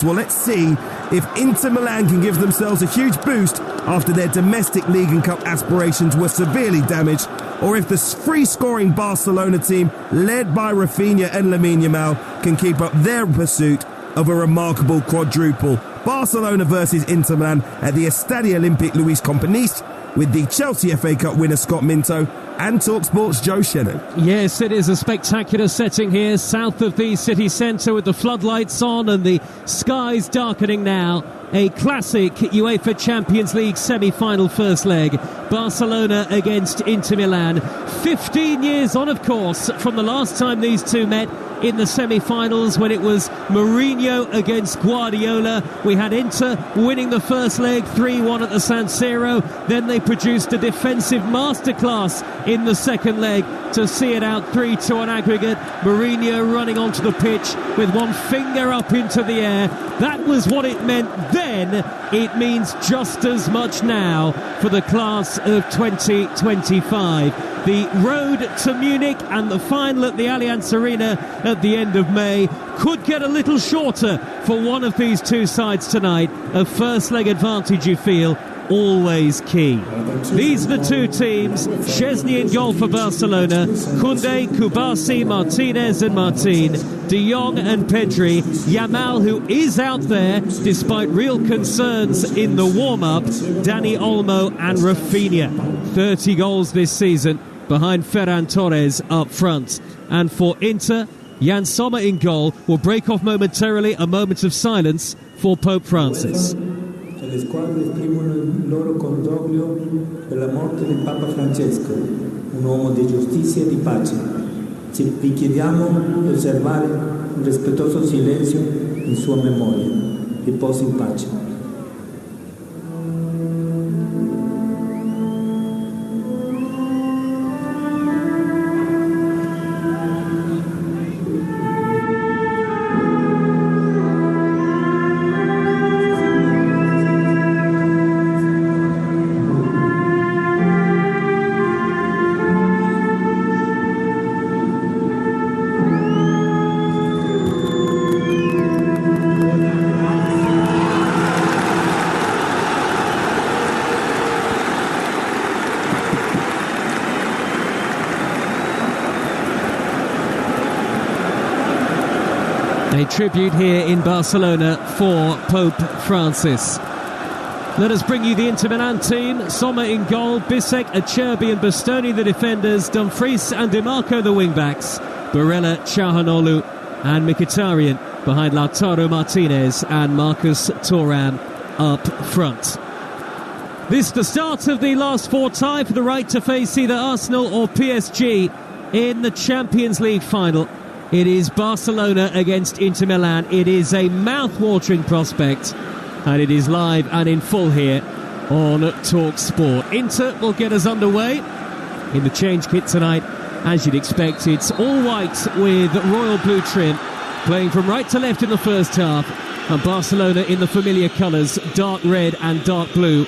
Well, let's see if Inter Milan can give themselves a huge boost after their domestic league and cup aspirations were severely damaged, or if the free-scoring Barcelona team, led by Rafinha and Lamine Yamal, can keep up their pursuit of a remarkable quadruple. Barcelona versus Inter Milan at the Estadio Olympique Luis Companys, with the Chelsea FA Cup winner Scott Minto and Talksport's Joe Shannon. Yes, it is a spectacular setting here south of the city centre with the floodlights on and the skies darkening now. A classic UEFA Champions League semi-final first leg. Barcelona against Inter Milan. 15 years on, of course, from the last time these two met in the semi-finals, when it was Mourinho against Guardiola. We had Inter winning the first leg 3-1 at the San Siro. Then they produced a defensive masterclass in the second leg to see it out 3-2 on aggregate. Mourinho running onto the pitch with one finger up into the air. That was what it meant then. It means just as much now for the class of 2025. The road to Munich and the final at the Allianz Arena at the end of May could get a little shorter for one of these two sides tonight. A first leg advantage, you feel, always key. These are the two teams. Szczesny in goal for Barcelona. Koundé, Kubasi, Martinez and Martin. De Jong and Pedri. Yamal, who is out there despite real concerns in the warm-up. Dani Olmo and Rafinha. 30 goals this season behind Ferran Torres up front. And for Inter, Jan Sommer in goal. Will break off momentarily a moment of silence for Pope Francis. Le squadre esprimono il loro cordoglio per la morte del Papa Francesco, un uomo di giustizia e di pace. Vi chiediamo di osservare un rispettoso silenzio in sua memoria. Riposi in pace. A tribute here in Barcelona for Pope Francis. Let us bring you the Inter Milan team. Sommer in goal, Bisek, Acerbi and Bastoni the defenders, Dumfries and Dimarco the wing-backs, Barella, Çalhanoğlu and Mkhitaryan behind Lautaro Martinez and Marcus Thuram up front. This the start of the last four tie for the right to face either Arsenal or PSG in the Champions League final. It is Barcelona against Inter Milan. It is a mouth-watering prospect, and it is live and in full here on Talksport. Inter will get us underway in the change kit tonight. As you'd expect, it's all white with royal blue trim, playing from right to left in the first half, and Barcelona in the familiar colours, dark red and dark blue,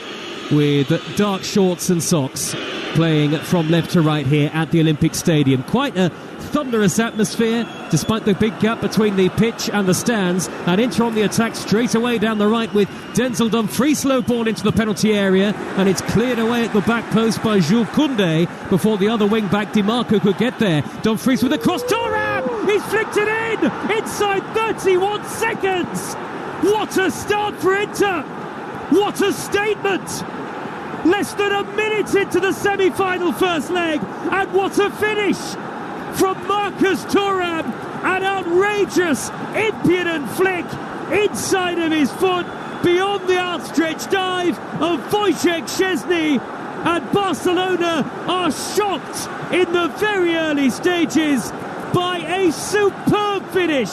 with dark shorts and socks, playing from left to right here at the Olympic Stadium. Quite a thunderous atmosphere, despite the big gap between the pitch and the stands. And Inter on the attack straight away down the right with Denzel Dumfries, low ball into the penalty area, and it's cleared away at the back post by Jules Koundé before the other wing-back Dimarco could get there. Dumfries with a cross, Thuram! He's flicked it in! Inside 31 seconds! What a start for Inter! What a statement! Less than a minute into the semi-final first leg, and what a finish from Marcus Thuram. An outrageous, impudent flick inside of his foot, beyond the outstretched dive of Wojciech Szczesny, and Barcelona are shocked in the very early stages by a superb finish.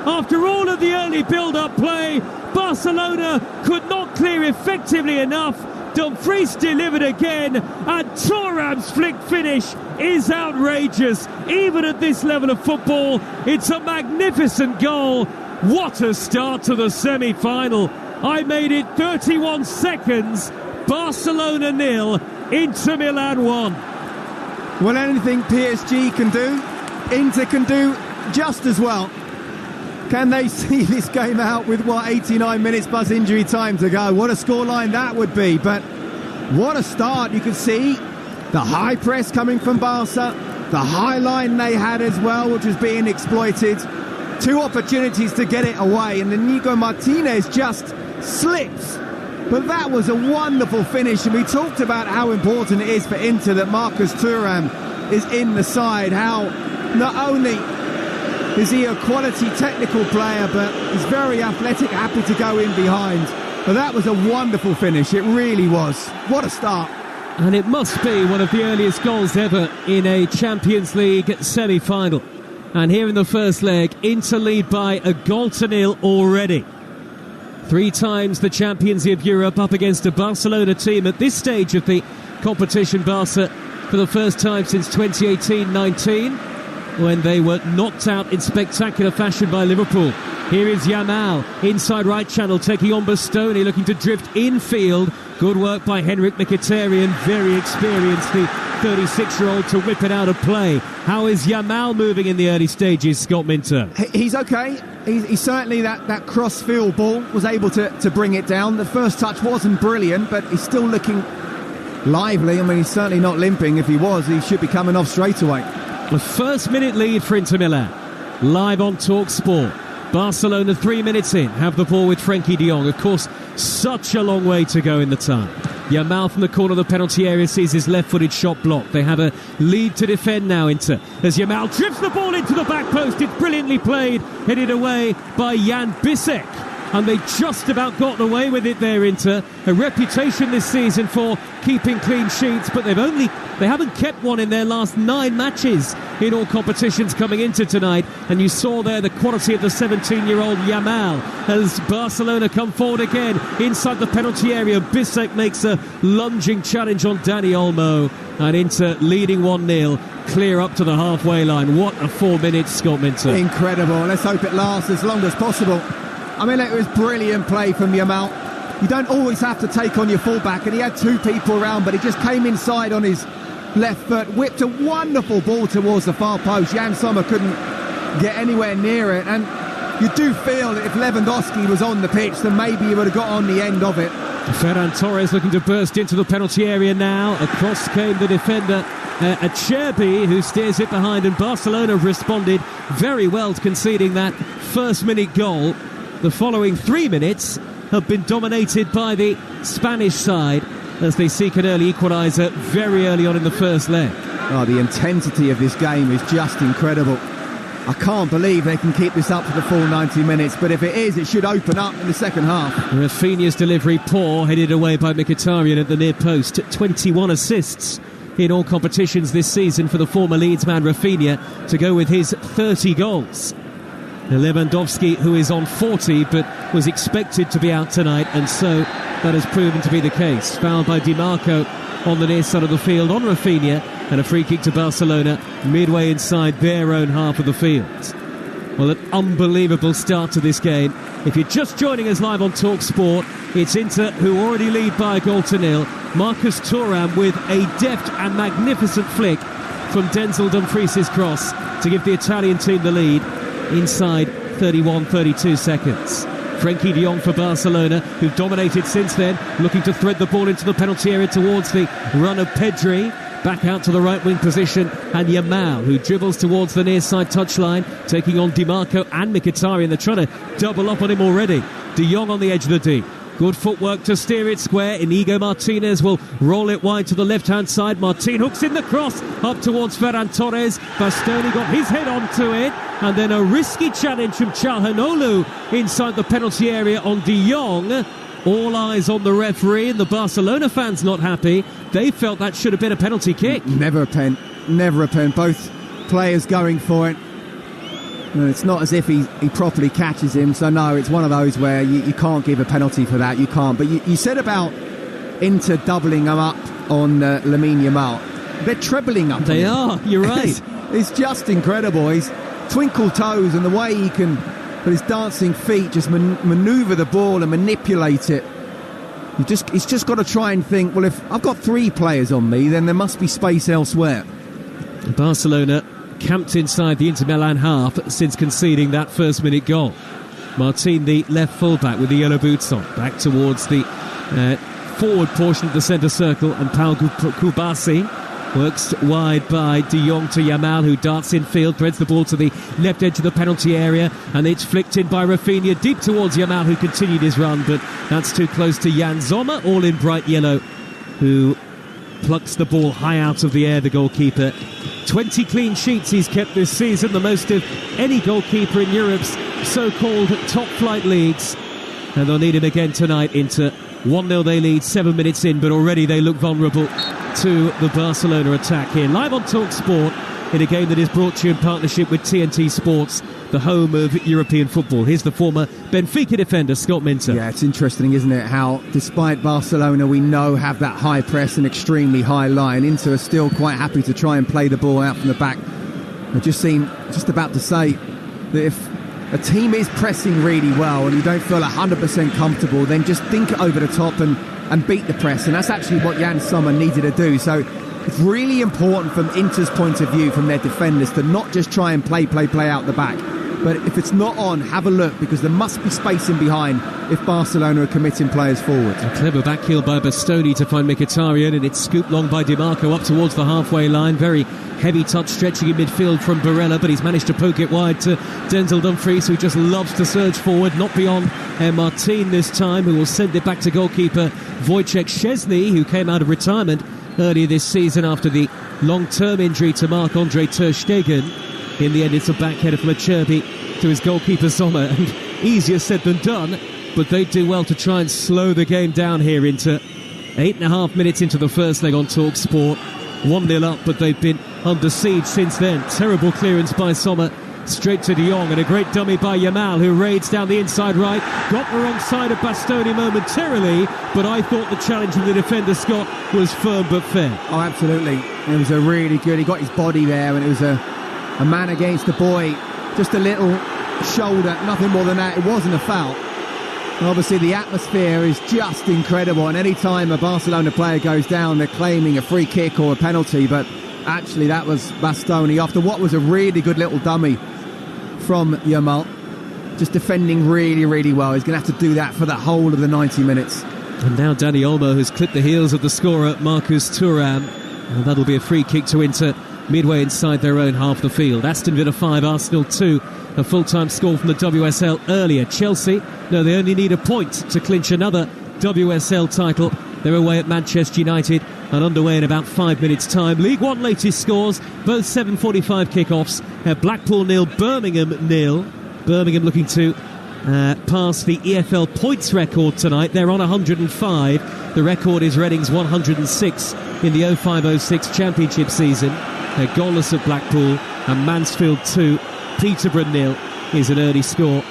After all of the early build-up play, Barcelona could not clear effectively enough. Dumfries delivered again, and Thuram's flick finish is outrageous. Even at this level of football, it's a magnificent goal. What a start to the semi-final. I made it 31 seconds. Barcelona 0, Inter Milan 1. Well, anything PSG can do, Inter can do just as well. Can they see this game out with, 89 minutes plus injury time to go? What a scoreline that would be. But what a start. You could see the high press coming from Barca, the high line they had as well, which was being exploited. 2 opportunities to get it away, and then Inigo Martinez just slips. But that was a wonderful finish, and we talked about how important it is for Inter that Marcus Thuram is in the side, how not only is he a quality technical player, but he's very athletic, happy to go in behind. But that was a wonderful finish, it really was. What a start. And it must be one of the earliest goals ever in a Champions League semi-final. And here in the first leg, Inter lead by 1-0 already. 3 times the champions of Europe up against a Barcelona team at this stage of the competition. Barca for the first time since 2018-19, when they were knocked out in spectacular fashion by Liverpool. Here is Yamal, inside right channel, taking on Bastoni, looking to drift infield. Good work by Henrik Mkhitaryan, very experienced, the 36-year-old, to whip it out of play. How is Yamal moving in the early stages, Scott Minter? He's okay. He's certainly that cross-field ball was able to bring it down. The first touch wasn't brilliant, but he's still looking lively. I mean, he's certainly not limping. If he was, he should be coming off straight away. The first-minute lead for Inter Milan, live on Talksport. Barcelona 3 minutes in, have the ball with Frenkie de Jong. Of course, such a long way to go in the time. Yamal from the corner of the penalty area sees his left-footed shot blocked. They have a lead to defend now, Inter, as Yamal drifts the ball into the back post. It's brilliantly played, headed away by Jan Bissek. And they just about got away with it there, Inter. A reputation this season for keeping clean sheets, but they haven't kept one in their last 9 matches in all competitions coming into tonight. And you saw there the quality of the 17-year-old Yamal as Barcelona come forward again inside the penalty area. Bissek makes a lunging challenge on Dani Olmo, and Inter leading 1-0, clear up to the halfway line. What a 4 minutes, Scott Minter. Incredible. Let's hope it lasts as long as possible. I mean, it was brilliant play from Yamal. You don't always have to take on your fullback, and he had 2 people around, but he just came inside on his left foot, whipped a wonderful ball towards the far post. Jan Sommer couldn't get anywhere near it, and you do feel that if Lewandowski was on the pitch, then maybe he would have got on the end of it. Ferran Torres looking to burst into the penalty area now. Across came the defender, Acerbi, who steers it behind, and Barcelona have responded very well to conceding that first-minute goal. The following 3 minutes have been dominated by the Spanish side as they seek an early equaliser very early on in the first leg. Oh, the intensity of this game is just incredible. I can't believe they can keep this up for the full 90 minutes, but if it is, it should open up in the second half. Rafinha's delivery poor, headed away by Mkhitaryan at the near post. 21 assists in all competitions this season for the former Leeds man Rafinha, to go with his 30 goals. Lewandowski, who is on 40 but was expected to be out tonight, and so that has proven to be the case. Fouled by Di Marco on the near side of the field on Rafinha, and a free kick to Barcelona midway inside their own half of the field. Well, an unbelievable start to this game. If you're just joining us live on Talksport, it's Inter who already lead by 1-0. Marcus Thuram with a deft and magnificent flick from Denzel Dumfries' cross to give the Italian team the lead inside 31-32 seconds. Frenkie de Jong for Barcelona, who've dominated since then, looking to thread the ball into the penalty area towards the run of Pedri. Back out to the right wing position, and Yamal, who dribbles towards the near side touchline, taking on Di Marco and Mkhitaryan. They're trying to double up on him already. De Jong on the edge of the D. Good footwork to steer it square. Inigo Martinez will roll it wide to the left-hand side. Martin hooks in the cross up towards Ferran Torres. Bastoni got his head onto it. And then a risky challenge from Çalhanoğlu inside the penalty area on De Jong. All eyes on the referee, and the Barcelona fans not happy. They felt that should have been a penalty kick. Never a pen. Never a pen. Both players going for it. It's not as if he properly catches him, so no, it's one of those where you can't give a penalty for that, you can't. But you said about Inter doubling them up on Lamine Yamal. They're trebling up. They are, you're right. It's just incredible. He's twinkle toes, and the way he can, with his dancing feet, just manoeuvre the ball and manipulate it. He's just got to try and think, well, if I've got 3 players on me, then there must be space elsewhere. Barcelona camped inside the Inter Milan half since conceding that first-minute goal. Martin, the left full-back with the yellow boots on, back towards the forward portion of the centre circle, and Paul Kubasi works wide by De Jong to Yamal, who darts infield, threads the ball to the left edge of the penalty area, and it's flicked in by Rafinha deep towards Yamal, who continued his run, but that's too close to Jan Sommer, all in bright yellow, who plucks the ball high out of the air, the goalkeeper. 20 clean sheets he's kept this season, the most of any goalkeeper in Europe's so-called top-flight leagues, and they'll need him again tonight. Into 1-0 they lead 7 minutes in, but already they look vulnerable to the Barcelona attack here. Live on Talksport in a game that is brought to you in partnership with TNT Sports, the home of European football. Here's the former Benfica defender, Scott Minter. Yeah, it's interesting, isn't it, how despite Barcelona we know have that high press and extremely high line, Inter are still quite happy to try and play the ball out from the back. I just about to say that if a team is pressing really well and you don't feel 100% comfortable, then just think it over the top and beat the press, and that's actually what Jan Sommer needed to do. So it's really important from Inter's point of view, from their defenders, to not just try and play out the back, but if it's not on, have a look, because there must be space in behind if Barcelona are committing players forward. A clever back heel by Bastoni to find Mkhitaryan, and it's scooped long by Dimarco up towards the halfway line. Very heavy touch stretching in midfield from Barella, but he's managed to poke it wide to Denzel Dumfries, who just loves to surge forward, not beyond Martin this time, who will send it back to goalkeeper Wojciech Szczesny, who came out of retirement earlier this season after the long-term injury to Marc-Andre Ter Stegen. In the end, it's a backheader from Acerbi to his goalkeeper Sommer, and easier said than done, but they do well to try and slow the game down here. Into 8.5 minutes into the first leg on Talksport. 1-0 up, but they've been under siege since then. Terrible clearance by Sommer, straight to De Jong, and a great dummy by Yamal, who raids down the inside right. Got the wrong side of Bastoni momentarily, but I thought the challenge from the defender, Scott, was firm but fair. Oh, absolutely. It was a really good, he got his body there, and it was a man against the boy. Just a little shoulder, nothing more than that. It wasn't a foul. And obviously the atmosphere is just incredible, and any time a Barcelona player goes down, they're claiming a free kick or a penalty, but actually that was Bastoni after what was a really good little dummy from Yamal, just defending really, really well. He's going to have to do that for the whole of the 90 minutes. And now Dani Olmo has clipped the heels of the scorer Marcus Thuram, and that'll be a free kick to Inter midway inside their own half the field. Aston Villa 5, Arsenal 2. A full-time score from the WSL earlier. Chelsea, no, they only need a point to clinch another WSL title. They're away at Manchester United and underway in about 5 minutes' time. League One latest scores, both 7:45 kickoffs. Blackpool 0, Birmingham 0. Birmingham looking to pass the EFL points record tonight. They're on 105. The record is Reading's 106 in the 05-06 championship season. They're goalless at Blackpool, and Mansfield 2, Peterborough 0 is an early score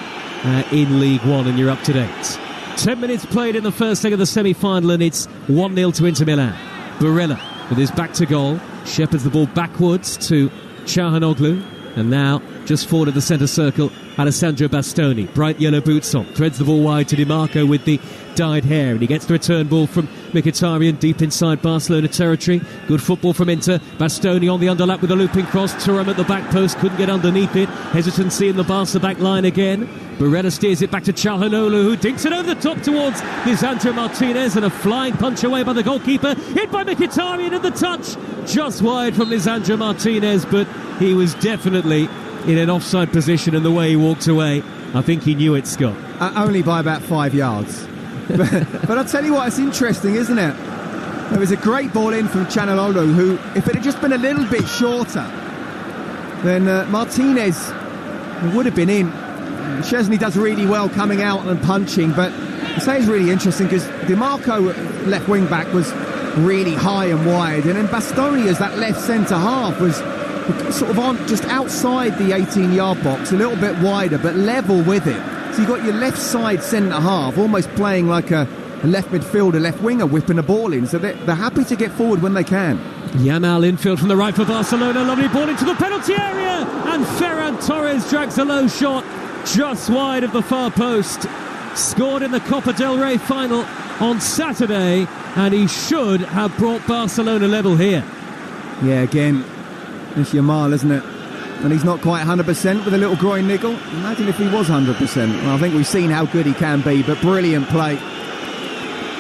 in League One, and you're up to date. 10 minutes played in the first leg of the semi-final, and it's 1-0 to Inter Milan. Barella with his back to goal shepherds the ball backwards to Çalhanoğlu, and now just forward of the centre circle, Alessandro Bastoni, bright yellow boots on, threads the ball wide to Dimarco with the dyed hair, and he gets the return ball from Mkhitaryan deep inside Barcelona territory. Good football from Inter. Bastoni on the underlap with a looping cross. Thuram at the back post, couldn't get underneath it. Hesitancy in the Barca back line again. Barella steers it back to Çalhanoğlu, who dinks it over the top towards Lisandro Martinez, and a flying punch away by the goalkeeper. Hit by Mkhitaryan, and the touch just wide from Lisandro Martinez, but he was definitely in an offside position, and the way he walked away, I think he knew it, Scott. Only by about 5 yards. But I'll tell you what, it's interesting, isn't it? There was a great ball in from Çalhanoğlu, who, if it had just been a little bit shorter, then Martinez would have been in. Szczesny does really well coming out and punching, but I say it's really interesting because Dimarco, left wing back, was really high and wide, and then Bastoni, as that left centre half, was sort of on just outside the 18-yard box, a little bit wider, but level with it. So you've got your left side centre half almost playing like a left midfielder, left winger, whipping the ball in. So they're happy to get forward when they can. Yamal infield from the right for Barcelona. Lovely ball into the penalty area, and Ferran Torres drags a low shot just wide of the far post. Scored in the Copa del Rey final on Saturday, and he should have brought Barcelona level here. Yeah, again, it's Yamal, isn't it? and he's not quite 100% with a little groin niggle. Imagine if he was 100%. Well, I think we've seen how good he can be, but brilliant play.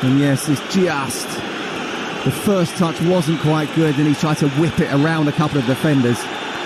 And yes, it's just... the first touch wasn't quite good, and he tried to whip it around a couple of defenders.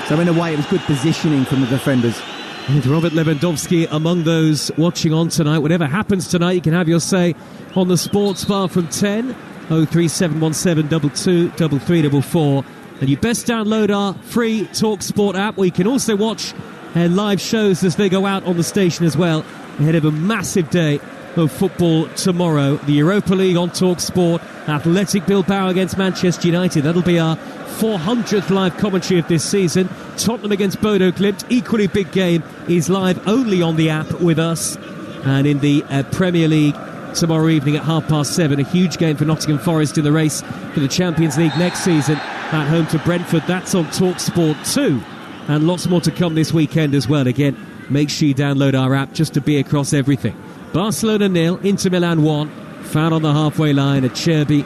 So in a way, it was good positioning from the defenders. And Robert Lewandowski among those watching on tonight. Whatever happens tonight, you can have your say on the sports bar from 10 03717 22 3344. And you best download our free Talksport app, where you can also watch live shows as they go out on the station as well, ahead of a massive day of football tomorrow. The Europa League on Talksport, Athletic Bilbao against Manchester United. That'll be our 400th live commentary of this season. Tottenham against Bodo Glimt, equally big game, is live only on the app with us. And in the Premier League tomorrow evening at 7:30, a huge game for Nottingham Forest in the race for the Champions League next season at home to Brentford. That's on Talksport 2, and lots more to come this weekend as well. Again, make sure you download our app just to be across everything. Barcelona 0, Inter Milan 1. Foul on the halfway line, a Cherby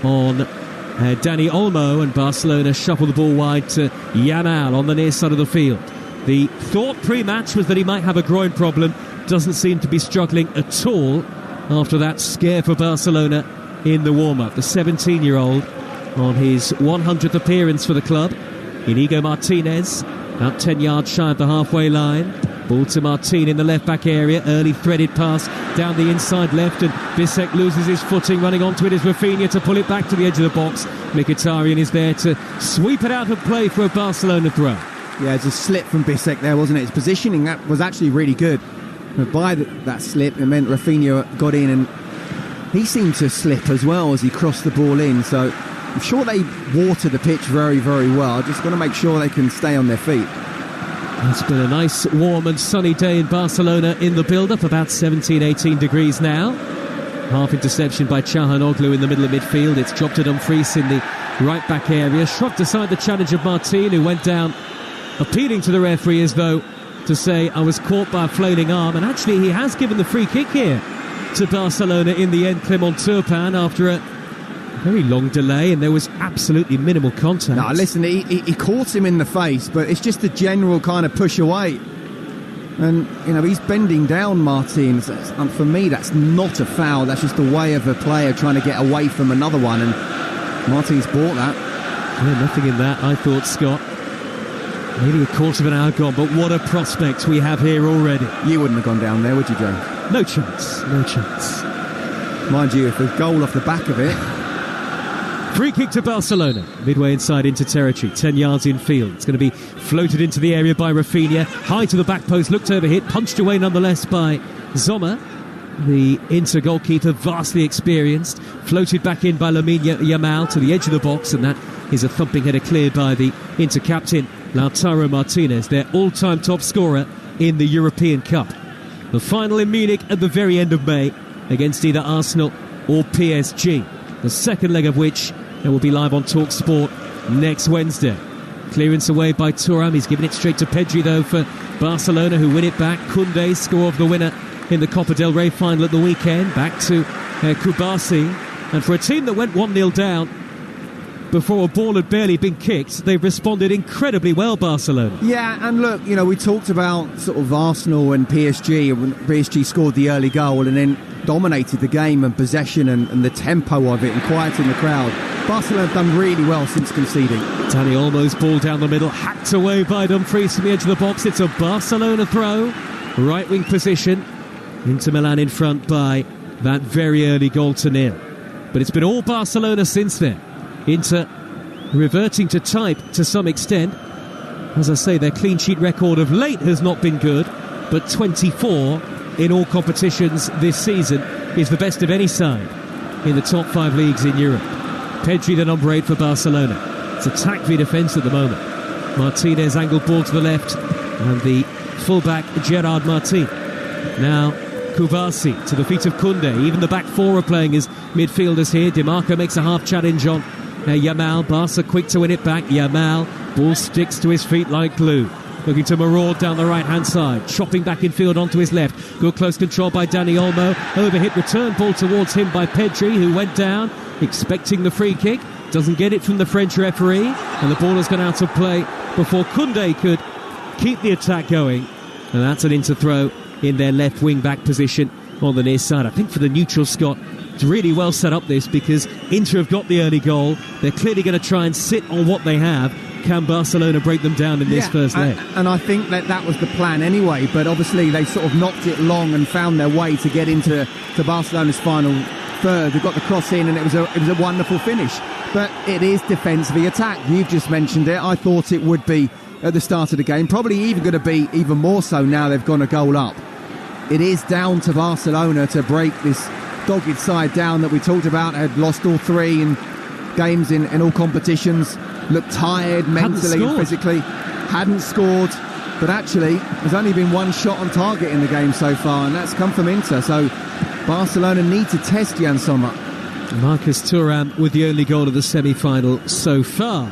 on Dani Olmo, and Barcelona shuffle the ball wide to Yamal on the near side of the field. The thought pre-match was that he might have a groin problem. Doesn't seem to be struggling at all after that scare for Barcelona in the warm-up. The 17-year-old on his 100th appearance for the club. Inigo Martinez, about 10 yards shy of the halfway line. Ball to Martin in the left-back area. Early threaded pass down the inside left, and Bissek loses his footing. Running onto it is Rafinha to pull it back to the edge of the box. Mkhitaryan is there to sweep it out of play for a Barcelona throw. Yeah, it's a slip from Bissek there, wasn't it? His positioning that was actually really good. But by that slip, it meant Rafinha got in, and he seemed to slip as well as he crossed the ball in. So I'm sure they water the pitch very, very well. Just got to make sure they can stay on their feet. It's been a nice, warm and sunny day in Barcelona in the build-up, about 17, 18 degrees now. Half interception by Çalhanoğlu in the middle of midfield. It's dropped to Dumfries in the right-back area. Shrugged aside the challenge of Martin, who went down appealing to the referee as though to say, I was caught by a flailing arm. And actually, he has given the free kick here to Barcelona in the end. Clement Turpin, after a very long delay, and there was absolutely minimal contact. No, listen, he caught him in the face, but it's just a general kind of push away. And, you know, he's bending down Martin. And for me, that's not a foul. That's just a way of a player trying to get away from another one. And Martin's bought that. Yeah, nothing in that, I thought, Scott. Maybe a quarter of an hour gone, but what a prospect we have here already. You wouldn't have gone down there, would you, James? No chance, no chance. Mind you, if there's a goal off the back of it... Free kick to Barcelona, midway inside into territory, 10 yards infield. It's going to be floated into the area by Rafinha. High to the back post, looked over, hit, punched away nonetheless by Sommer. The Inter goalkeeper, vastly experienced. Floated back in by Lamine Yamal to the edge of the box, and that is a thumping header cleared by the Inter captain, Lautaro Martinez, their all-time top scorer in the European Cup. The final in Munich at the very end of May against either Arsenal or PSG. The second leg of which will be live on Talksport next Wednesday. Clearance away by Thuram. He's given it straight to Pedri, though, for Barcelona, who win it back. Koundé, score of the winner in the Copa del Rey final at the weekend. Back to Kubasi. And for a team that went 1-0 down before a ball had barely been kicked, they've responded incredibly well, Barcelona. Yeah, and look, you know, we talked about sort of Arsenal and PSG, and when PSG scored the early goal and then dominated the game and possession and the tempo of it and quieting the crowd. Barcelona have done really well since conceding. Dani Olmo's ball down the middle, hacked away by Dumfries from the edge of the box. It's a Barcelona throw, right wing position. Inter Milan in front by that very early goal to nil. But it's been all Barcelona since then. Inter reverting to type to some extent. As I say, their clean sheet record of late has not been good, but 24 in all competitions this season is the best of any side in the top 5 leagues in Europe. Pedri, the number 8 for Barcelona. It's attack v defence at the moment. Martinez angled ball to the left, and the fullback Gerard Martin. Now Kubasi to the feet of Koundé. Even the back four are playing as midfielders here. Di Marco makes a half challenge on Yamal. Barca quick to win it back. Yamal, ball sticks to his feet like glue. Looking to maraud down the right-hand side. Chopping back in field onto his left. Good close control by Dani Olmo. Overhit return ball towards him by Pedri, who went down, expecting the free kick. Doesn't get it from the French referee. And the ball has gone out of play before Koundé could keep the attack going. And that's an Inter throw in their left wing-back position on the near side. I think for the neutral, Scott, it's really well set up this, because Inter have got the early goal. They're clearly going to try and sit on what they have. Can Barcelona break them down in this first leg? And I think that was the plan anyway, but obviously they sort of knocked it long and found their way to get into Barcelona's final third. They got the cross in, and it was a wonderful finish. But it is defence v attack. You've just mentioned it. I thought it would be at the start of the game. Probably even going to be even more so now they've gone a goal up. It is down to Barcelona to break this dogged side down that we talked about. Had lost all three in games in all competitions. Looked tired mentally and physically. Hadn't scored. But actually, there's only been one shot on target in the game so far, and that's come from Inter. So Barcelona need to test Jan Sommer. Marcus Thuram with the only goal of the semi-final so far.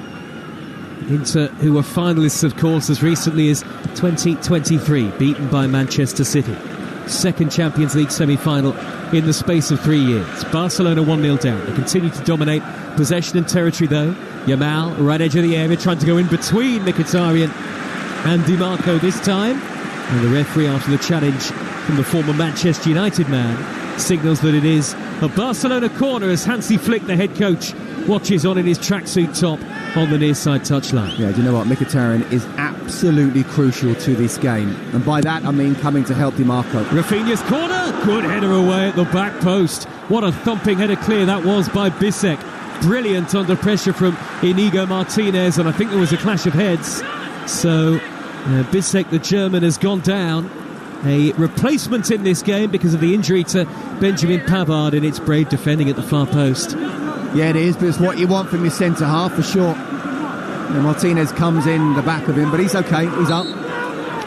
Inter, who were finalists, of course, as recently as 2023, beaten by Manchester City. Second Champions League semi-final in the space of 3 years. Barcelona 1-0 down. They continue to dominate possession and territory, though. Yamal, right edge of the area, trying to go in between Mkhitaryan and Di Marco this time. And the referee, after the challenge from the former Manchester United man, signals that it is a Barcelona corner as Hansi Flick, the head coach, watches on in his tracksuit top on the near side touchline. Yeah, do you know what? Mkhitaryan is absolutely crucial to this game. And by that, I mean coming to help Di Marco. Rafinha's corner. Good header away at the back post. What a thumping header clear that was by Bisek. Brilliant under pressure from Inigo Martinez, and I think there was a clash of heads. So Bisek, the German, has gone down. A replacement in this game because of the injury to Benjamin Pavard, and it's brave defending at the far post. Yeah, it is, but it's what you want from your centre-half for sure. Martinez comes in the back of him, but he's okay, he's up.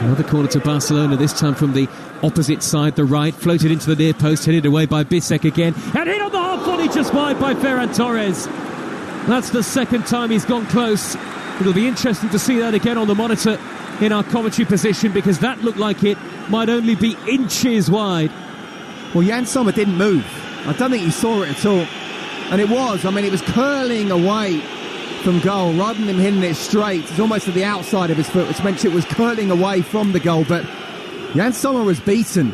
Another corner to Barcelona, this time from the opposite side, the right, floated into the near post, headed away by Bisek again, and hit on the half volley just wide by Ferran Torres. That's the second time he's gone close. It'll be interesting to see that again on the monitor in our commentary position, because that looked like it might only be inches wide. Well, Jan Sommer didn't move. I don't think he saw it at all. And it was curling away from goal rather than him hitting it straight. It's almost to the outside of his foot, which meant it was curling away from the goal. But Jan Sommer was beaten.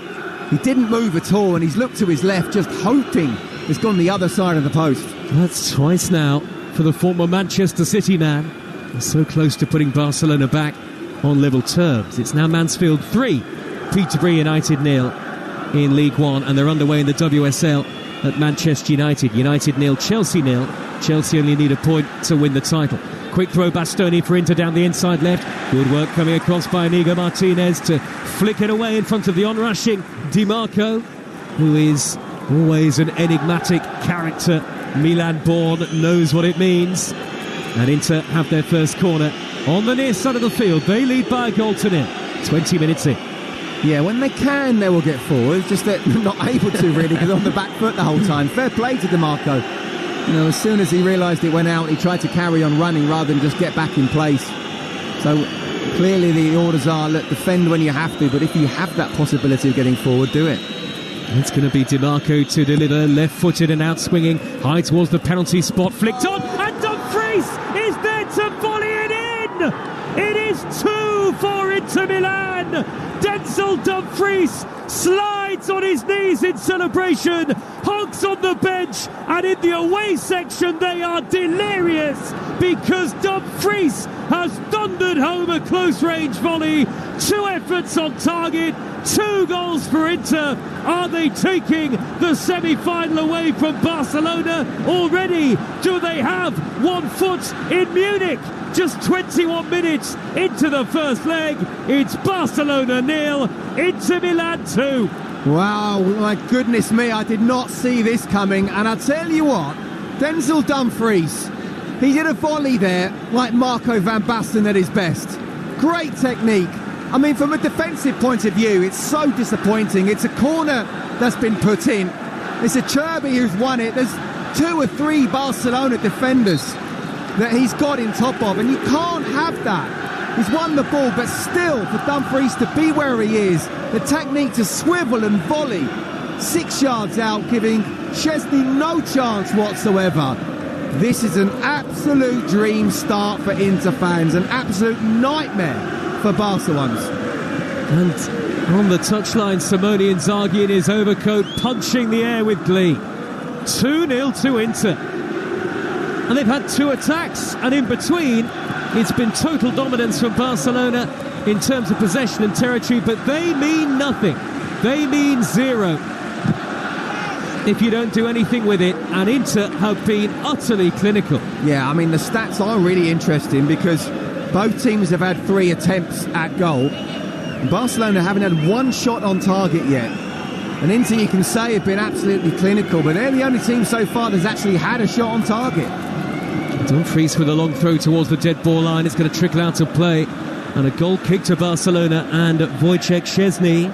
He didn't move at all, and he's looked to his left, just hoping it's gone the other side of the post. That's twice now for the former Manchester City man. They're so close to putting Barcelona back on level terms. It's now Mansfield 3, Peterborough United 0 in League One, and they're underway in the WSL at Manchester United. United 0, Chelsea 0. Chelsea only need a point to win the title. Quick throw, Bastoni for Inter down the inside left. Good work coming across by Inigo Martinez to flick it away in front of the onrushing Di Marco, who is always an enigmatic character. Milan born, knows what it means. And Inter have their first corner on the near side of the field. They lead by a goal to 0. 20 minutes in. Yeah, when they can, they will get forward. Just that they're not able to, really, because on the back foot the whole time. Fair play to Di Marco. You know, as soon as he realised it went out, he tried to carry on running rather than just get back in place. So clearly the orders are, look, defend when you have to, but if you have that possibility of getting forward, do it. It's going to be Di Marco to deliver, left-footed and out-swinging, high towards the penalty spot, flicked on, and Dumfries is there to volley it in! It is 2 for Inter Milan! Denzel Dumfries slides on his knees in celebration, hugs on the bench, and in the away section they are delirious because Dumfries has thundered home a close-range volley. 2 efforts on target, 2 goals for Inter. Are they taking the semi-final away from Barcelona already? Do they have 1 foot in Munich? Just 21 minutes into the first leg, it's Barcelona 0, Inter Milan 2. Wow, my goodness me, I did not see this coming. And I tell you what, Denzel Dumfries, he did a volley there like Marco van Basten at his best. Great technique. I mean, from a defensive point of view, it's so disappointing. It's a corner that's been put in. It's a Cherby who's won it. There's 2 or 3 Barcelona defenders that he's got in top of, and you can't have that. He's won the ball, but still, for Dumfries to be where he is, the technique to swivel and volley 6 yards out, giving Szczesny no chance whatsoever. This is an absolute dream start for Inter fans, an absolute nightmare for Barca ones. And on the touchline, Simone Inzaghi in his overcoat, punching the air with glee. 2-0 to Inter. And they've had 2 attacks, and in between, it's been total dominance from Barcelona in terms of possession and territory, but they mean nothing. They mean zero if you don't do anything with it, and Inter have been utterly clinical. Yeah, I mean, the stats are really interesting because both teams have had 3 attempts at goal. Barcelona haven't had 1 shot on target yet. And Inter, you can say, have been absolutely clinical, but they're the only team so far that's actually had a shot on target. Dumfries with a long throw towards the dead ball line. It's going to trickle out of play. And a goal kick to Barcelona and Wojciech Szczesny.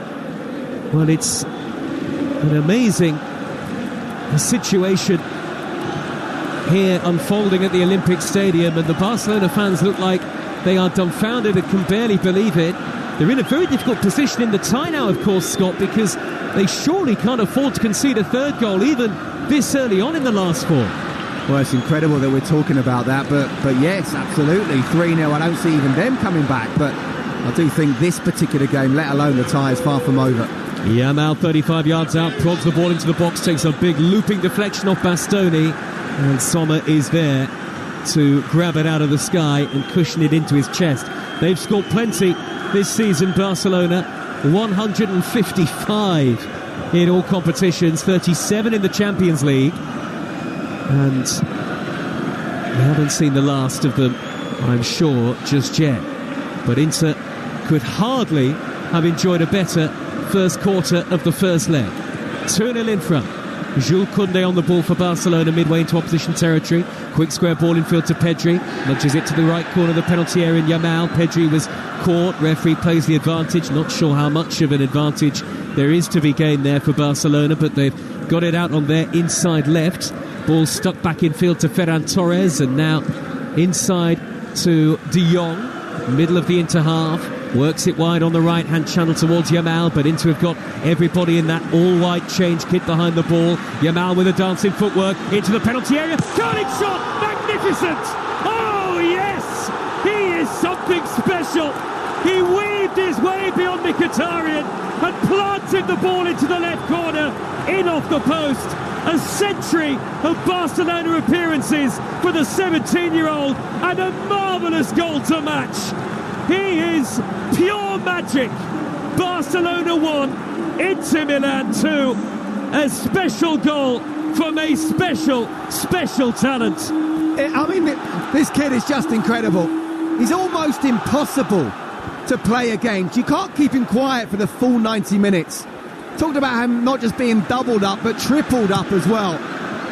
Well, it's an amazing situation here unfolding at the Olympic Stadium, and the Barcelona fans look like they are dumbfounded and can barely believe it. They're in a very difficult position in the tie now, of course, Scott, because they surely can't afford to concede a third goal even this early on in the last 4. Well, it's incredible that we're talking about that, but yes, absolutely, 3-0. I don't see even them coming back, but I do think this particular game, let alone the tie, is far from over. Yamal 35 yards out, prods the ball into the box, takes a big looping deflection off Bastoni, and Sommer is there to grab it out of the sky and cushion it into his chest. They've scored plenty this season, Barcelona, 155 in all competitions, 37 in the Champions League, and we haven't seen the last of them, I'm sure, just yet. But Inter could hardly have enjoyed a better first quarter of the first leg. 2-0 in front. Jules Koundé on the ball for Barcelona, midway into opposition territory. Quick square ball infield to Pedri, nudges it to the right corner of the penalty area. Yamal, Pedri was caught, referee plays the advantage. Not sure how much of an advantage there is to be gained there for Barcelona, but they've got it out on their inside left. Ball stuck back infield to Ferran Torres, and now inside to De Jong, middle of the Inter half. Works it wide on the right-hand channel towards Yamal, but Inter have got everybody in that all-white change kit behind the ball. Yamal with a dancing footwork into the penalty area. Curling shot! Magnificent! Oh, yes! He is something special! He weaved his way beyond Mkhitaryan and planted the ball into the left corner, in off the post. A century of Barcelona appearances for the 17-year-old, and a marvellous goal to match. He is pure magic. Barcelona 1, Inter Milan 2. A special goal from a special talent. I mean, this kid is just incredible. He's almost impossible to play against. You can't keep him quiet for the full 90 minutes. Talked about him not just being doubled up, but tripled up as well.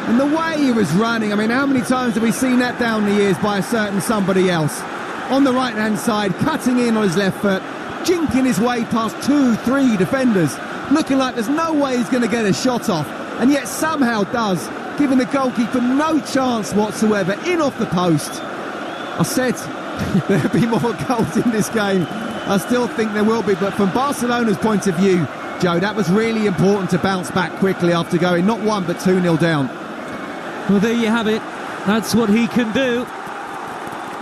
And the way he was running, I mean, how many times have we seen that down the years by a certain somebody else? On the right-hand side, cutting in on his left foot, jinking his way past 2-3 defenders, looking like there's no way he's going to get a shot off, and yet somehow does, giving the goalkeeper no chance whatsoever, in off the post. I said there'll be more goals in this game. I still think there will be, but from Barcelona's point of view, Joe, that was really important to bounce back quickly after going not 1 but 2-0 down. Well, there you have it. That's what he can do.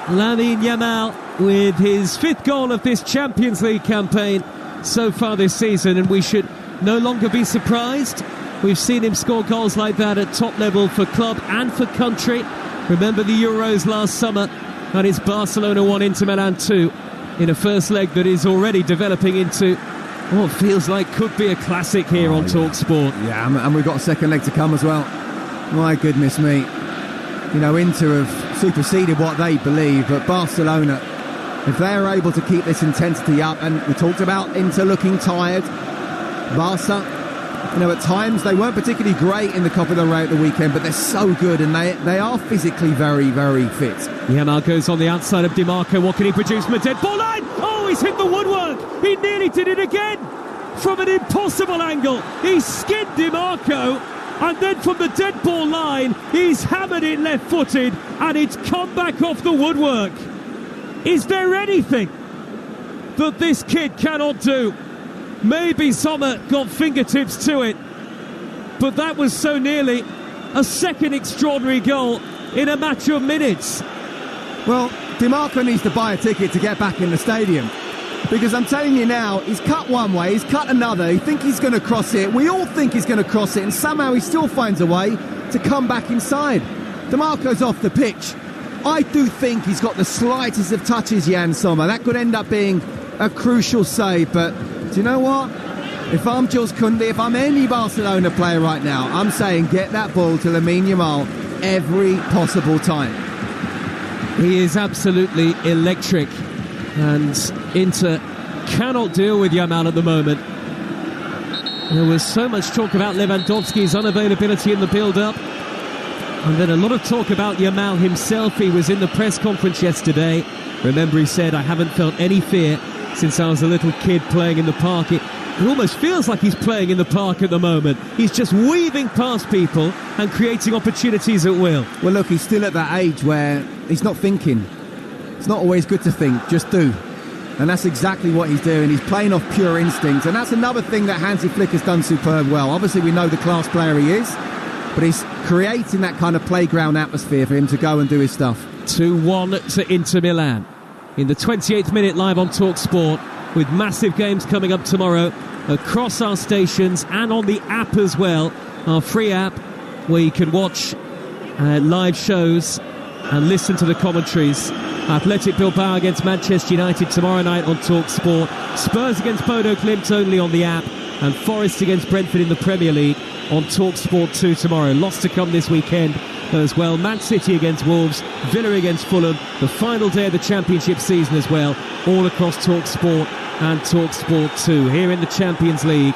Lamine Yamal with his 5th goal of this Champions League campaign so far this season, and we should no longer be surprised. We've seen him score goals like that at top level for club and for country. Remember the Euros last summer, and it's Barcelona 1, Inter Milan 2 in a first leg that is already developing into what feels like could be a classic here on Talksport. Yeah, and we've got a second leg to come as well. My goodness me. You know, Inter have superseded what they believe, but Barcelona, if they're able to keep this intensity up, and we talked about Inter looking tired, Barca, you know, at times they weren't particularly great in the Copa del Rey at the weekend, but they're so good, and they are physically very, very fit. Yamal goes on the outside of Di Marco. What can he produce from a dead ball line? Oh, he's hit the woodwork. He nearly did it again from an impossible angle. He skinned Di Marco, and then from the dead ball line, he's hammered it left-footed, and it's come back off the woodwork. Is there anything that this kid cannot do? Maybe Sommer got fingertips to it, but that was so nearly a second extraordinary goal in a matter of minutes. Well, Di Marco needs to buy a ticket to get back in the stadium. Because I'm telling you now, he's cut one way, he's cut another, you think he's going to cross it, we all think he's going to cross it, and somehow he still finds a way to come back inside. DeMarco's off the pitch. I do think he's got the slightest of touches, Jan Sommer. That could end up being a crucial save, but do you know what? If I'm Jules Koundé, if I'm any Barcelona player right now, I'm saying get that ball to Lamine Yamal every possible time. He is absolutely electric, and Inter cannot deal with Yamal at the moment. There was so much talk about Lewandowski's unavailability in the build-up, and then a lot of talk about Yamal himself. He was in the press conference yesterday. Remember, he said, "I haven't felt any fear since I was a little kid playing in the park." It almost feels like he's playing in the park at the moment. He's just weaving past people and creating opportunities at will. Well, look, he's still at that age where he's not thinking. It's not always good to think, just do. And that's exactly what he's doing. He's playing off pure instinct, and that's another thing that Hansi Flick has done superb well. Obviously, we know the class player he is, but he's creating that kind of playground atmosphere for him to go and do his stuff. 2-1 to Inter Milan in the 28th minute, live on Talksport, with massive games coming up tomorrow across our stations and on the app as well, our free app, where you can watch live shows and listen to the commentaries. Athletic Bilbao against Manchester United tomorrow night on Talksport. Spurs against Bodo Glimt only on the app, and Forest against Brentford in the Premier League on Talksport 2 tomorrow. Lots to come this weekend as well. Man City against Wolves, Villa against Fulham, the final day of the Championship season as well, all across Talksport and Talksport 2. Here in the Champions League,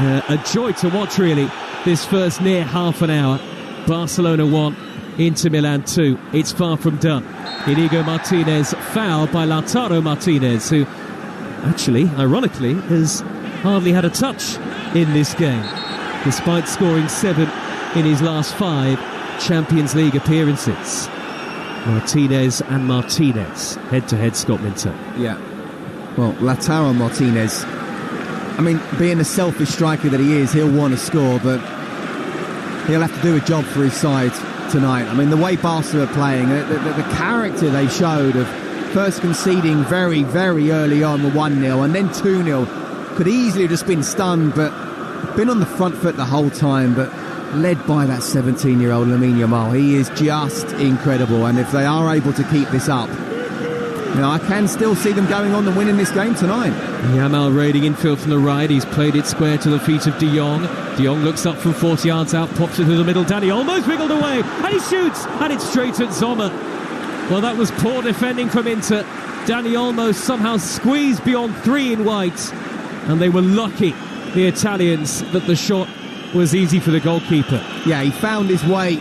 a joy to watch really, this first near half an hour. Barcelona 1, Inter Milan 2. It's far from done. Inigo Martinez fouled by Lautaro Martinez, who actually, ironically, has hardly had a touch in this game, despite scoring 7 in his last 5 Champions League appearances. Martinez and Martinez, head-to-head, Scott Minto. Yeah. Well, Lautaro Martinez, I mean, being the selfish striker that he is, he'll want to score, but he'll have to do a job for his side tonight. I mean, the way Barca are playing, the character they showed of first conceding very, very early on with 1-0 and then 2-0, could easily have just been stunned, but been on the front foot the whole time, but led by that 17-year-old Lamine Yamal. He is just incredible, and if they are able to keep this up, you know, I can still see them going on and winning this game tonight. Yamal raiding infield from the right. He's played it square to the feet of De Jong. De Jong looks up from 40 yards out, pops it through the middle. Danny almost wiggled away, and he shoots, and it's straight at Sommer. Well, that was poor defending from Inter. Danny Olmo somehow squeezed beyond 3 in white, and they were lucky, the Italians, that the shot was easy for the goalkeeper. Yeah, he found his way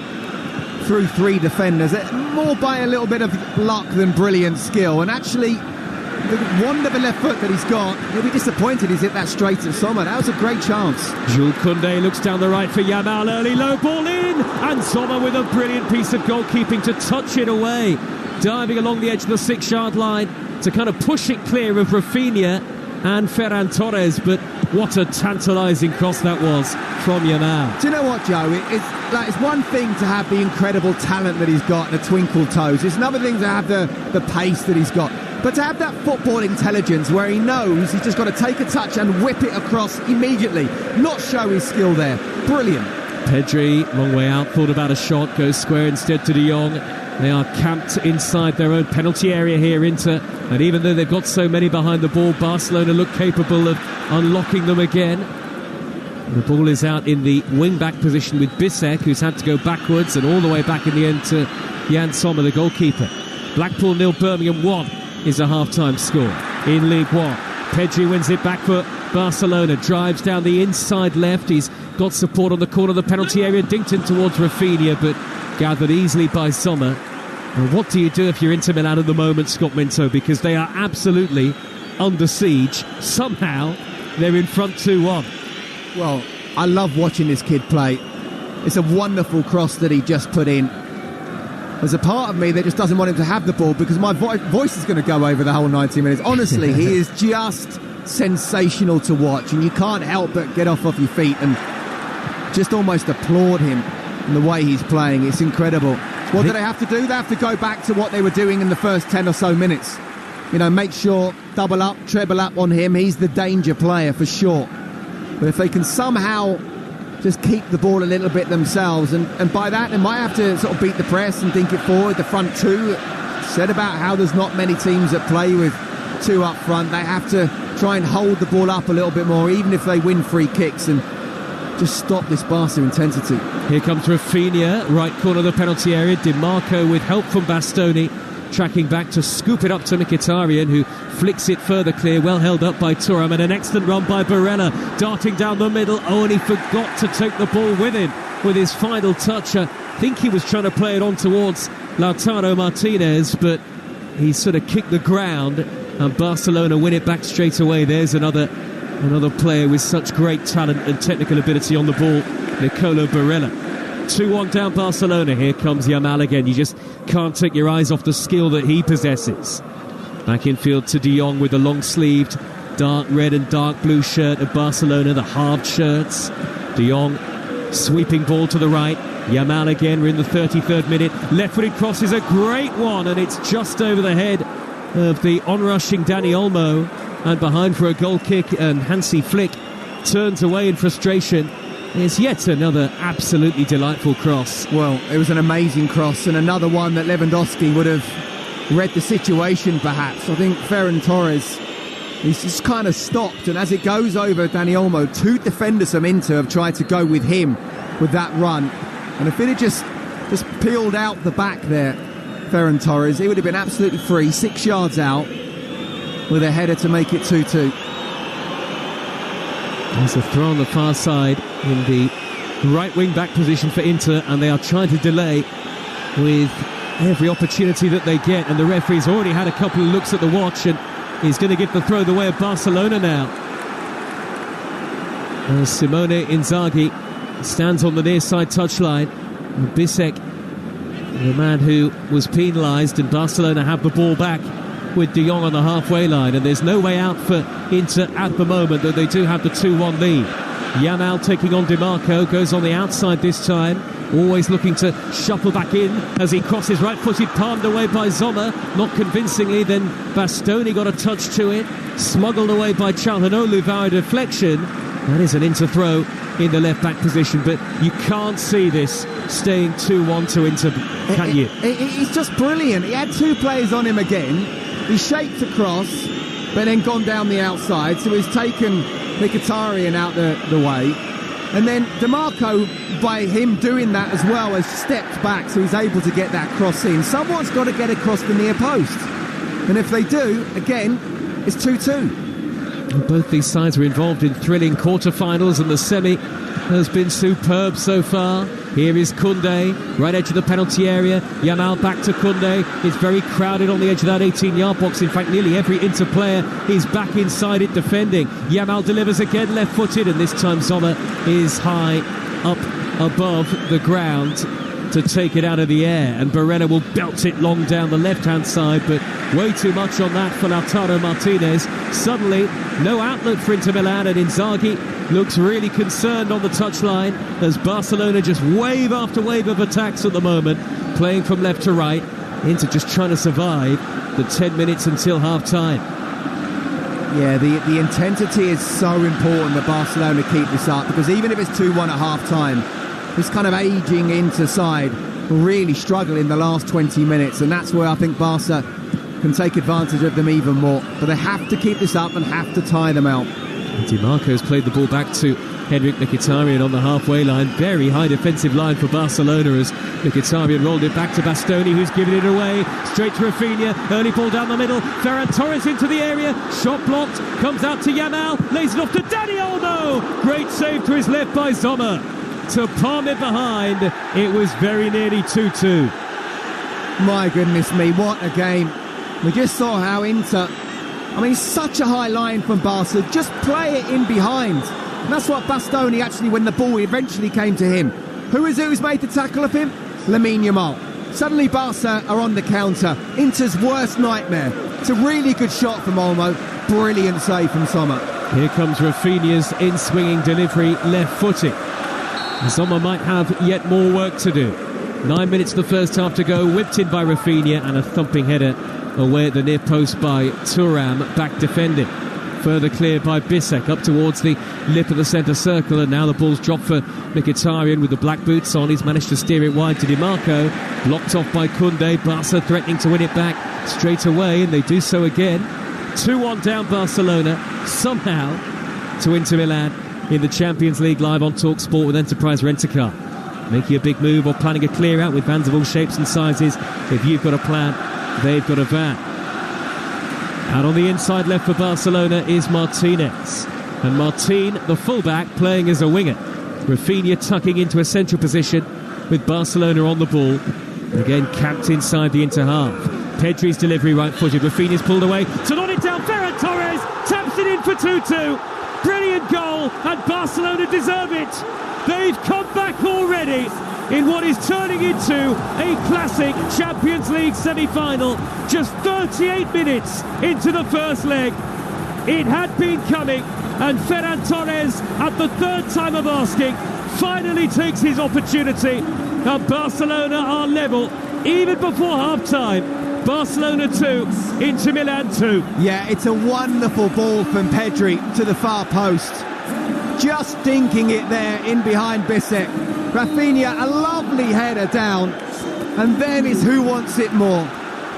through 3 defenders, more by a little bit of luck than brilliant skill, and actually the wonderful left foot that he's got, he'll be disappointed he's hit that straight at Sommer. That was a great chance. Jules Koundé looks down the right for Yamal, early low ball in, and Sommer with a brilliant piece of goalkeeping to touch it away, diving along the edge of the 6-yard line to kind of push it clear of Rafinha and Ferran Torres. But what a tantalising cross that was from Yamal. Do you know what, Joe? It's one thing to have the incredible talent that he's got, the twinkle toes. It's another thing to have the pace that he's got. But to have that football intelligence where he knows he's just got to take a touch and whip it across immediately, not show his skill there. Brilliant. Pedri, long way out, thought about a shot, goes square instead to De Jong. They are camped inside their own penalty area here, Inter, and even though they've got so many behind the ball, Barcelona look capable of unlocking them again. The ball is out in the wing-back position with Bissek, who's had to go backwards and all the way back in the end to Jan Sommer, the goalkeeper. Blackpool 0, Birmingham 1 is a half-time score in League 1. Pedri wins it back for Barcelona, drives down the inside left. He's got support on the corner of the penalty area, dinked in towards Rafinha, but gathered easily by Sommer. And what do you do if you're Inter Milan at the moment, Scott Minto? Because they are absolutely under siege. Somehow they're in front 2-1. Well, I love watching this kid play. It's a wonderful cross that he just put in. There's a part of me that just doesn't want him to have the ball because my voice is going to go over the whole 90 minutes. Honestly, he is just sensational to watch, and you can't help but get off your feet and just almost applaud him and the way he's playing. It's incredible. What do they have to do? They have to go back to what they were doing in the first 10 or so minutes. make sure double up, treble up on him. He's the danger player for sure. But if they can somehow just keep the ball a little bit themselves, and by that they might have to sort of beat the press and think it forward. The front two, said about how there's not many teams that play with two up front. They have to try and hold the ball up a little bit more, even if they win free kicks, and just stop this Barca intensity. Here comes Rafinha, right corner of the penalty area. Di Marco with help from Bastoni, tracking back to scoop it up to Mkhitaryan, who flicks it further clear, well held up by Thuram, and an excellent run by Barella, darting down the middle. Oh, and he forgot to take the ball with him with his final touch. I think he was trying to play it on towards Lautaro Martinez, but he sort of kicked the ground, and Barcelona win it back straight away. There's another player with such great talent and technical ability on the ball, Nicolo Barella. 2-1 down Barcelona. Here comes Yamal again. You just can't take your eyes off the skill that he possesses. Back infield to De Jong with the long-sleeved dark red and dark blue shirt of Barcelona, the halved shirts. De Jong, sweeping ball to the right. Yamal again. We're in the 33rd minute. Left-footed cross is a great one, and it's just over the head of the onrushing Dani Olmo, and behind for a goal kick, and Hansi Flick turns away in frustration. It's yet another absolutely delightful cross. Well, it was an amazing cross, and another one that Lewandowski would have read the situation perhaps. I think Ferran Torres, he's just kind of stopped, and as it goes over Dani Olmo, two defenders from Inter have tried to go with him with that run, and if it had just peeled out the back there, Ferran Torres, he would have been absolutely free, 6 yards out, with a header to make it 2-2. There's a throw on the far side in the right wing back position for Inter, and they are trying to delay with every opportunity that they get, and the referee's already had a couple of looks at the watch, and he's going to give the throw the way of Barcelona now. Simone Inzaghi stands on the near side touchline. Bisek, the man who was penalised, and Barcelona have the ball back with De Jong on the halfway line, and there's no way out for Inter at the moment, though they do have the 2-1 lead. Yamal taking on Di Marco, goes on the outside this time, always looking to shuffle back in as he crosses, right-footed, palmed away by Sommer, not convincingly. Then Bastoni got a touch to it, smuggled away by Çalhanoğlu via deflection. That is an Inter throw in the left-back position, but you can't see this staying 2-1 to Inter, can you? He's just brilliant. He had two players on him again. He shaped across, but then gone down the outside, so he's taken Mkhitaryan out the way. And then Di Marco, by him doing that as well, has stepped back, so he's able to get that cross in. Someone's got to get across the near post. And if they do, again, it's 2-2. Both these sides were involved in thrilling quarterfinals, and the semi has been superb so far. Here is Koundé, right edge of the penalty area. Yamal back to Koundé. It's very crowded on the edge of that 18-yard box. In fact, nearly every Inter player is back inside it defending. Yamal delivers again, left-footed, and this time Sommer is high up above the ground to take it out of the air, and Barella will belt it long down the left-hand side, but way too much on that for Lautaro Martinez. Suddenly, no outlet for Inter Milan, and Inzaghi looks really concerned on the touchline as Barcelona just wave after wave of attacks at the moment, playing from left to right. Inter just trying to survive the 10 minutes until half-time. Yeah, the intensity is so important that Barcelona keep this up, because even if it's 2-1 at half-time, this kind of ageing Inter side will really struggle in the last 20 minutes, and that's where I think Barca can take advantage of them even more. But they have to keep this up and have to tie them out. Di Marco's played the ball back to Henrik Mkhitaryan on the halfway line. Very high defensive line for Barcelona as Mkhitaryan rolled it back to Bastoni, who's giving it away straight to Rafinha. Early ball down the middle. Ferran Torres into the area. Shot blocked. Comes out to Yamal. Lays it off to Dani Olmo. Great save to his left by Sommer to palm it behind. It was very nearly 2-2. My goodness me, what a game. We just saw how Inter, such a high line from Barca, just play it in behind. And that's what Bastoni actually, when the ball eventually came to him. Who is it who's made the tackle of him? Lamine Yamal. Suddenly Barca are on the counter. Inter's worst nightmare. It's a really good shot from Olmo. Brilliant save from Sommer. Here comes Rafinha's in-swinging delivery, left-footed. Sommer might have yet more work to do. 9 minutes the first half to go, whipped in by Rafinha, and a thumping header away at the near post by Thuram, back defending. Further cleared by Bissek up towards the lip of the centre circle, and now the ball's dropped for Mkhitaryan with the black boots on. He's managed to steer it wide to Di Marco, blocked off by Koundé. Barca threatening to win it back straight away, and they do so again. 2-1 down Barcelona, somehow to Inter Milan in the Champions League, live on Talksport with Enterprise Rent-A-Car. Making a big move or planning a clear out with vans of all shapes and sizes. If you've got a plan, they've got a van. Out on the inside left for Barcelona is Martinez. And Martin, the fullback, playing as a winger. Rafinha tucking into a central position with Barcelona on the ball. Again, camped inside the Inter half. Pedri's delivery right-footed. Rafinha's pulled away. To not it down. Ferran Torres taps it in for 2-2. Brilliant goal, and Barcelona deserve it. They've come back already in what is turning into a classic Champions League semi-final. Just 38 minutes into the first leg. It had been coming, and Ferran Torres, at the third time of asking, finally takes his opportunity. And Barcelona are level even before half-time. Barcelona 2, Inter Milan 2. Yeah, it's a wonderful ball from Pedri to the far post. Just dinking it there in behind Bissek. Rafinha, a lovely header down. And then it's who wants it more.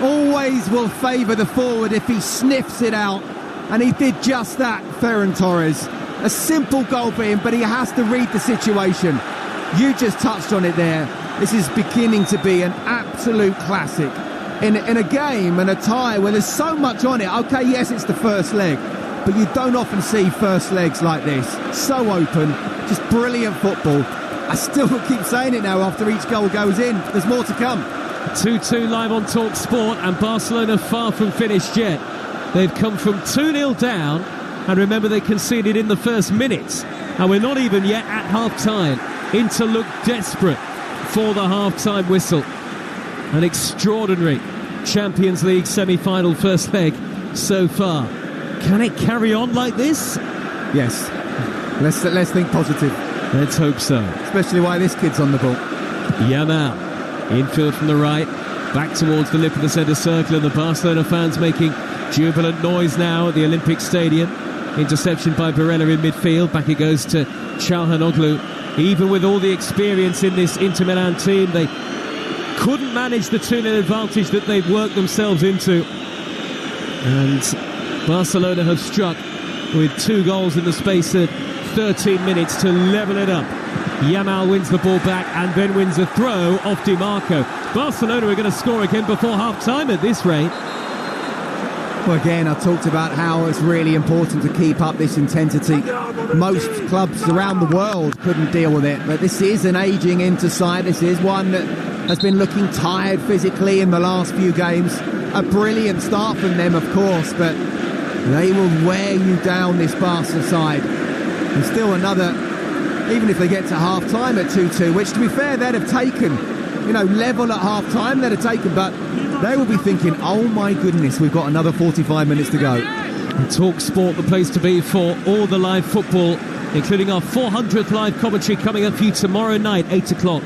Always will favour the forward if he sniffs it out. And he did just that, Ferran Torres. A simple goal for him, but he has to read the situation. You just touched on it there. This is beginning to be an absolute classic. In a game and a tie where there's so much on it. Okay, yes, it's the first leg, but you don't often see first legs like this. So open, just brilliant football. I still keep saying it now after each goal goes in. There's more to come. 2-2 live on Talksport, and Barcelona far from finished yet. They've come from 2-0 down, and remember they conceded in the first minute, and we're not even yet at half-time. Inter look desperate for the half-time whistle. An extraordinary Champions League semi-final first leg so far. Can it carry on like this? Yes. Let's think positive. Let's hope so. Especially while this kid's on the ball. Yamal, infield from the right, back towards the lip of the centre circle, and the Barcelona fans making jubilant noise now at the Olympic Stadium. Interception by Barella in midfield. Back it goes to Çalhanoğlu. Even with all the experience in this Inter Milan team, they couldn't manage the 2-0 advantage that they've worked themselves into. And Barcelona have struck with 2 goals in the space of 13 minutes to level it up. Yamal wins the ball back and then wins a throw off Di Marco. Barcelona are going to score again before half-time at this rate. Well, again, I talked about how it's really important to keep up this intensity. Most clubs around the world couldn't deal with it, but this is an ageing Inter side. This is one that has been looking tired physically in the last few games. A brilliant start from them, of course, but they will wear you down, this Barca side. And still another, even if they get to half-time at 2-2, which, to be fair, they'd have taken, level at half-time, they'd have taken, but they will be thinking, oh my goodness, we've got another 45 minutes to go. And Talksport, the place to be for all the live football, including our 400th live commentary coming up for you tomorrow night, 8 o'clock.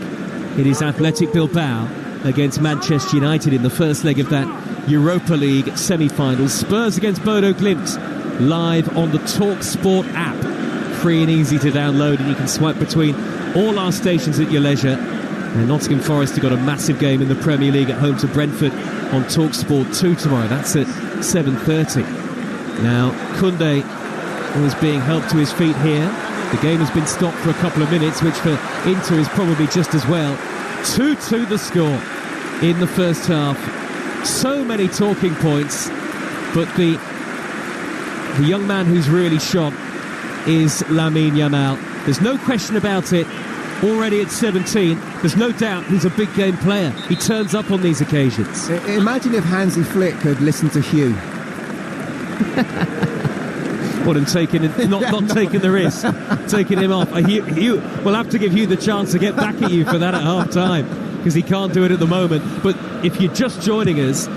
It is Athletic Bilbao against Manchester United in the first leg of that Europa League semi-final. Spurs against Bodo Glimt, live on the Talksport app. Free and easy to download, and you can swipe between all our stations at your leisure. And Nottingham Forest have got a massive game in the Premier League at home to Brentford on Talksport 2 tomorrow. That's at 7:30. Now, Koundé was being helped to his feet here. The game has been stopped for a couple of minutes, which for Inter is probably just as well. 2-2 the score in the first half. So many talking points, but the young man who's really shot is Lamine Yamal. There's no question about it. Already at 17, there's no doubt he's a big game player. He turns up on these occasions. Imagine if Hansi Flick had listened to Hugh. What, and not taking the risk, taking him off. Hugh, we'll have to give Hugh the chance to get back at you for that at half-time, because he can't do it at the moment. But if you're just joining us,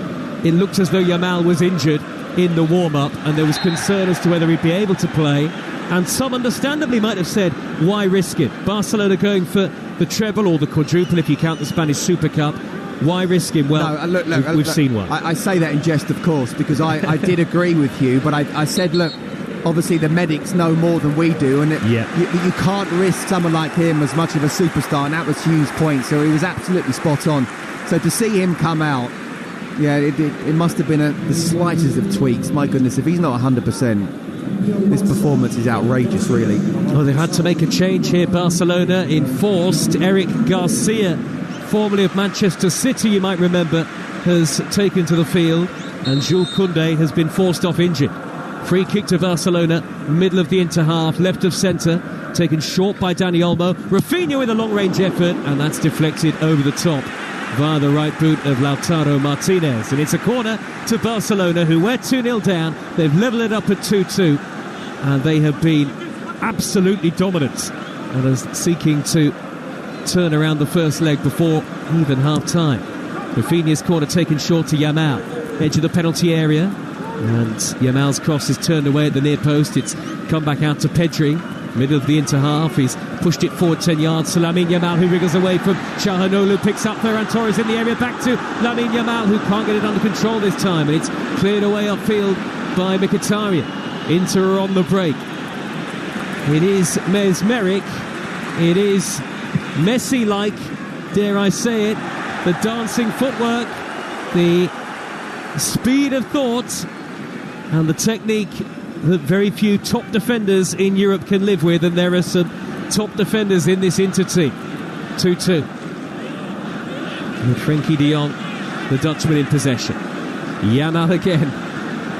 it looked as though Yamal was injured in the warm-up, and there was concern as to whether he'd be able to play. And some understandably might have said, why risk it? Barcelona going for the treble or the quadruple if you count the Spanish Super Cup. Why risk him? Well, no, we've seen one. I say that in jest, of course, because I did agree with you, but I said, look, obviously the medics know more than we do, and you can't risk someone like him as much of a superstar, and that was Hugh's point, so he was absolutely spot on. So to see him come out, it must have been the slightest of tweaks. My goodness, if he's not 100%, this performance is outrageous, really. Well, they've had to make a change here. Barcelona enforced. Eric Garcia, formerly of Manchester City, you might remember, has taken to the field, and Jules Koundé has been forced off injured. Free kick to Barcelona, middle of the inter-half, left of centre, taken short by Dani Olmo. Rafinha with a long-range effort, and that's deflected over the top via the right boot of Lautaro Martinez. And it's a corner to Barcelona, who were 2-0 down. They've levelled it up at 2-2, and they have been absolutely dominant and are seeking to turn around the first leg before even half-time. Rafinha's corner taken short to Yamal, edge of the penalty area, and Yamal's cross is turned away at the near post. It's come back out to Pedri, middle of the inter-half. He's pushed it forward 10 yards to Lamine Yamal, who wriggles away from Çalhanoğlu, picks up Ferran Torres in the area, back to Lamine Yamal, who can't get it under control this time, and it's cleared away upfield by Mkhitaryan. Inter on the break. It is mesmeric, it is Messi-like, dare I say it, the dancing footwork, the speed of thought, and the technique that very few top defenders in Europe can live with, and there are some top defenders in this Inter team. 2-2. With Frenkie de Jong, the Dutchman, in possession. Yamal again,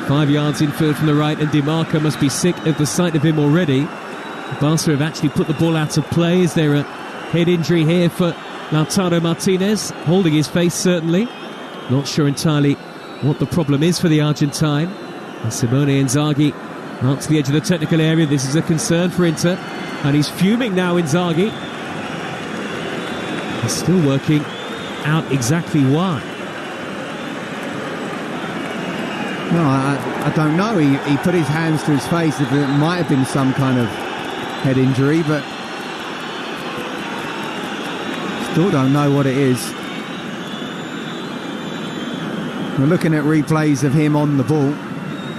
5 yards infield from the right, and Di Marco must be sick of the sight of him already. Barca have actually put the ball out of play. Is there a head injury here for Lautaro Martinez? Holding his face, certainly. Not sure entirely what the problem is for the Argentine. And Simone Inzaghi out to the edge of the technical area. This is a concern for Inter, and he's fuming now. Inzaghi, he's still working out exactly why. No, I don't know. He put his hands to his face. It might have been some kind of head injury, but still don't know what it is. We're looking at replays of him on the ball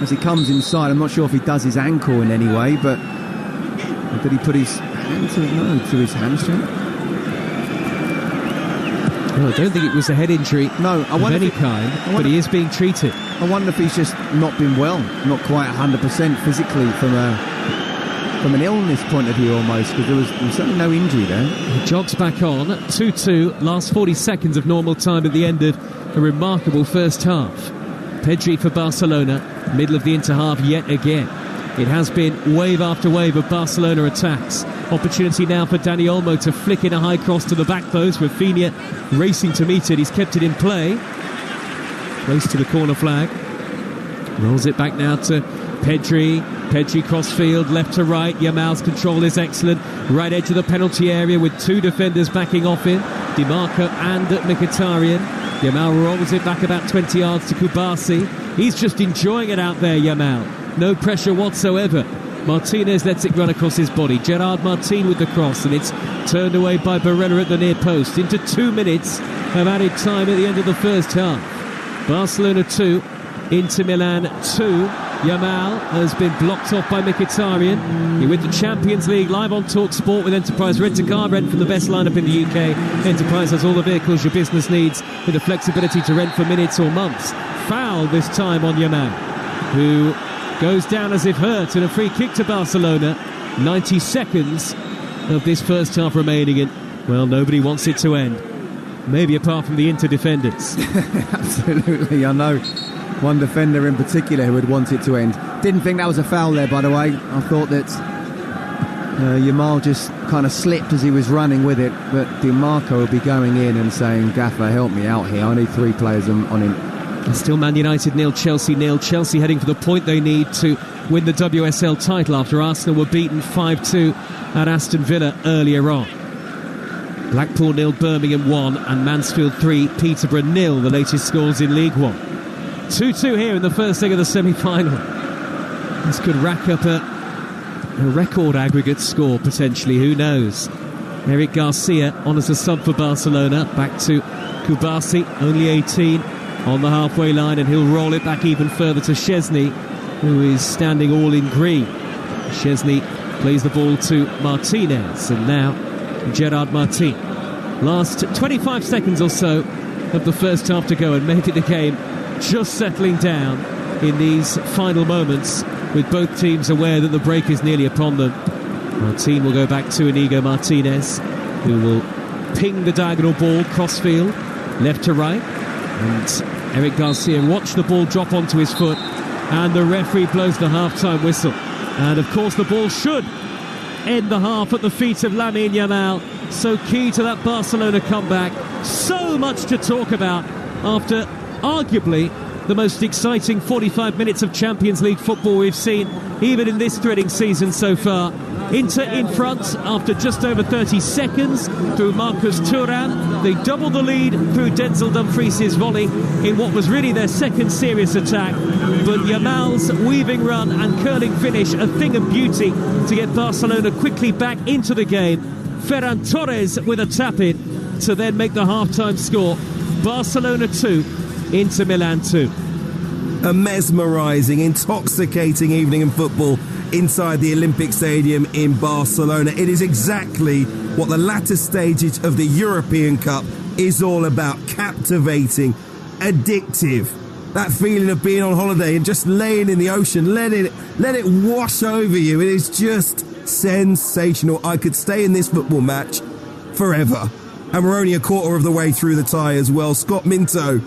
as he comes inside. I'm not sure if he does his ankle in any way, but did he put his hand to his hamstring? Well, I don't think it was a head injury of any kind, but he is being treated. I wonder if he's just not been well, not quite 100% physically from an illness point of view almost, because there was certainly no injury there. He jogs back on, 2-2, last 40 seconds of normal time at the end of a remarkable first half. Pedri for Barcelona, middle of the inter-half yet again. It has been wave after wave of Barcelona attacks. Opportunity now for Dani Olmo to flick in a high cross to the back post. Rafinha racing to meet it. He's kept it in play. Close to the corner flag. Rolls it back now to Pedri. Pedri crossfield, left to right. Yamal's control is excellent. Right edge of the penalty area with two defenders backing off him, Di Marco and Mkhitaryan. Yamal rolls it back about 20 yards to Kubasi. He's just enjoying it out there, Yamal. No pressure whatsoever. Martinez lets it run across his body. Gerard Martin with the cross, and it's turned away by Barella at the near post. Into 2 minutes of added time at the end of the first half. Barcelona 2, Inter Milan 2. Yamal has been blocked off by Mkhitaryan. You're with the Champions League live on Talksport with Enterprise Rent-A-Car. Rent from the best lineup in the UK. Enterprise has all the vehicles your business needs with the flexibility to rent for minutes or months. Foul this time on Yamal, who goes down as if hurt, and a free kick to Barcelona. 90 seconds of this first half remaining, and, well, nobody wants it to end. Maybe apart from the Inter defenders. Absolutely, I know one defender in particular who would want it to end. Didn't think that was a foul there, by the way. I thought that Yamal just kind of slipped as he was running with it, but Di Marco will be going in and saying, "Gaffer, help me out here. I need 3 players on him." Still Man United 0, Chelsea 0. Chelsea heading for the point they need to win the WSL title after Arsenal were beaten 5-2 at Aston Villa earlier on. Blackpool 0, Birmingham 1, and Mansfield 3, Peterborough 0, the latest scores in League One. 2-2 here in the first leg of the semi-final. This could rack up a record aggregate score, potentially, who knows. Eric Garcia on as a sub for Barcelona. Back to Kubasi, only 18, on the halfway line, and he'll roll it back even further to Szczesny, who is standing all in green. Szczesny plays the ball to Martinez, and now Gerard Martin. Last 25 seconds or so of the first half to go, and maybe the game just settling down in these final moments, with both teams aware that the break is nearly upon them. Martin will go back to Inigo Martinez, who will ping the diagonal ball crossfield, left to right, and Eric Garcia watched the ball drop onto his foot, and the referee blows the half-time whistle. And of course the ball should end the half at the feet of Lamine Yamal, so key to that Barcelona comeback. So much to talk about after arguably the most exciting 45 minutes of Champions League football we've seen, even in this thrilling season so far. Inter in front after just over 30 seconds through Marcus Thuram. They double the lead through Denzel Dumfries' volley in what was really their second serious attack. But Yamal's weaving run and curling finish, a thing of beauty to get Barcelona quickly back into the game. Ferran Torres with a tap-in to then make the half-time score. Barcelona 2, Inter Milan 2. A mesmerising, intoxicating evening in football inside the Olympic Stadium in Barcelona. It is exactly what the latter stages of the European Cup is all about. Captivating, addictive. That feeling of being on holiday and just laying in the ocean, let it wash over you. It is just sensational. I could stay in this football match forever. And we're only a quarter of the way through the tie as well. Scott Minto,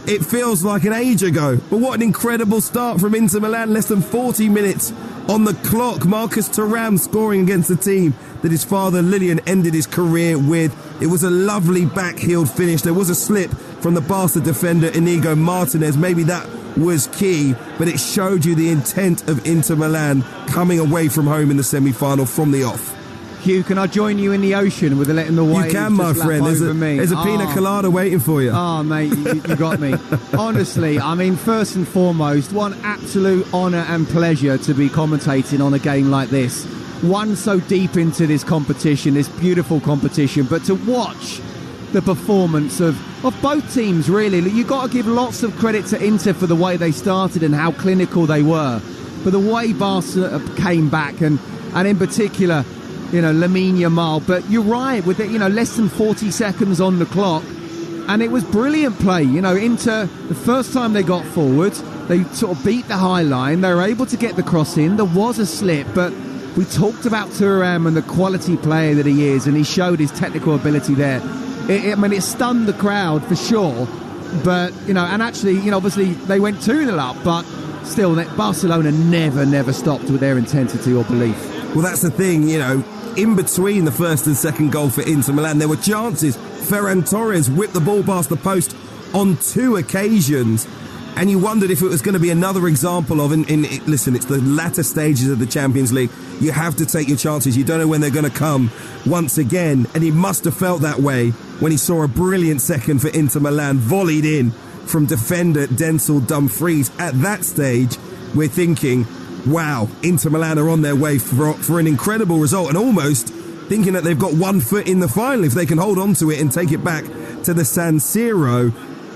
it feels like an age ago, but what an incredible start from Inter Milan. Less than 40 minutes on the clock. Marcus Thuram scoring against the team that his father Lilian ended his career with. It was a lovely back-heeled finish. There was a slip from the Barca defender Inigo Martinez. Maybe that was key, but it showed you the intent of Inter Milan coming away from home in the semi-final from the off. Hugh, can I join you in the ocean with letting the waves? You can, my friend. There's a pina colada waiting for you. Oh, mate, you got me. Honestly, I mean, first and foremost, one absolute honour and pleasure to be commentating on a game like this. One so deep into this competition, this beautiful competition, but to watch the performance of both teams, really. You've got to give lots of credit to Inter for the way they started and how clinical they were. But the way Barca came back, and in particular, Lamine Yamal. But you're right, with it, less than 40 seconds on the clock, and it was brilliant play. Inter, the first time they got forward, they sort of beat the high line. They were able to get the cross in. There was a slip, but we talked about Thuram and the quality player that he is, and he showed his technical ability there. It stunned the crowd for sure, but and actually, obviously they went 2-0 up, but still, Barcelona never stopped with their intensity or belief. Well, that's the thing, in between the first and second goal for Inter Milan, there were chances. Ferran Torres whipped the ball past the post on 2 occasions, and you wondered if it was going to be another example of, listen, it's the latter stages of the Champions League. You have to take your chances. You don't know when they're going to come once again, and he must have felt that way when he saw a brilliant second for Inter Milan volleyed in from defender Denzel Dumfries. At that stage, we're thinking, wow, Inter Milan are on their way for an incredible result, and almost thinking that they've got 1 foot in the final if they can hold on to it and take it back to the San Siro.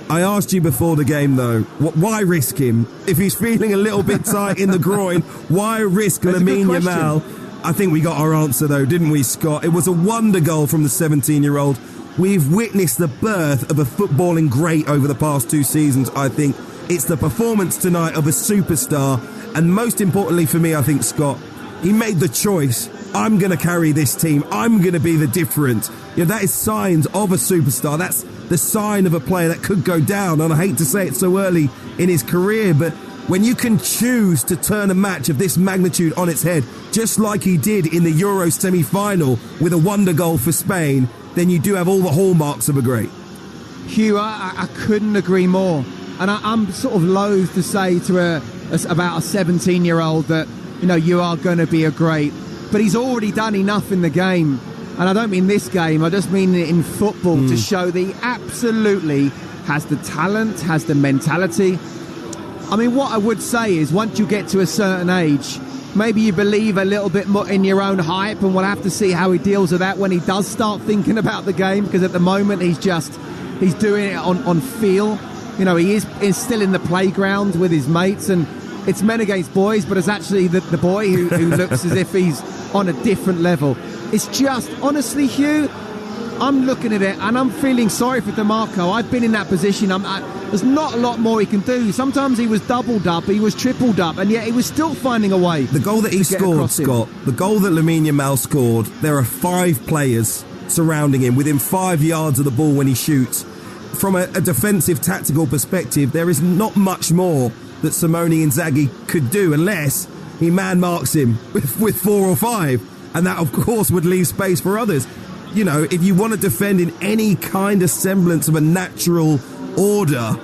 I asked you before the game, though, why risk him? If he's feeling a little bit tight in the groin, why risk Lamine Yamal? I think we got our answer, though, didn't we, Scott? It was a wonder goal from the 17-year-old. We've witnessed the birth of a footballing great over the past 2 seasons, I think. It's the performance tonight of a superstar. And most importantly for me, I think, Scott, he made the choice. I'm going to carry this team. I'm going to be the difference. That is signs of a superstar. That's the sign of a player that could go down. And I hate to say it so early in his career, but when you can choose to turn a match of this magnitude on its head, just like he did in the Euro semi-final with a wonder goal for Spain, then you do have all the hallmarks of a great. Hugh, I couldn't agree more. And I'm sort of loath to say to about a 17-year-old that, you are going to be a great. But he's already done enough in the game. And I don't mean this game, I just mean it in football, to show that he absolutely has the talent, has the mentality. I mean, what I would say is once you get to a certain age, Maybe you believe a little bit more in your own hype, and we'll have to see how he deals with that when he does start thinking about the game, because at the moment he's doing it on feel. You know, he is still in the playground with his mates, and it's men against boys, but it's actually the boy who looks as if he's on a different level. It's just, honestly, Hugh, I'm looking at it and I'm feeling sorry for DeMarco. I've been in that position. There's not a lot more he can do. Sometimes he was doubled up, he was tripled up, and yet he was still finding a way. The goal that he scored, Scott, the goal that Lamine Yamal scored, there are 5 players surrounding him within 5 yards of the ball when he shoots. From a defensive tactical perspective, there is not much more that Simone Inzaghi could do unless he man-marks him with 4 or 5. And that, of course, would leave space for others. You know, if you want to defend in any kind of semblance of a natural order,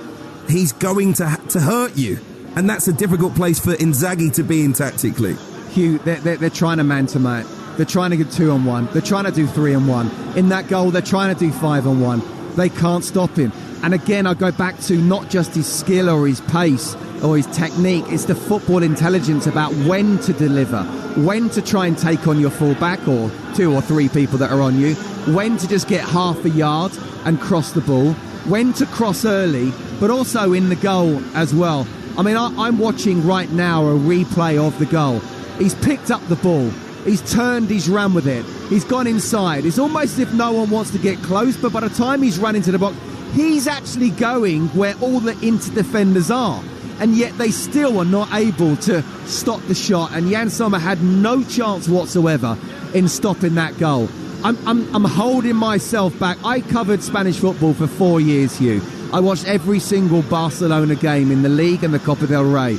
he's going to hurt you. And that's a difficult place for Inzaghi to be in tactically. Hugh, they're trying to man-to-man. They're trying to get 2-on-1. They're trying to do 3-on-1. In that goal, they're trying to do 5-on-1. They can't stop him. And again, I go back to not just his skill or his pace or his technique, it's the football intelligence about when to deliver, when to try and take on your fullback or 2 or 3 people that are on you, when to just get half a yard and cross the ball, when to cross early, but also in the goal as well. I mean, I'm watching right now a replay of the goal. He's picked up the ball. He's turned, he's run with it. He's gone inside. It's almost as if no one wants to get close, but by the time he's run into the box, he's actually going where all the Inter defenders are. And yet they still are not able to stop the shot. And Yann Sommer had no chance whatsoever in stopping that goal. I'm holding myself back. I covered Spanish football for 4 years, Hugh. I watched every single Barcelona game in the league and the Copa del Rey.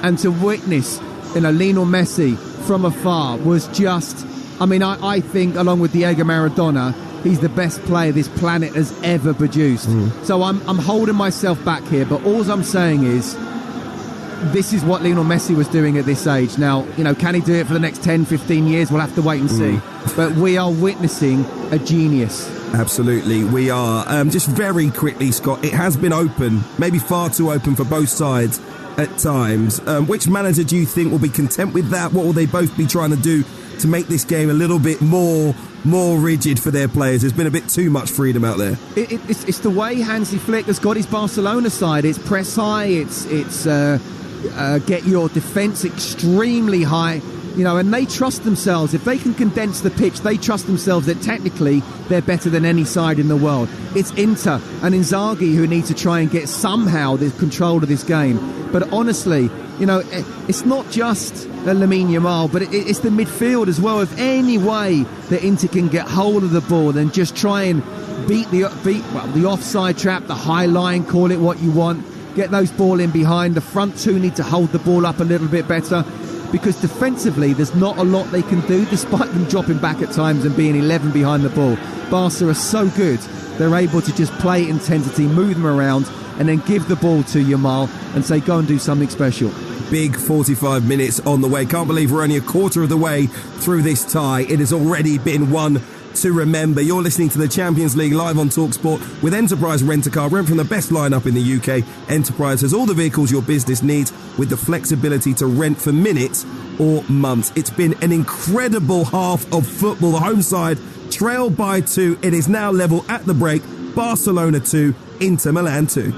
And to witness, Lionel Messi from afar was just, I think, along with Diego Maradona, he's the best player this planet has ever produced. So I'm holding myself back here, but all I'm saying is this is what Lionel Messi was doing at this age. Now, can he do it for the next 10, 15 years? We'll have to wait and see. But we are witnessing a genius. Absolutely, we are. Just very quickly, Scott, it has been open, maybe far too open for both sides at times. Which manager do you think will be content with that? What will they both be trying to do to make this game a little bit more rigid for their players? There's been a bit too much freedom out there. It's the way Hansi Flick has got his Barcelona side. It's press high, it's get your defence extremely high, and they trust themselves. If they can condense the pitch, they trust themselves that technically they're better than any side in the world. It's Inter and Inzaghi who need to try and get somehow the control of this game. But honestly, it's not just Lamine Yamal, but it's the midfield as well. If any way that Inter can get hold of the ball, then just try and beat the offside trap, the high line, call it what you want. Get those ball in behind. The front two need to hold the ball up a little bit better, because defensively there's not a lot they can do, despite them dropping back at times and being 11 behind the ball. Barca are so good, they're able to just play intensity, move them around, and then give the ball to Yamal and say, go and do something special. Big 45 minutes on the way. Can't believe we're only a quarter of the way through this tie. It has already been one to remember. You're listening to the Champions League live on Talksport with Enterprise Rent-A-Car. Rent from the best lineup in the UK. Enterprise has all the vehicles your business needs with the flexibility to rent for minutes or months. It's been an incredible half of football. The home side trailed by 2. It is now level at the break. Barcelona 2, Inter Milan 2.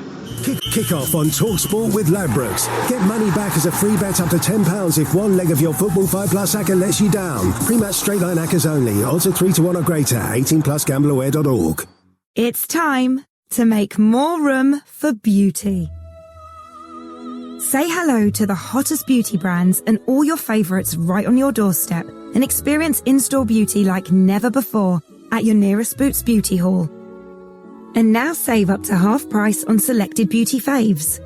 Kick off on Talksport with Ladbrokes. Get money back as a free bet up to £10 if one leg of your Football 5 Plus acca lets you down. Pre-match straight line accas only. Odds are 3-1 or greater. 18 plus gambleaware.org. It's time to make more room for beauty. Say hello to the hottest beauty brands and all your favourites right on your doorstep, and experience in-store beauty like never before at your nearest Boots Beauty Hall. And now save up to half price on selected beauty faves.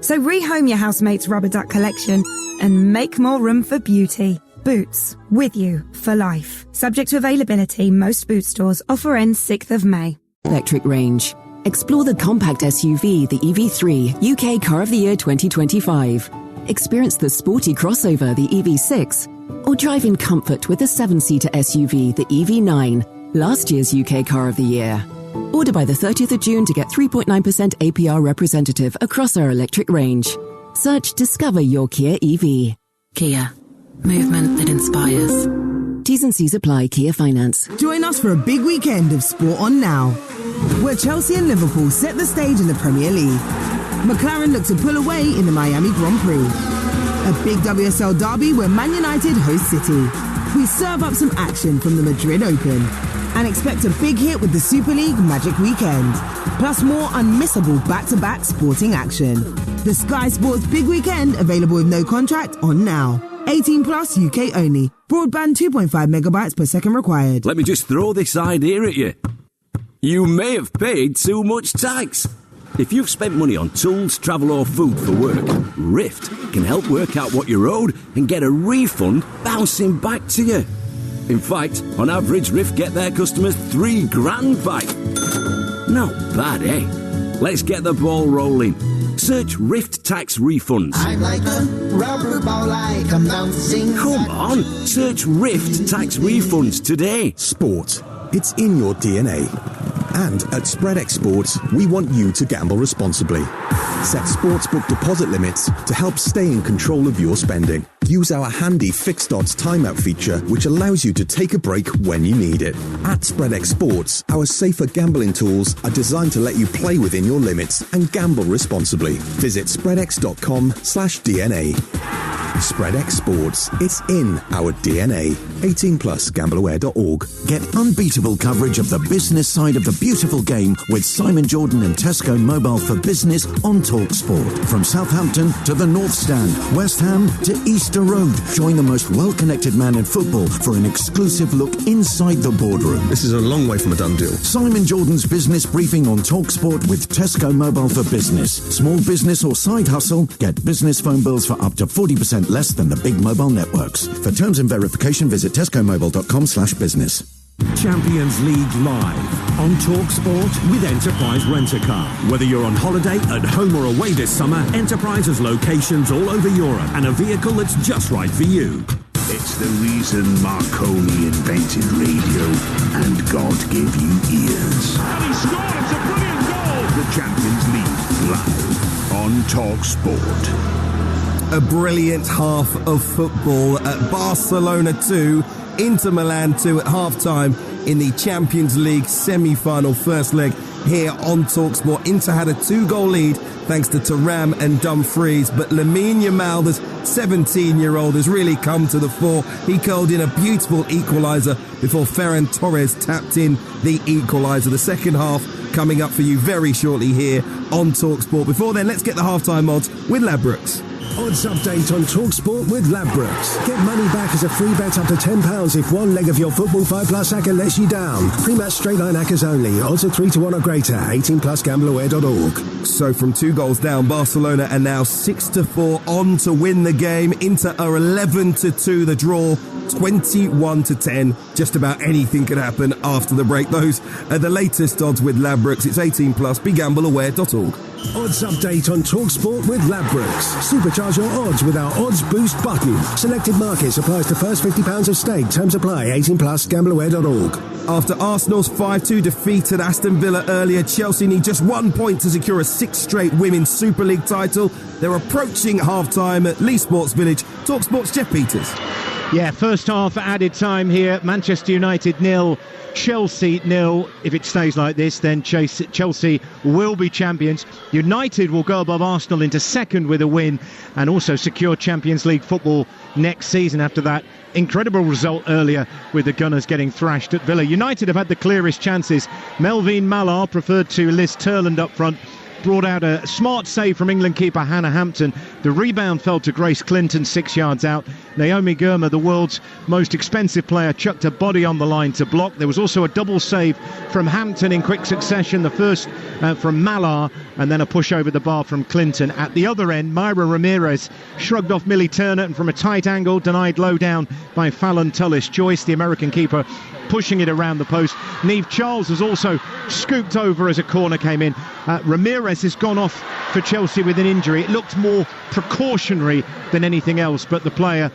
So rehome your housemate's rubber duck collection and make more room for beauty. Boots, with you for life. Subject to availability, most Boots stores. Offer ends 6th of May. Electric range. Explore the compact SUV, the EV3, UK Car of the Year 2025. Experience the sporty crossover, the EV6. Or drive in comfort with the 7-seater SUV, the EV9, last year's UK Car of the Year. Order by the 30th of June to get 3.9% APR representative across our electric range. Search Discover Your Kia EV. Kia, Movement that inspires. T's and C's apply. Kia Finance. Join us for a big weekend of sport on now, where Chelsea and Liverpool set the stage in the Premier League. McLaren look to pull away in the Miami Grand Prix. A big WSL derby where Man United host City. We serve up some action from the Madrid Open. And expect a big hit with the Super League Magic Weekend. Plus more unmissable back-to-back sporting action. The Sky Sports Big Weekend, available with no contract, on now. 18 plus, UK only. Broadband 2.5 megabytes per second required. Let me just throw this idea at you. You may have paid too much tax. If you've spent money on tools, travel or food for work, Rift can help work out what you're owed and get a refund bouncing back to you. In fact, on average, Rift get their customers $3,000 back. Not bad, eh? Let's get the ball rolling. Search Rift Tax Refunds. I'm like a rubber ball, like I'm bouncing. Come on, search Rift Tax Refunds today. Sport. It's in your DNA. And at SpreadX Sports, we want you to gamble responsibly. Set sportsbook deposit limits to help stay in control of your spending. Use our handy fixed odds timeout feature, which allows you to take a break when you need it. At SpreadX Sports, our safer gambling tools are designed to let you play within your limits and gamble responsibly. Visit spreadx.com/DNA. SpreadX Sports. It's in our DNA. 18 plus. Gambleaware.org. Get unbeatable coverage of the business side of the beautiful game with Simon Jordan and Tesco Mobile for Business on Talksport. From Southampton to the North Stand, West Ham to Easter Road. Join the most well-connected man in football for an exclusive look inside the boardroom. This is a long way from a done deal. Simon Jordan's business briefing on Talksport with Tesco Mobile for Business. Small business or side hustle? Get business phone bills for up to 40% less than the big mobile networks. For terms and verification, visit tescomobile.com/business. Champions League live on Talksport with Enterprise Rent-A-Car. Whether you're on holiday, at home or away this summer, Enterprise has locations all over Europe and a vehicle that's just right for you. It's the reason Marconi invented radio and God gave you ears. And he scored, it's a brilliant goal! The Champions League live on Talksport. A brilliant half of football at Barcelona 2, Inter Milan 2 at half-time in the Champions League semi-final first leg here on Talksport. Inter had a 2-goal lead thanks to Thuram and Dumfries, but Lamine Yamal, the 17-year-old, has really come to the fore. He curled in a beautiful equaliser before Ferran Torres tapped in the equaliser. The second half coming up for you very shortly here on Talksport. Before then, let's get the half-time odds with Ladbrokes. Odds update on Talksport with Ladbrokes. Get money back as a free bet up to £10 if one leg of your Football 5 Plus acca lets you down. Pre-match straight line accas only. Odds of 3-1 or greater. 18 plus. Gambleaware.org. So from 2 goals down, Barcelona are now 6-4 on to win the game. Inter are 11-2. The draw 21-10. Just about anything could happen after the break. Those are the latest odds with Ladbrokes. It's 18 plus. BeGambleAware.org. Odds update on Talksport with Ladbrokes. Supercharge your odds with our Odds Boost button. Selected markets applies to first £50 of stake. Terms apply. 18 plus. Gambleaware.org. After Arsenal's 5-2 defeat at Aston Villa earlier, Chelsea need just 1 point to secure a 6th straight Women's Super League title. They're approaching half-time at Lee Sports Village. Talksport's Jeff Peters. Yeah, first half added time here. Manchester United 0, Chelsea 0. If it stays like this, then Chelsea will be champions. United will go above Arsenal into second with a win and also secure Champions League football next season after that incredible result earlier with the Gunners getting thrashed at Villa. United have had the clearest chances. Melvin Mallard preferred to Liz Turland up front. Brought out a smart save from England keeper Hannah Hampton. The rebound fell to Grace Clinton 6 yards out. Naomi Girma, the world's most expensive player, chucked her body on the line to block. There was also a double save from Hampton in quick succession. The first from Mallard and then a push over the bar from Clinton. At the other end, Myra Ramirez shrugged off Millie Turner and from a tight angle denied low down by Fallon Tullis. Joyce, the American keeper, pushing it around the post. Niamh Charles has also scooped over as a corner came in. Ramirez has gone off for Chelsea with an injury. It looked more precautionary than anything else, but the player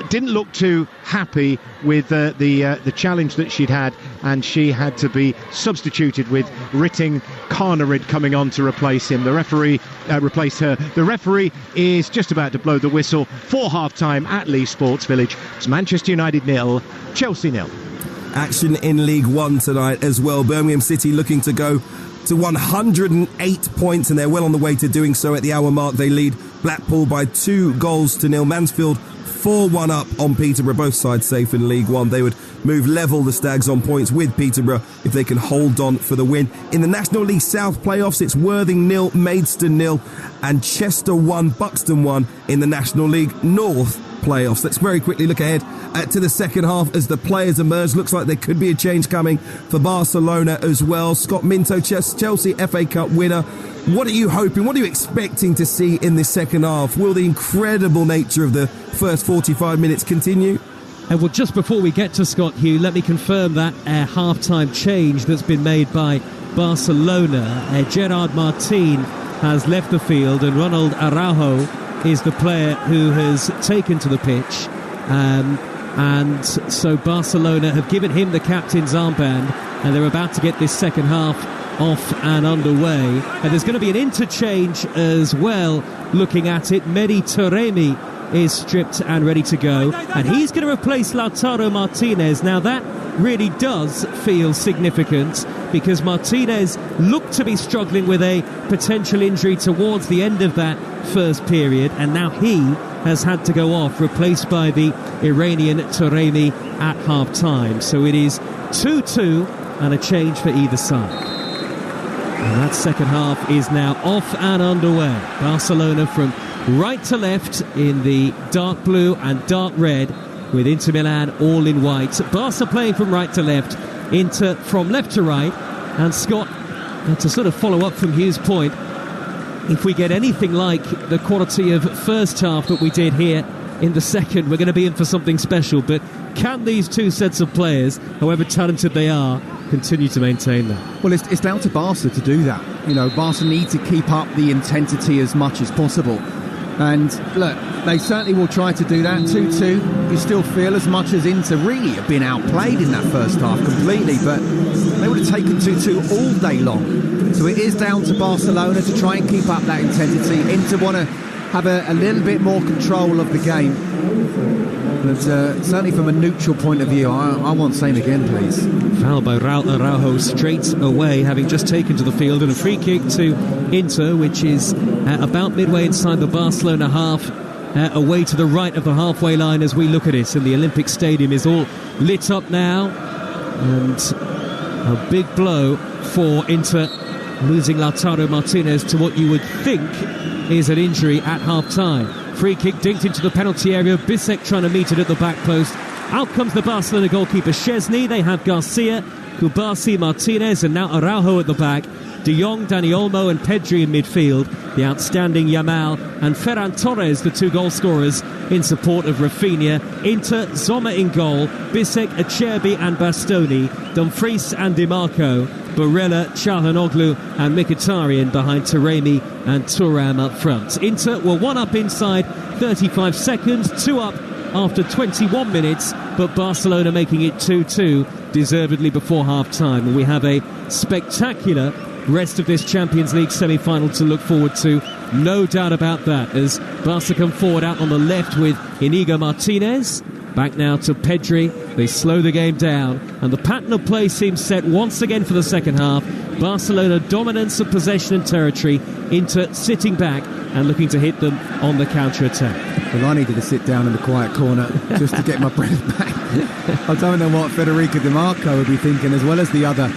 didn't look too happy with the challenge that she'd had, and she had to be substituted with Ritting Carnarid coming on to replace him. The referee replaced her. The referee is just about to blow the whistle for half-time at Leigh Sports Village. It's Manchester United 0, Chelsea 0. Action in League One tonight as well. Birmingham City looking to go to 108 points, and they're well on the way to doing so. At the hour mark, they lead Blackpool by 2-0. Mansfield 4-1 up on Peterborough. Both sides safe in League One. They would move level, the Stags, on points with Peterborough if they can hold on for the win. In the National League South playoffs, it's Worthing 0, Maidstone 0, and Chester 1, Buxton 1 in the National League North playoffs. Let's very quickly look ahead to the second half as the players emerge. Looks like there could be a change coming for Barcelona as well. Scott Minto, Chelsea FA Cup winner. What are you hoping, what are you expecting to see in this second half? Will the incredible nature of the first 45 minutes continue? Well, just before we get to Scott, Hugh, let me confirm that half-time change that's been made by Barcelona. Gerard Martin has left the field, and Ronald Araujo is the player who has taken to the pitch. And so Barcelona have given him the captain's armband, and they're about to get this second half off and underway. And there's going to be an interchange as well. Looking at it, Mehdi Taremi is stripped and ready to go, and he's going to replace Lautaro Martinez. Now that really does feel significant, because Martinez looked to be struggling with a potential injury towards the end of that first period, and now he has had to go off, replaced by the Iranian Taremi at half-time. So it is 2-2 and a change for either side. And that second half is now off and underway. Barcelona from right to left in the dark blue and dark red, with Inter Milan all in white. Barca playing from right to left, Inter from left to right. And Scott, to sort of follow up from Hugh's point, if we get anything like the quality of first half that we did here in the second, we're going to be in for something special. But can these two sets of players, however talented they are, continue to maintain that? Well, it's down to Barca to do that. You know, Barca need to keep up the intensity as much as possible. And look, they certainly will try to do that. 2-2, you still feel as much as Inter really have been outplayed in that first half completely, but they would have taken 2-2 all day long. So it is down to Barcelona to try and keep up that intensity. Inter want to have a little bit more control of the game. But certainly from a neutral point of view, I want same again, please. Foul by Araujo straight away, having just taken to the field, and a free kick to Inter, which is about midway inside the Barcelona half, away to the right of the halfway line as we look at it. And the Olympic Stadium is all lit up now, and a big blow for Inter, losing Lautaro Martinez to what you would think is an injury at half-time. Free kick dinked into the penalty area. Bisek trying to meet it at the back post. Out comes the Barcelona goalkeeper Szczesny. They have Garcia, Kubasi, Martinez, and now Araujo at the back. De Jong, Dani Olmo and Pedri in midfield. The outstanding Yamal and Ferran Torres, the two goal scorers in support of Rafinha. Inter, Sommer in goal. Bisek, Acerbi and Bastoni. Dumfries and Di Marco. Barella, Çalhanoğlu and Mkhitaryan behind Taremi and Thuram up front. Inter were one up inside 35 seconds, two up after 21 minutes, but Barcelona making it 2-2 deservedly before half-time. And we have a spectacular rest of this Champions League semi-final to look forward to, no doubt about that, as Barca come forward out on the left with Inigo Martinez. Back now to Pedri. They slow the game down, and the pattern of play seems set once again for the second half. Barcelona dominance of possession and territory. Inter sitting back and looking to hit them on the counter-attack. Well, I needed to sit down in the quiet corner just to get my breath back. I don't know what Federico Di Marco would be thinking, as well as the other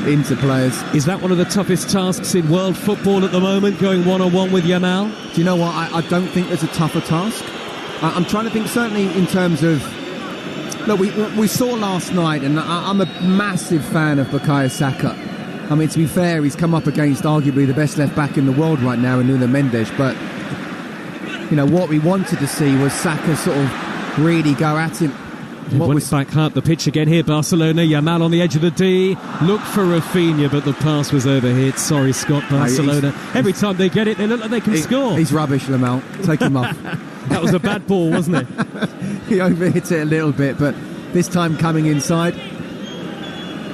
Inter players. Is that one of the toughest tasks in world football at the moment, going one-on-one with Yamal? Do you know what? I don't think there's a tougher task. I'm trying to think, certainly in terms of... Look, we saw last night, and I'm a massive fan of Bukayo Saka. I mean, to be fair, he's come up against arguably the best left-back in the world right now in Nuno Mendes, but, you know, what we wanted to see was Saka sort of really go at him. Back up the pitch again here, Barcelona. Yamal on the edge of the D. Look for Rafinha, but the pass was overhit. Sorry, Scott, Barcelona. Every time they get it, they look like they can score. He's rubbish, Yamal. Take him off. That was a bad ball, wasn't it? He overhit it a little bit, but this time coming inside,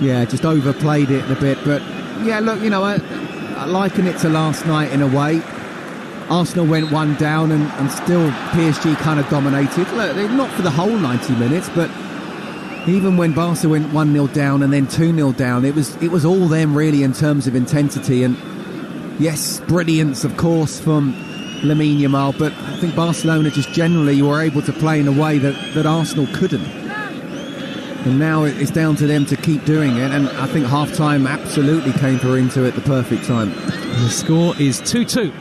yeah, just overplayed it a bit. But yeah, look, I liken it to last night in a way. Arsenal went one down and still PSG kind of dominated. Look, not for the whole 90 minutes, but even when Barca went 1-0 down and then 2-0 down, it was all them really in terms of intensity. And yes, brilliance, of course, from Lamine Yamal, but I think Barcelona just generally were able to play in a way that Arsenal couldn't. And now it's down to them to keep doing it, and I think half-time absolutely came through into it the perfect time. And the score is 2-2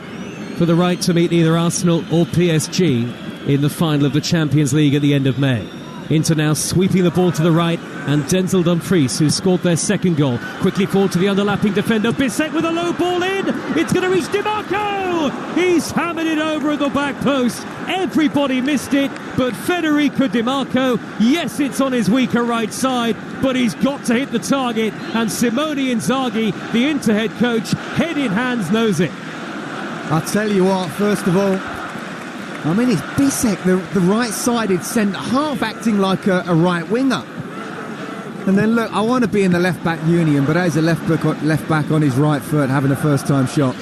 for the right to meet either Arsenal or PSG in the final of the Champions League at the end of May. Inter now sweeping the ball to the right, and Denzel Dumfries, who scored their second goal, quickly forward to the underlapping defender. Bissek with a low ball in. It's going to reach DiMarco. He's hammered it over at the back post. Everybody missed it, but Federico DiMarco, yes, it's on his weaker right side, but he's got to hit the target, and Simone Inzaghi, the Inter head coach, head in hands, knows it. I'll tell you what, first of all, I mean, it's Bissek, the right-sided centre-half, acting like a right winger. And then, look, I want to be in the left-back union, but as a left-back on his right foot, having a first-time shot.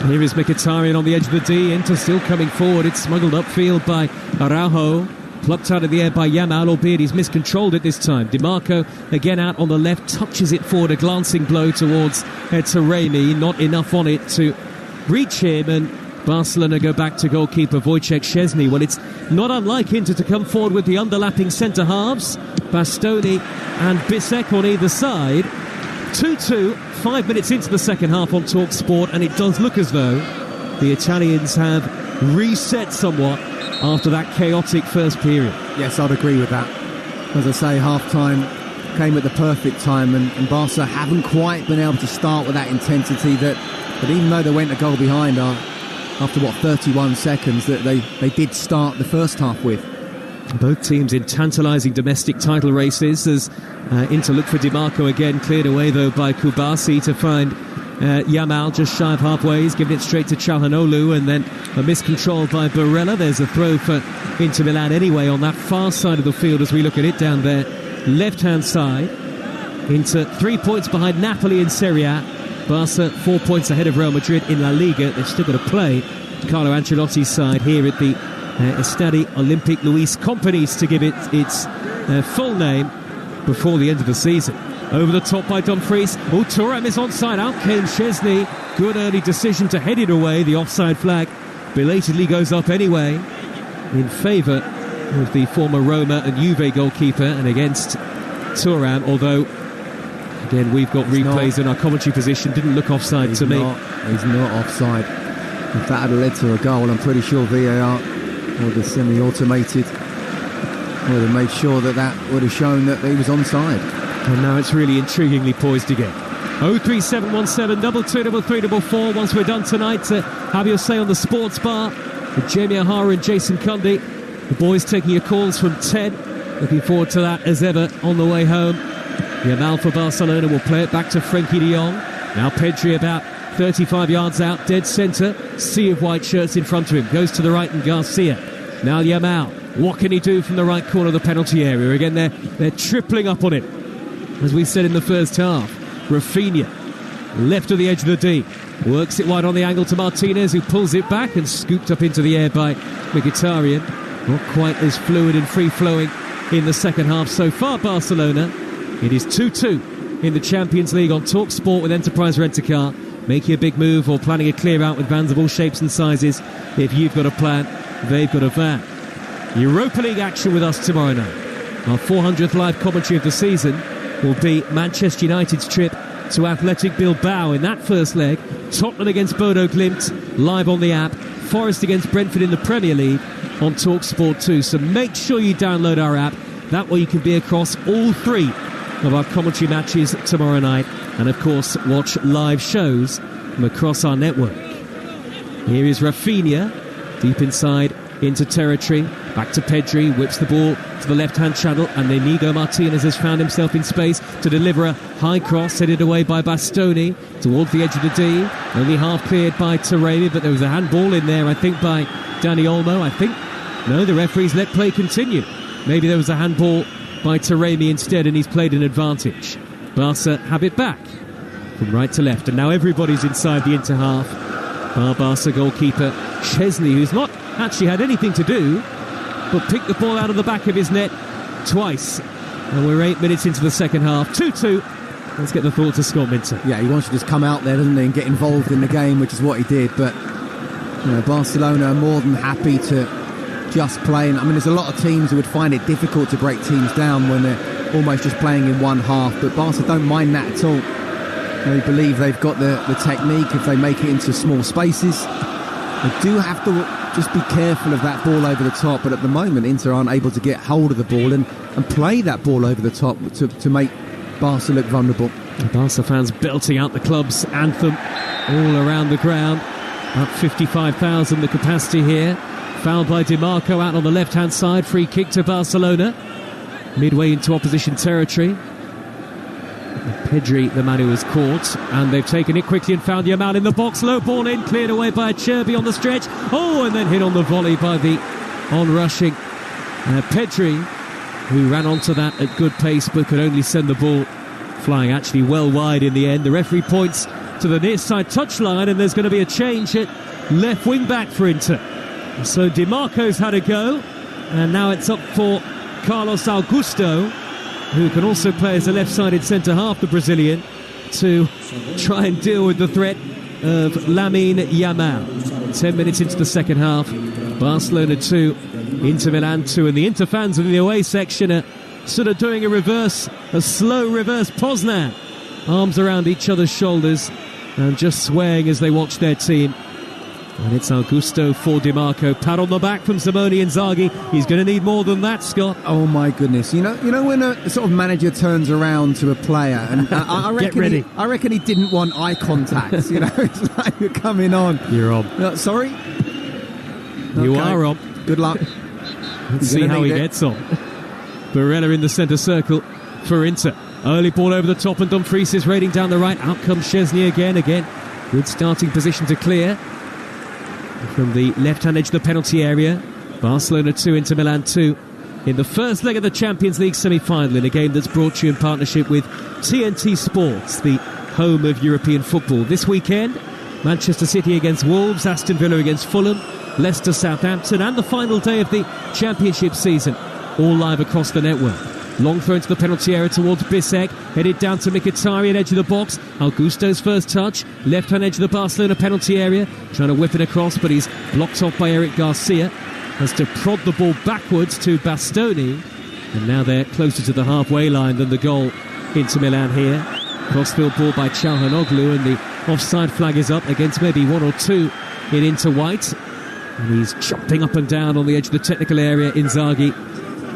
And here is Mkhitaryan on the edge of the D. Inter still coming forward. It's smuggled upfield by Araujo. Plucked out of the air by Yamal, albeit he's miscontrolled it this time. DiMarco again out on the left, touches it forward, a glancing blow towards Taremi. Not enough on it to reach him, and Barcelona go back to goalkeeper Wojciech Szczesny. Well, it's not unlike Inter to come forward with the underlapping centre-halves, Bastoni and Bissek on either side. 2-2, 5 minutes into the second half on Talksport, and it does look as though the Italians have reset somewhat after that chaotic first period. Yes, I'd agree with that. As I say, half-time came at the perfect time, and Barca haven't quite been able to start with that intensity that even though they went a goal behind after 31 seconds, that they did start the first half with. Both teams in tantalising domestic title races as Inter look for DiMarco again, cleared away though by Kubasi to find Yamal just shy of halfway. He's given it straight to Çalhanoğlu, and then a miscontrol by Barella. There's a throw for Inter Milan anyway on that far side of the field as we look at it down there, left hand side. Inter 3 points behind Napoli in Serie A. Barca 4 points ahead of Real Madrid in La Liga. They've still got to play Carlo Ancelotti's side here at the Estadi Olympique Luis Companys, to give it its full name before the end of the season. Over the top by Dumfries. Thuram is onside. Out came Szczesny. Good early decision to head it away. The offside flag belatedly goes up anyway in favour of the former Roma and Juve goalkeeper and against Thuram, although again we've got replays in our commentary position. Didn't look offside to me. He's not offside. If that had led to a goal, I'm pretty sure VAR or the semi-automated would have made sure that would have shown that he was onside. And now it's really intriguingly poised again. 03717 223344. Once we're done tonight, have your say on the sports bar with Jamie O'Hara and Jason Cundy. The boys taking your calls from 10. Looking forward to that as ever on the way home. Yamal for Barcelona will play it back to Frenkie de Jong. Now Pedri about 35 yards out, dead centre. Sea of white shirts in front of him. Goes to the right and Garcia. Now Yamal. What can he do from the right corner of the penalty area? Again, they're tripling up on it. As we said in the first half, Rafinha, left of the edge of the D, works it wide on the angle to Martinez, who pulls it back and scooped up into the air by Mkhitaryan. Not quite as fluid and free-flowing in the second half so far, Barcelona. It is 2-2 in the Champions League on Talksport with Enterprise Rent-A-Car. Making a big move or planning a clear-out with vans of all shapes and sizes. If you've got a plan, they've got a van. Europa League action with us tomorrow night. Our 400th live commentary of the season will be Manchester United's trip to Athletic Bilbao in that first leg. Tottenham against Bodo Glimt, live on the app. Forest against Brentford in the Premier League on Talksport 2. So make sure you download our app. That way you can be across all three of our commentary matches tomorrow night. And of course, watch live shows from across our network. Here is Rafinha, deep inside into territory. Back to Pedri, whips the ball to the left-hand channel, and Inigo Martinez has found himself in space to deliver a high cross, headed away by Bastoni towards the edge of the D. Only half cleared by Taremi, but there was a handball in there, I think, by Dani Olmo. I think No, the referees let play continue. Maybe there was a handball by Taremi instead, and he's played an advantage. Barca have it back from right to left, and now everybody's inside the Inter half. Barca goalkeeper Szczesny, who's not actually had anything to do but picked the ball out of the back of his net twice. And we're 8 minutes into the second half. 2-2. Let's get the thoughts of Scott Minter. Yeah, he wants to just come out there, doesn't he, and get involved in the game, which is what he did. But Barcelona are more than happy to just play. And I mean, there's a lot of teams who would find it difficult to break teams down when they're almost just playing in one half. But Barca don't mind that at all. They believe they've got the technique if they make it into small spaces. They do have to just be careful of that ball over the top, but at the moment Inter aren't able to get hold of the ball and play that ball over the top to make Barca look vulnerable. The Barca fans belting out the club's anthem all around the ground. About 55,000 the capacity here. Foul by Di Marco out on the left-hand side. Free kick to Barcelona. Midway into opposition territory. Pedri, the man who was caught, and they've taken it quickly and found Yamal in the box. Low ball in, cleared away by Cherby on the stretch. Oh, and then hit on the volley by the on-rushing Pedri, who ran onto that at good pace but could only send the ball flying actually well wide in the end. The referee points to the near side touchline, and there's going to be a change at left wing back for Inter. So Di Marco's had a go, and now it's up for Carlos Augusto, who can also play as a left-sided centre-half, the Brazilian, to try and deal with the threat of Lamine Yamal. 10 minutes into the second half, Barcelona 2, Inter Milan 2, and the Inter fans in the away section are sort of doing a slow reverse Poznan. Arms around each other's shoulders and just swaying as they watch their team. And it's Augusto for Di Marco. Pat on the back from Simone Inzaghi. He's going to need more than that, Scott. Oh my goodness! You know when a sort of manager turns around to a player, and I reckon Get ready. I reckon he didn't want eye contact. It's like you're coming on. You're on. Sorry. You Okay. are on. Good luck. Let's see how he gets on. Barella in the centre circle for Inter. Early ball over the top, and Dumfries is raiding down the right. Out comes Szczesny again. Good starting position to clear. From the left-hand edge of the penalty area. Barcelona 2, Inter Milan 2 in the first leg of the Champions League semi-final, in a game that's brought to you in partnership with TNT Sports, the home of European football. This weekend, Manchester City against Wolves, Aston Villa against Fulham, Leicester, Southampton, and the final day of the Championship season, all live across the network. Long throw into the penalty area towards Bisek, headed down to Mkhitaryan, edge of the box. Augusto's first touch, left-hand edge of the Barcelona penalty area, trying to whip it across, but he's blocked off by Eric Garcia. Has to prod the ball backwards to Bastoni, and now they're closer to the halfway line than the goal into Milan here. Crossfield ball by Çalhanoğlu, and the offside flag is up against maybe one or two in Inter white. And he's jumping up and down on the edge of the technical area, Inzaghi,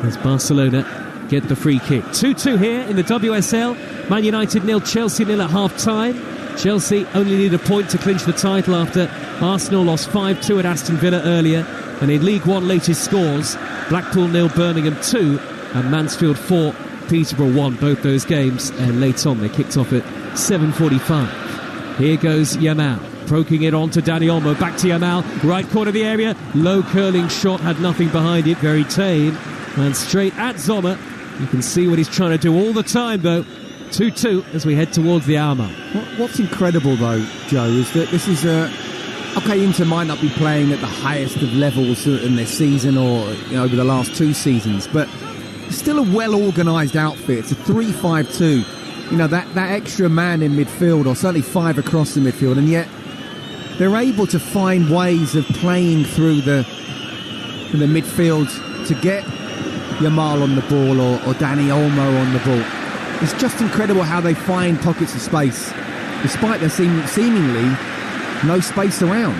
as Barcelona get the free kick. 2-2 here in the WSL. Man United 0, Chelsea 0 at half-time. Chelsea only need a point to clinch the title after Arsenal lost 5-2 at Aston Villa earlier. And in League One latest scores, Blackpool 0, Birmingham 2, and Mansfield 4, Peterborough 1. Both those games, and late on they kicked off at 7:45. Here goes Yamal, poking it on to Dani Olmo. Back to Yamal, right corner of the area. Low curling shot, had nothing behind it, very tame. And straight at Sommer. You can see what he's trying to do all the time, though. 2-2 as we head towards the hour mark. What's incredible, though, Joe, is that this is OK, Inter might not be playing at the highest of levels in this season or over the last two seasons, but it's still a well-organised outfit. It's a 3-5-2. That extra man in midfield, or certainly five across the midfield, and yet they're able to find ways of playing through the midfield to get Yamal on the ball or Dani Olmo on the ball. It's just incredible how they find pockets of space, despite there seemingly no space around.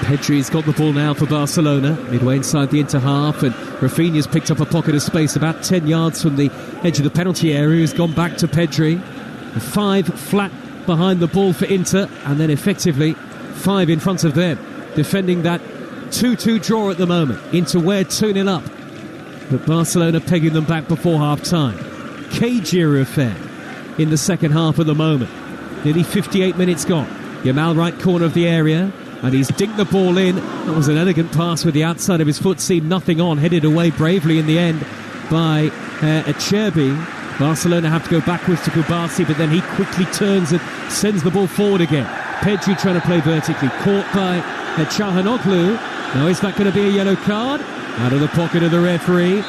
Pedri's got the ball now for Barcelona, midway inside the Inter half, and Rafinha's picked up a pocket of space about 10 yards from the edge of the penalty area. He's gone back to Pedri. 5 flat behind the ball for Inter, and then effectively 5 in front of them, defending that 2-2 draw at the moment. Inter we're 2-0 up, but Barcelona pegging them back before half-time. Cagier affair in the second half at the moment. Nearly 58 minutes gone. Yamal right corner of the area. and he's dinked the ball in. That was an elegant pass with the outside of his foot, seemed nothing on, headed away bravely in the end by Acerbi. Barcelona have to go backwards to Kubasi, but then he quickly turns and sends the ball forward again. Pedri trying to play vertically, caught by Çalhanoğlu. Now is that going to be a yellow card? Out of the pocket of the referee,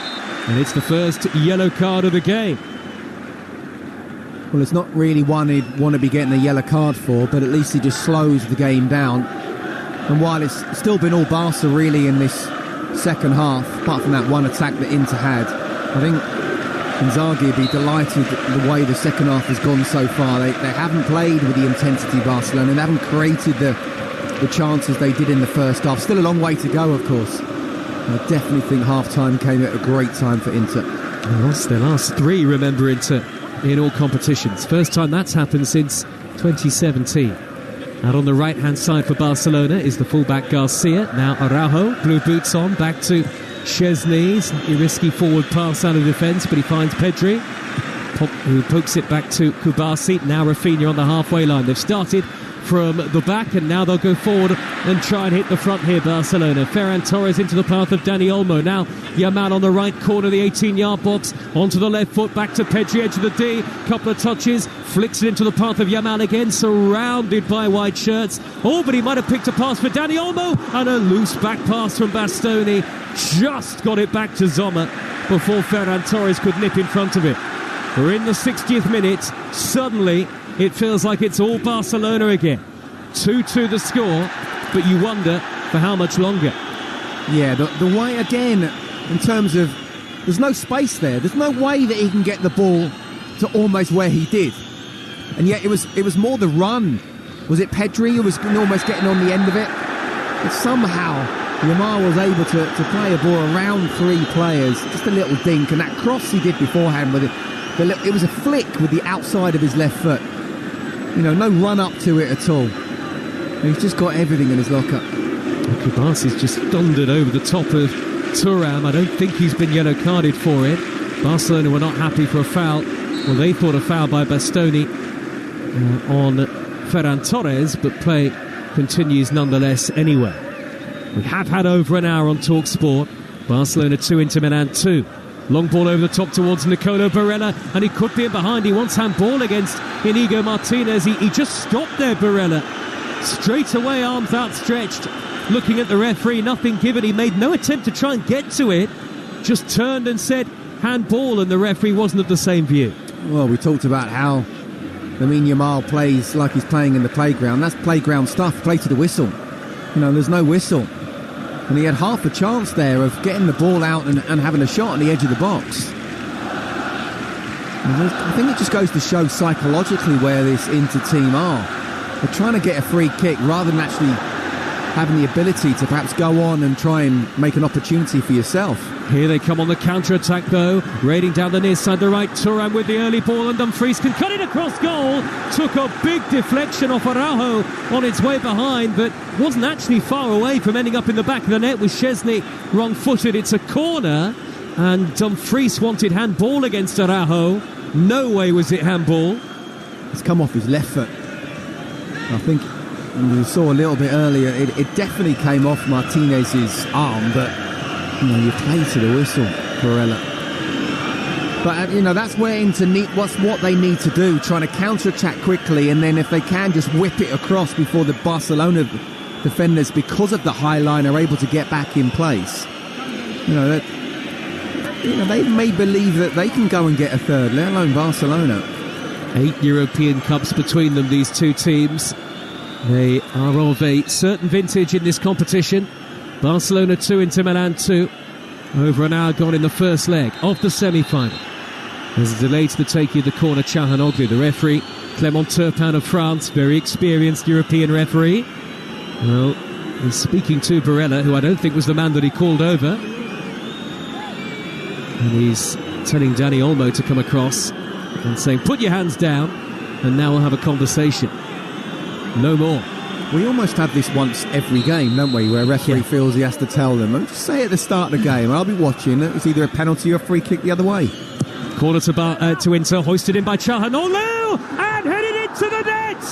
and it's the first yellow card of the game. Well, it's not really one he'd want to be getting a yellow card for, but at least he just slows the game down. And while it's still been all Barca really in this second half, apart from that one attack that Inter had, I think Inzaghi would be delighted the way the second half has gone so far. They haven't played with the intensity Barcelona, and they haven't created the chances they did in the first half. Still a long way to go, of course. I definitely think half-time came at a great time for Inter. They lost their last three, remember, Inter, in all competitions. First time that's happened since 2017. Out on the right-hand side for Barcelona is the fullback Garcia. Now Araujo, blue boots on, back to Szczesny's. A risky forward pass out of defence, but he finds Pedri, who pokes it back to Kubasi. Now Rafinha on the halfway line. They've started from the back, and now they'll go forward and try and hit the front here, Barcelona. Ferran Torres into the path of Dani Olmo. Now Yamal on the right corner of the 18-yard box, onto the left foot, back to Pedri, edge of the D, couple of touches, flicks it into the path of Yamal again, surrounded by white shirts. Oh, but he might have picked a pass for Dani Olmo, and a loose back pass from Bastoni. Just got it back to Sommer before Ferran Torres could nip in front of it. We're in the 60th minute. Suddenly it feels like it's all Barcelona again. 2-2 the score, but you wonder for how much longer. Yeah, the way again, in terms of, there's no space there. There's no way that he can get the ball to almost where he did. And yet it was more the run. Was it Pedri who was almost getting on the end of it? But somehow Yamal was able to play a ball around three players. Just a little dink, and that cross he did beforehand with it was a flick with the outside of his left foot. You know, no run up to it at all. He's just got everything in his locker. Kubasi's just thundered over the top of Thuram. I don't think he's been yellow carded for it. Barcelona were not happy for a foul. Well, they thought a foul by Bastoni on Ferran Torres, but play continues nonetheless anyway. We have had over an hour on Talksport. Barcelona 2, Inter Milan 2. Long ball over the top towards Nicolo Barella, and he could be in behind. He wants handball against Inigo Martinez. He just stopped there, Barella. Straight away, arms outstretched, looking at the referee, nothing given. He made no attempt to try and get to it, just turned and said handball, and the referee wasn't of the same view. Well, we talked about how Lamine Yamal plays like he's playing in the playground. That's playground stuff, play to the whistle. You know, there's no whistle. And he had half a chance there of getting the ball out and having a shot on the edge of the box. I think it just goes to show psychologically where this Inter team are. They're trying to get a free kick rather than actually having the ability to perhaps go on and try and make an opportunity for yourself. Here they come on the counter-attack though, raiding down the near side, the right. Thuram with the early ball, and Dumfries can cut it across goal. Took a big deflection off Araujo on its way behind, but wasn't actually far away from ending up in the back of the net with Szczesny wrong-footed. It's a corner, and Dumfries wanted handball against Araujo. No way was it handball. It's come off his left foot. I think we saw a little bit earlier, it definitely came off Martinez's arm, but you know, you play to the whistle, Barella. But you know, that's where Inter what they need to do, trying to counter-attack quickly, and then if they can just whip it across before the Barcelona defenders, because of the high line, are able to get back in place. You know, they may believe that they can go and get a third, let alone Barcelona. 8 European Cups between them, these two teams. They are of a certain vintage in this competition. Barcelona 2, Inter Milan 2. Over an hour gone in the first leg of the semi-final. There's a delay to the taking of the corner, Çalhanoğlu. The referee, Clément Turpin of France, very experienced European referee. Well, he's speaking to Barella, who I don't think was the man that he called over. And he's telling Dani Olmo to come across and saying, put your hands down, and now we'll have a conversation. No more. We almost have this once every game, don't we, where a referee feels he has to tell them, just say at the start of the game, I'll be watching, it's either a penalty or a free kick the other way. Corner to Inter, hoisted in by Çalhanoğlu, and headed into the net!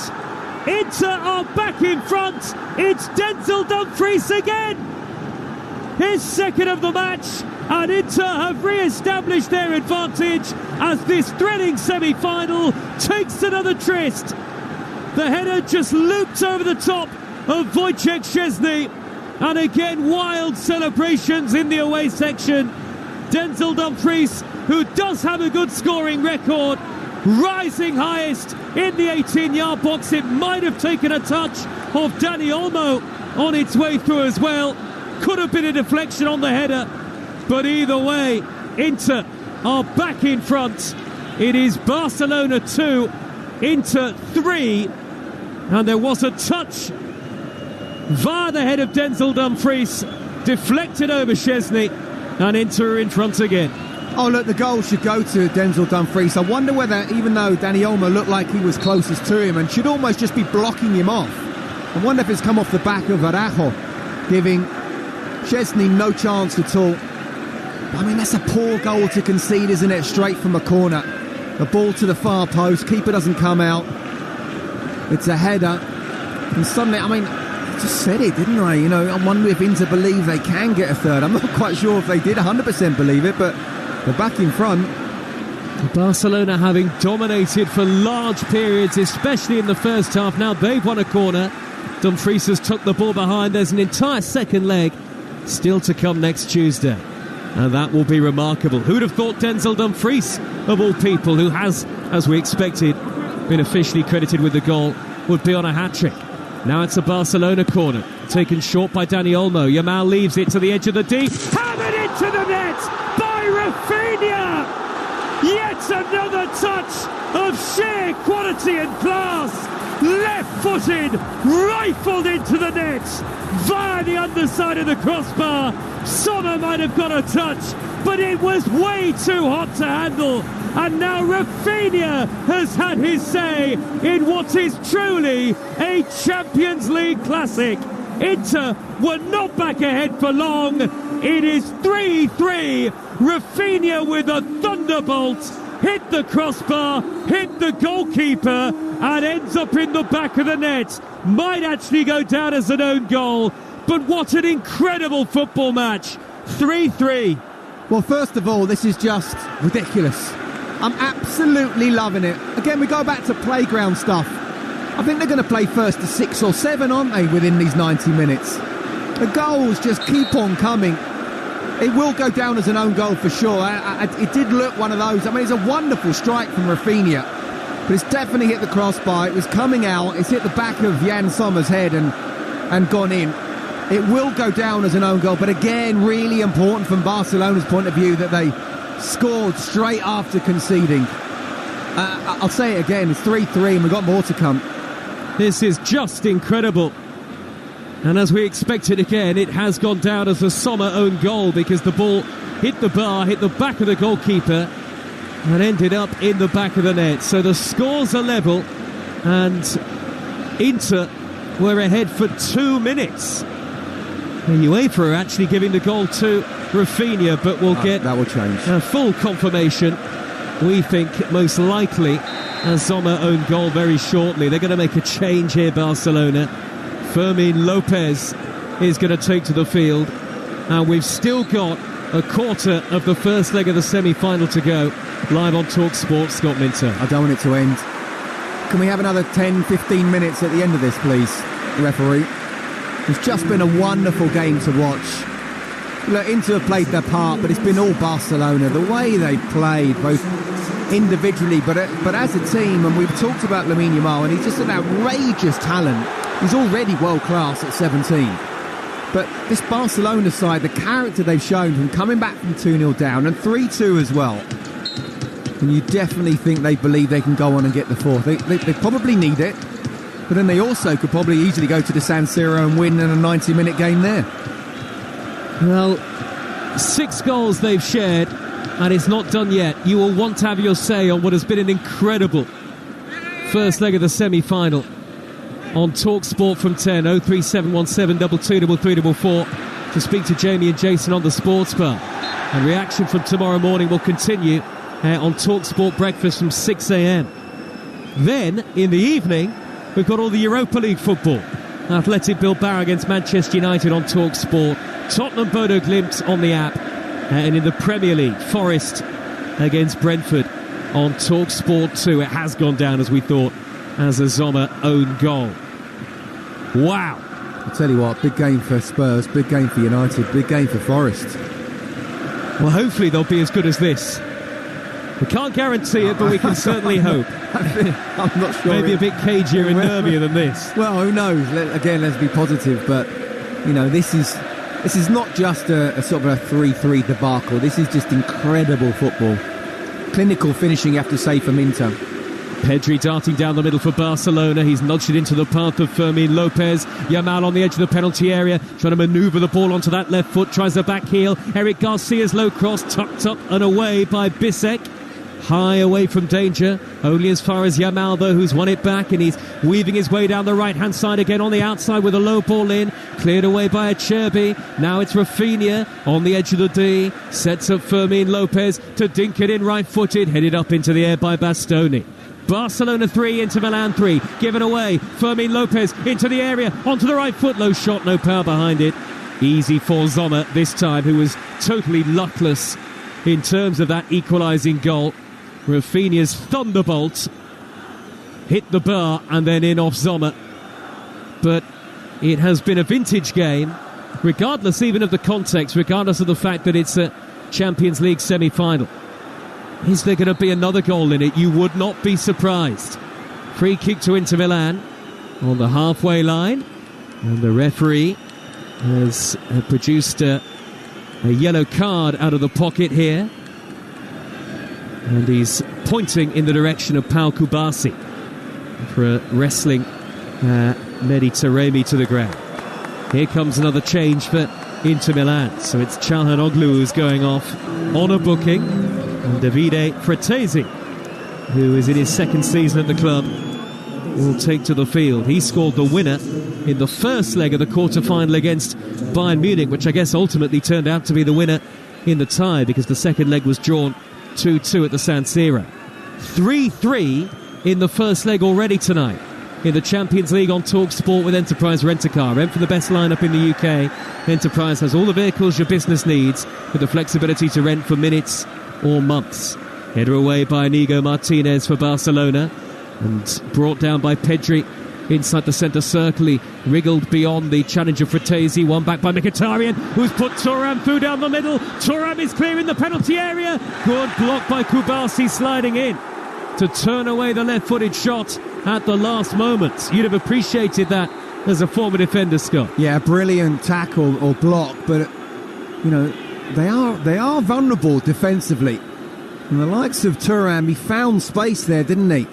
Inter are back in front. It's Denzel Dumfries again. His second of the match, and Inter have re-established their advantage as this thrilling semi-final takes another tryst. The header just looped over the top of Wojciech Szczesny, and again wild celebrations in the away section. Denzel Dumfries, who does have a good scoring record, rising highest in the 18-yard box. It might have taken a touch of Danny Olmo on its way through as well. Could have been a deflection on the header, but either way, Inter are back in front. It is Barcelona 2, Inter 3, and there was a touch via the head of Denzel Dumfries, deflected over Szczesny, and Inter are in front again. Oh, look, the goal should go to Denzel Dumfries. I wonder whether, even though Danny Olmo looked like he was closest to him and should almost just be blocking him off, I wonder if it's come off the back of Araujo, giving Szczesny no chance at all. I mean, that's a poor goal to concede, isn't it? Straight from a corner. The ball to the far post, keeper doesn't come out. It's a header. And suddenly, I mean, I just said it, didn't I? You know, I wonder if Inter believe they can get a third. I'm not quite sure if they did 100% believe it, but they're back in front. Barcelona having dominated for large periods, especially in the first half. Now they've won a corner. Dumfries has tucked the ball behind. There's an entire second leg still to come next Tuesday, and that will be remarkable. Who'd have thought Denzel Dumfries, of all people, who has, as we expected, been officially credited with the goal, would be on a hat-trick. Now it's a Barcelona corner, taken short by Danny Olmo. Yamal leaves it to the edge of the D, hammered into the net by Rafinha. Yet another touch of sheer quality and class. Left-footed, rifled into the net via the underside of the crossbar. Sommer might have got a touch, but it was way too hot to handle. And now Rafinha has had his say in what is truly a Champions League classic. Inter were not back ahead for long. It is 3-3. Rafinha with a thunderbolt hit the crossbar, hit the goalkeeper, and ends up in the back of the net. Might actually go down as an own goal, but what an incredible football match. 3-3. Well, first of all, this is just ridiculous. I'm absolutely loving it. Again, we go back to playground stuff. I think they're going to play first to 6 or 7, aren't they, within these 90 minutes? The goals just keep on coming. It will go down as an own goal for sure. It did look one of those. I mean, it's a wonderful strike from Rafinha, but it's definitely hit the crossbar. It was coming out. It's hit the back of Jan Sommer's head and gone in. It will go down as an own goal, but again, really important from Barcelona's point of view that they scored straight after conceding. I'll say it again, it's 3-3 and we've got more to come. This is just incredible. And as we expected again, it has gone down as a Sommer own goal because the ball hit the bar, hit the back of the goalkeeper and ended up in the back of the net. So the scores are level and Inter were ahead for 2 minutes. And UEFA are actually giving the goal to Rafinha, but we'll get that will change. A full confirmation, we think, most likely a Sommer own goal very shortly. They're going to make a change here, Barcelona. Fermin Lopez is going to take to the field, and we've still got a quarter of the first leg of the semi-final to go. Live on Talksport, Scott Minter. I don't want it to end. Can we have another 10-15 minutes at the end of this, please, referee? It's just been a wonderful game to watch. Look, Inter have played their part, but it's been all Barcelona. The way they played, both individually, but as a team, and we've talked about Lamine Yamal, and he's just an outrageous talent. He's already world-class at 17. But this Barcelona side, the character they've shown from coming back from 2-0 down, and 3-2 as well, and you definitely think they believe they can go on and get the fourth. They probably need it, but then they also could probably easily go to the San Siro and win in a 90-minute game there. Well, 6 goals they've shared, and it's not done yet. You will want to have your say on what has been an incredible first leg of the semi-final. On Talksport from 10, 03717 223344 to speak to Jamie and Jason on the Sports Bar. And reaction from tomorrow morning will continue on Talksport Breakfast from 6 a.m. Then, in the evening, We've got all the Europa League football. Athletic Bilbao against Manchester United on Talksport. Tottenham Bodo Glimt on the app. And in the Premier League, Forest against Brentford on Talksport 2. It has gone down, as we thought, as a Sommer own goal. Wow. I'll tell you what, big game for Spurs, big game for United, big game for Forest. Well, hopefully they'll be as good as this. We can't guarantee it, but we can certainly hope. I'm not sure. Maybe a bit cagier and nervier than this. Well, who knows? Again, let's be positive. But, you know, this is not just a sort of a 3-3 debacle. This is just incredible football. Clinical finishing, you have to say, from Inter. Pedri darting down the middle for Barcelona. He's nudged it into the path of Fermin Lopez. Yamal on the edge of the penalty area, trying to manoeuvre the ball onto that left foot. Tries the back heel. Eric Garcia's low cross, tucked up and away by Bissek. High away from danger, only as far as Yamal though, who's won it back, and he's weaving his way down the right hand side again on the outside with a low ball in, cleared away by Acerbi. Now it's Rafinha on the edge of the D, sets up Fermin Lopez to dink it in right footed, headed up into the air by Bastoni. Barcelona 3, Inter Milan 3, given away. Fermin Lopez into the area, onto the right foot, low shot, no power behind it. Easy for Sommer this time, who was totally luckless in terms of that equalising goal. Rafinha's thunderbolt hit the bar and then in off Sommer. But it has been a vintage game, regardless even of the context, regardless of the fact that it's a Champions League semi-final. Is there going to be another goal in it? You would not be surprised. Free kick to Inter Milan on the halfway line, and the referee has produced a yellow card out of the pocket here. And he's pointing in the direction of Pau Kubasi for wrestling Mehdi Taremi to the ground. Here comes another change for Inter Milan. So it's Çalhanoğlu who's going off on a booking. And Davide Fratesi, who is in his second season at the club, will take to the field. He scored the winner in the first leg of the quarter-final against Bayern Munich, which I guess ultimately turned out to be the winner in the tie, because the second leg was drawn 2-2 at the San Siro. 3-3 in the first leg already tonight in the Champions League on Talksport with Enterprise Rent-A-Car. Rent for the best lineup in the UK. Enterprise has all the vehicles your business needs, with the flexibility to rent for minutes or months. Header away by Inigo Martinez for Barcelona, and brought down by Pedri inside the centre circle. He wriggled beyond the challenge of Fratesi. One back by Mkhitaryan, who's put Thuram through down the middle. Thuram is clearing the penalty area. Good block by Kubasi, sliding in to turn away the left-footed shot at the last moment. You'd have appreciated that as a former defender, Scott. Yeah, brilliant tackle or block, but you know, they are vulnerable defensively. And the likes of Thuram, he found space there, didn't he?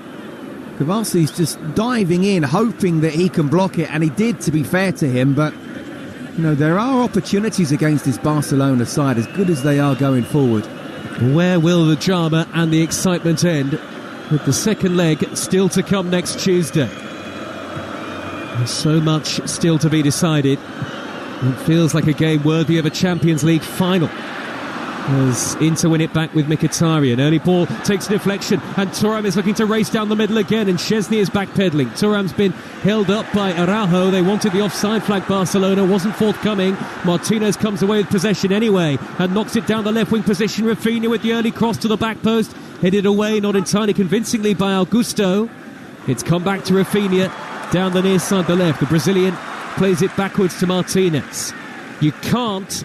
Kubasi's just diving in, hoping that he can block it, and he did, to be fair to him. But you know, there are opportunities against this Barcelona side, as good as they are going forward. Where will the drama and the excitement end, with the second leg still to come next Tuesday? There's so much still to be decided. It feels like a game worthy of a Champions League final, as Inter win it back with Mkhitaryan. Early ball takes a deflection, and Thuram is looking to race down the middle again, and Szczesny is backpedaling. Thuram's been held up by Araujo. They wanted the offside flag. Barcelona wasn't forthcoming. Martinez comes away with possession anyway and knocks it down the left wing position. Rafinha with the early cross to the back post, headed away not entirely convincingly by Augusto. It's come back to Rafinha down the near side, the left. The Brazilian plays it backwards to Martinez. You can't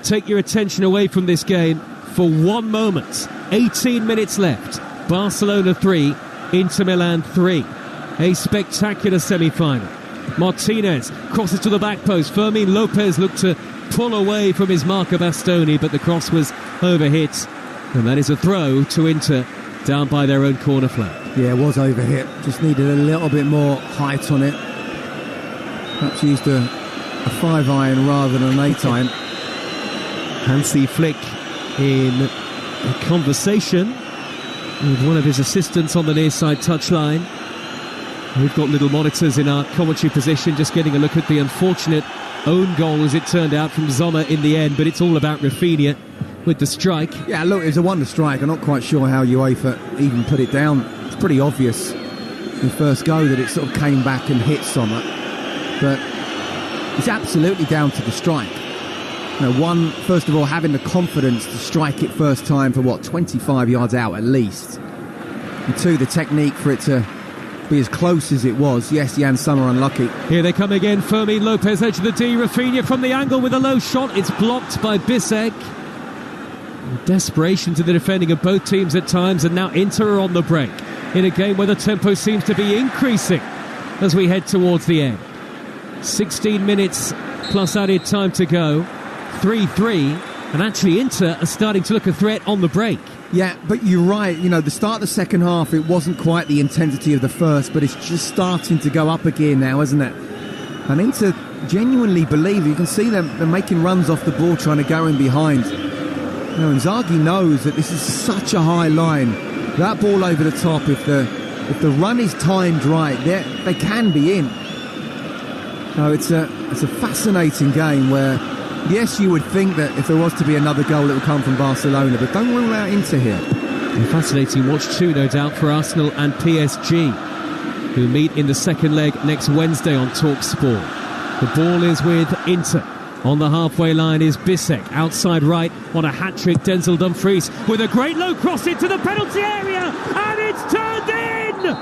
take your attention away from this game for one moment. 18 minutes left. Barcelona 3, Inter Milan 3. A spectacular semi-final. Martinez crosses to the back post. Fermin Lopez looked to pull away from his marker Bastoni, but the cross was overhit, and that is a throw to Inter down by their own corner flag. Yeah, it was overhit. Just needed a little bit more height on it. Perhaps used a 5-iron rather than an 8-iron. Hansi Flick in a conversation with one of his assistants on the near side touchline. We've got little monitors in our commentary position, just getting a look at the unfortunate own goal as it turned out from Sommer in the end, but it's all about Rafinha with the strike. Yeah, look, it was a wonder strike. I'm not quite sure how UEFA even put it down. It's pretty obvious. the first go that it sort of came back and hit Sommer. But it's absolutely down to the strike. One, first of all, having the confidence to strike it first time for 25 yards out at least. And two, the technique for it to be as close as it was. Yes, Jan Sommer unlucky. Here they come again. Fermin Lopez, edge of the D. Rafinha from the angle with a low shot. It's blocked by Bissek. Desperation to the defending of both teams at times, and now Inter are on the break in a game where the tempo seems to be increasing as we head towards the end. 16 minutes plus added time to go. 3-3, and actually Inter are starting to look a threat on the break. Yeah, but you're right. The start of the second half, it wasn't quite the intensity of the first, but it's just starting to go up a gear now, isn't it? And Inter genuinely believe, you can see them, they're making runs off the ball, trying to go in behind. Inzaghi knows that this is such a high line. That ball over the top, if the run is timed right, they can be in. No, it's a fascinating game where, yes, you would think that if there was to be another goal, it would come from Barcelona, but don't rule out Inter here. A fascinating watch too, no doubt, for Arsenal and PSG, who meet in the second leg next Wednesday on Talksport. The ball is with Inter. On the halfway line is Bissek, outside right on a hat-trick. Denzel Dumfries with a great low cross into the penalty area, and it's turned in!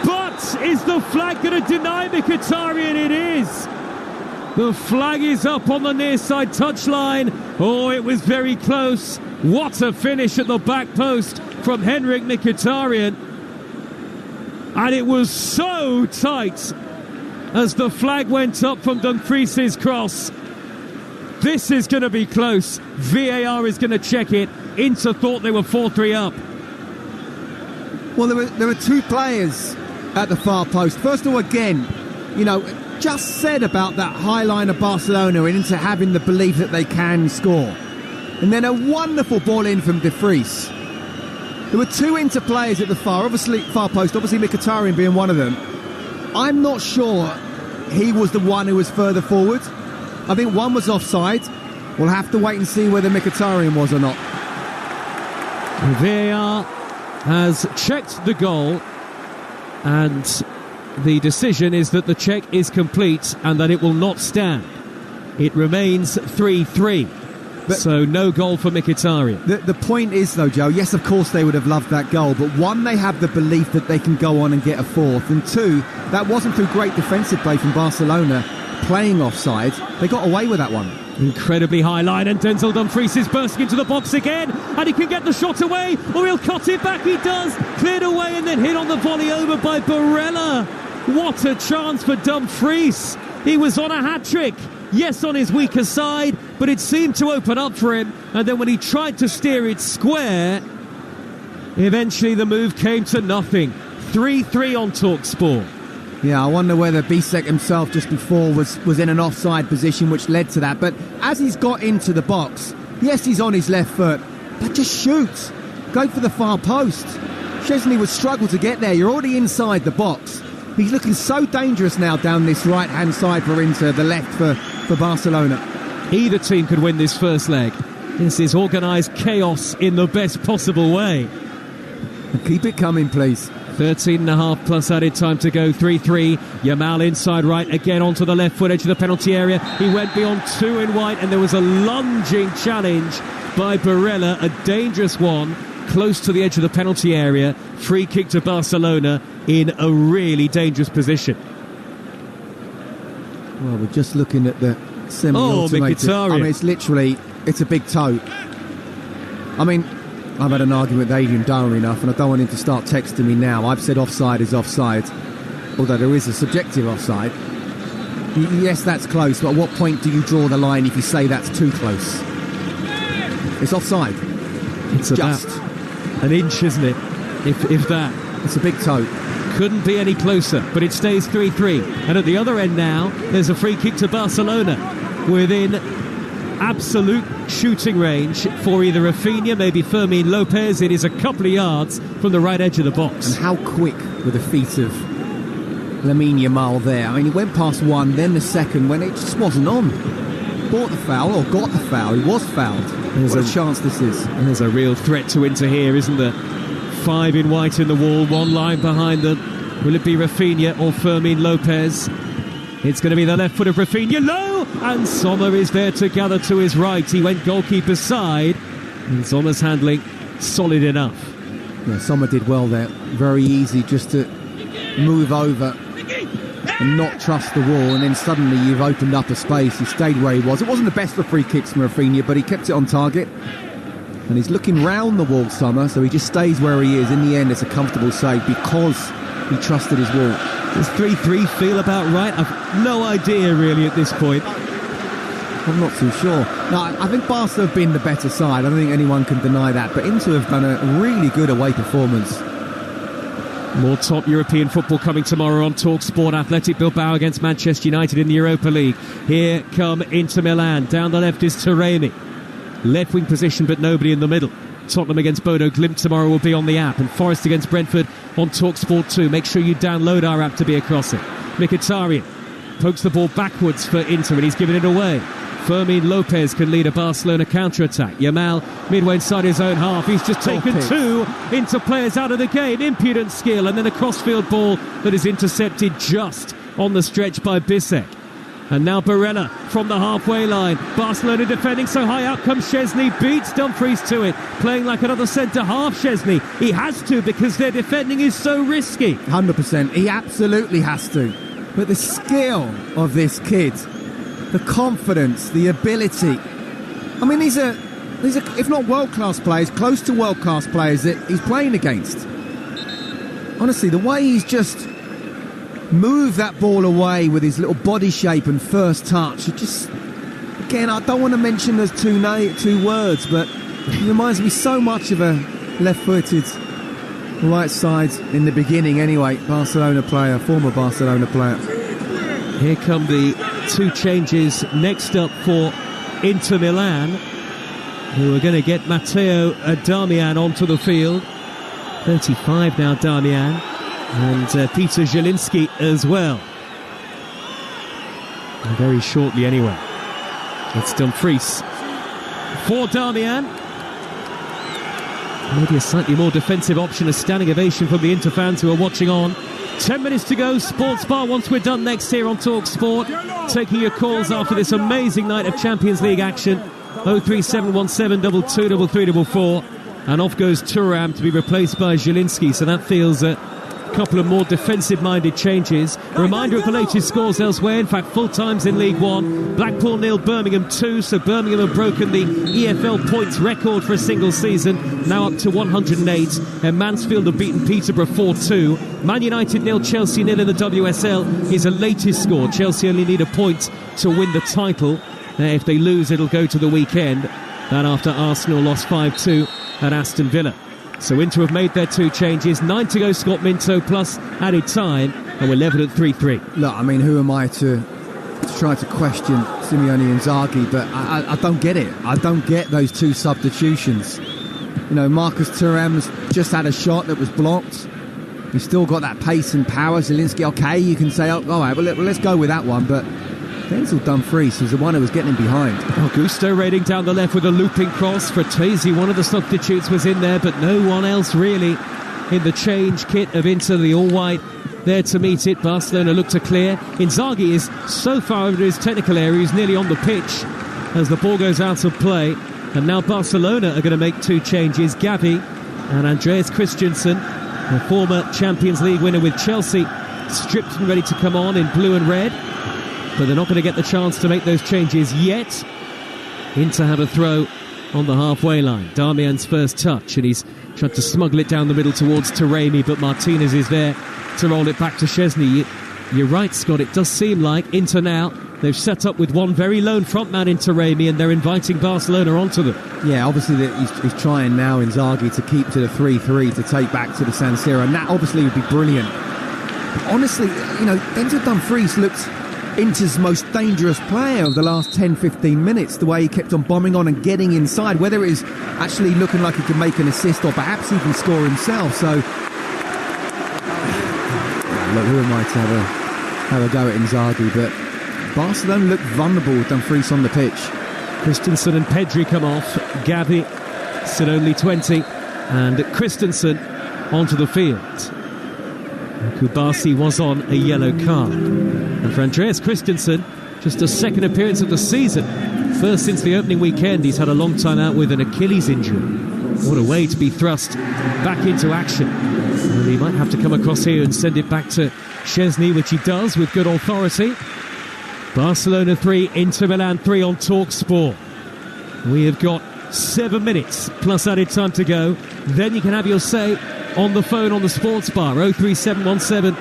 But is the flag going to deny Mkhitaryan? It is. The flag is up on the near side touchline. Oh, it was very close. What a finish at the back post from Henrik Mkhitaryan. And it was so tight as the flag went up from Dumfries' cross. This is going to be close. VAR is going to check it. Inter thought they were 4-3 up. Well, there were two players at the far post. First of all, again, just said about that high line of Barcelona and Inter having the belief that they can score. And then a wonderful ball in from De Vries. There were two Inter players at the far post, obviously Mkhitaryan being one of them. I'm not sure he was the one who was further forward. I think one was offside. We'll have to wait and see whether Mkhitaryan was or not. VAR has checked the goal, and the decision is that the check is complete and that it will not stand. It remains 3-3. So no goal for Mkhitaryan. The point is, though, Joe, yes, of course they would have loved that goal, but one, they have the belief that they can go on and get a fourth, and two, that wasn't through great defensive play from Barcelona playing offside. They got away with that one. Incredibly high line, and Denzel Dumfries is bursting into the box again, and he can get the shot away, or he'll cut it back. He does. Cleared away and then hit on the volley over by Barella. What a chance for Dumfries. He was on a hat-trick. Yes, on his weaker side, but it seemed to open up for him, and then when he tried to steer it square, eventually the move came to nothing. 3-3 on Talksport. Yeah, I wonder whether Bissek himself just before was in an offside position, which led to that. But as he's got into the box, yes, he's on his left foot, but just shoot. Go for the far post. Szczesny would struggle to get there. You're already inside the box. He's looking so dangerous now down this right-hand side for Inter, the left for Barcelona. Either team could win this first leg. This is organised chaos in the best possible way. Keep it coming, please. 13.5 plus added time to go. 3-3. Yamal inside right again onto the left foot edge of the penalty area. He went beyond two in white, and there was a lunging challenge by Barella, a dangerous one, close to the edge of the penalty area. Free kick to Barcelona in a really dangerous position. Well, we're just looking at the semi-automated. I mean, it's a big toe. I mean, I've had an argument with Adrian Dyer enough, and I don't want him to start texting me now. I've said offside is offside, although there is a subjective offside. Yes, that's close, but at what point do you draw the line if you say that's too close? It's offside. It's just an inch, isn't it? If that. It's a big toe. Couldn't be any closer, but it stays 3-3. And at the other end now, there's a free kick to Barcelona within absolute shooting range for either Rafinha, maybe Fermin Lopez. It is a couple of yards from the right edge of the box. And how quick were the feet of Lamine Yamal there? I mean, he went past one, then the second, when it just wasn't on. Bought the foul, or got the foul. He was fouled. What a chance this is. There's a real threat to Inter here, isn't there? 5 in white in the wall, one line behind them. Will it be Rafinha or Fermin Lopez? It's going to be the left foot of Rafinha, low, and Sommer is there to gather to his right. He went goalkeeper's side, and Sommer's handling solid enough. Yeah, Sommer did well there. Very easy just to move over and not trust the wall, and then suddenly you've opened up a space. He stayed where he was. It wasn't the best for free kicks from Rafinha, but he kept it on target. And he's looking round the wall, Sommer, so he just stays where he is. In the end, it's a comfortable save because he trusted his wall. Does 3-3 feel about right? I've no idea, really, at this point. I'm not too sure. No, I think Barca have been the better side. I don't think anyone can deny that. But Inter have done a really good away performance. More top European football coming tomorrow on Talksport. Athletic Bilbao against Manchester United in the Europa League. Here come Inter Milan. Down the left is Taremi. Left wing position, but nobody in the middle. Tottenham against Bodo Glimt tomorrow will be on the app. And Forest against Brentford on Talksport 2. Make sure you download our app to be across it. Mkhitaryan pokes the ball backwards for Inter, and he's given it away. Fermin Lopez can lead a Barcelona counter-attack. Yamal midway inside his own half. He's just taken two Inter players out of the game. Impudent skill, and then a crossfield ball that is intercepted just on the stretch by Bisek. And now Barella from the halfway line. Barcelona defending so high, out comes Szczesny, beats Dumfries to it. Playing like another centre-half, Szczesny. He has to because their defending is so risky. 100%. He absolutely has to. But the skill of this kid, the confidence, the ability. I mean, these are if not world-class players, close to world-class players that he's playing against. Honestly, the way he's just moved that ball away with his little body shape and first touch, it just, again, I don't want to mention those two words, but he reminds me so much of a left-footed right side in the beginning anyway. Barcelona player, former Barcelona player. Here come the two changes next up for Inter Milan, who are going to get Matteo Darmian onto the field. 35 now, Darmian, and Peter Zielinski as well. And very shortly anyway. It's Dumfries for Darmian. Maybe a slightly more defensive option. A standing ovation from the Inter fans who are watching on. 10 minutes to go, Sports Bar once we're done next here on Talksport. Taking your calls after this amazing night of Champions League action. 03717 223344. And off goes Thuram to be replaced by Zielinski. So that feels a couple of more defensive-minded changes. A reminder of the latest scores elsewhere. In fact, full times in League One. Blackpool 0, Birmingham 2. So Birmingham have broken the EFL points record for a single season. Now up to 108. And Mansfield have beaten Peterborough 4-2. Man United 0, Chelsea 0 in the WSL is a latest score. Chelsea only need a point to win the title. If they lose, it'll go to the weekend. That after Arsenal lost 5-2 at Aston Villa. So Inter have made their two changes. 9 to go, Scott Minto, plus added time, and we're level at 3-3. Look, I mean, who am I to try to question Simeone Inzaghi? But I don't get it. I don't get those two substitutions. You know, Marcus Thuram's just had a shot that was blocked. He's still got that pace and power. Zielinski, okay, you can say, oh, all right, well, let's go with that one. But Denzel Dumfries was the one who was getting behind. Augusto raiding down the left with a looping cross. Fratesi, one of the substitutes, was in there, but no one else really in the change kit of Inter, the all-white, there to meet it. Barcelona look to clear. Inzaghi is so far over his technical area, he's nearly on the pitch as the ball goes out of play. And now Barcelona are going to make two changes. Gavi and Andreas Christensen, the former Champions League winner with Chelsea, stripped and ready to come on in blue and red. But they're not going to get the chance to make those changes yet. Inter have a throw on the halfway line. Darmian's first touch, and he's tried to smuggle it down the middle towards Taremi, but Martinez is there to roll it back to Szczesny. You're right, Scott, it does seem like Inter now, they've set up with one very lone frontman in Taremi, and they're inviting Barcelona onto them. Yeah, obviously he's trying now, Inzaghi, to keep to the 3-3 to take back to the San Siro, and that obviously would be brilliant. But honestly, you know, Denzel Dumfries looked Inter's most dangerous player of the last 10-15 minutes, the way he kept on bombing on and getting inside, whether it is actually looking like he could make an assist or perhaps even score himself. So look, who am I to have a go at Inzaghi? But Barcelona look vulnerable with Dumfries on the pitch. Christensen and Pedri come off. Gavi, still only 20, and Christensen onto the field. Kubasi was on a yellow card. And for Andreas Christensen, just a second appearance of the season. First since the opening weekend. He's had a long time out with an Achilles injury. What a way to be thrust back into action. And he might have to come across here and send it back to Szczesny, which he does with good authority. Barcelona 3, Inter Milan 3 on Talksport. We have got 7 minutes plus added time to go. Then you can have your say on the phone on the sports bar. 03717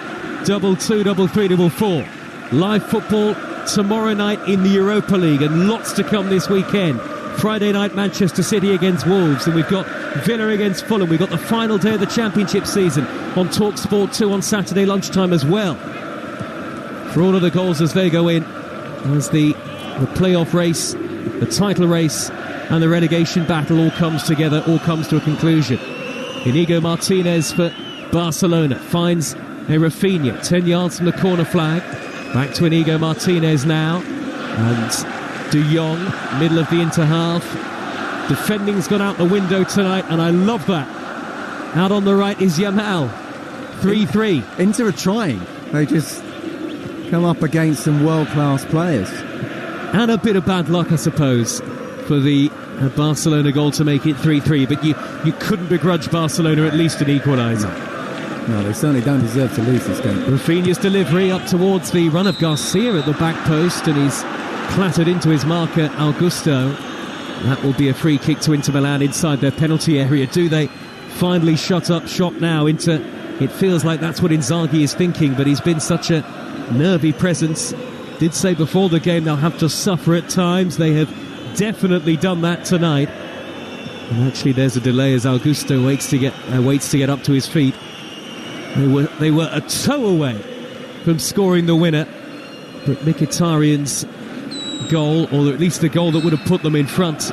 223344. Live football tomorrow night in the Europa League, and lots to come this weekend. Friday night, Manchester City against Wolves, and we've got Villa against Fulham. We've got the final day of the Championship season on Talksport 2 on Saturday lunchtime as well. For all of the goals as they go in, as the playoff race, the title race and the relegation battle all comes together, all comes to a conclusion. Inigo Martinez for Barcelona finds a Rafinha 10 yards from the corner flag. Back to Inigo Martinez now, and De Jong, middle of the Inter half. Defending's gone out the window tonight, and I love that. Out on the right is Yamal. 3-3. Inter are trying. They just come up against some world-class players. And a bit of bad luck, I suppose, for the Barcelona goal to make it 3-3. But you couldn't begrudge Barcelona at least an equaliser. No, they certainly don't deserve to lose this game. Rafinha's delivery up towards the run of Garcia at the back post, and he's clattered into his marker, Augusto. That will be a free kick to Inter Milan inside their penalty area. Do they finally shut up shop now? It feels like that's what Inzaghi is thinking, but he's been such a nervy presence. Did say before the game they'll have to suffer at times. They have definitely done that tonight. And actually there's a delay as Augusto waits to get up to his feet. They were a toe away from scoring the winner, but Mkhitaryan's goal, or at least the goal that would have put them in front,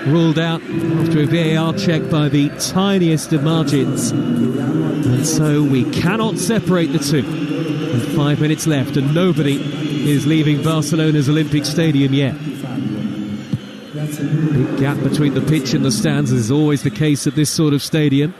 ruled out after a VAR check by the tiniest of margins. And so we cannot separate the two. With 5 minutes left, and nobody is leaving Barcelona's Olympic Stadium yet. Big gap between the pitch and the stands, as is always the case at this sort of stadium.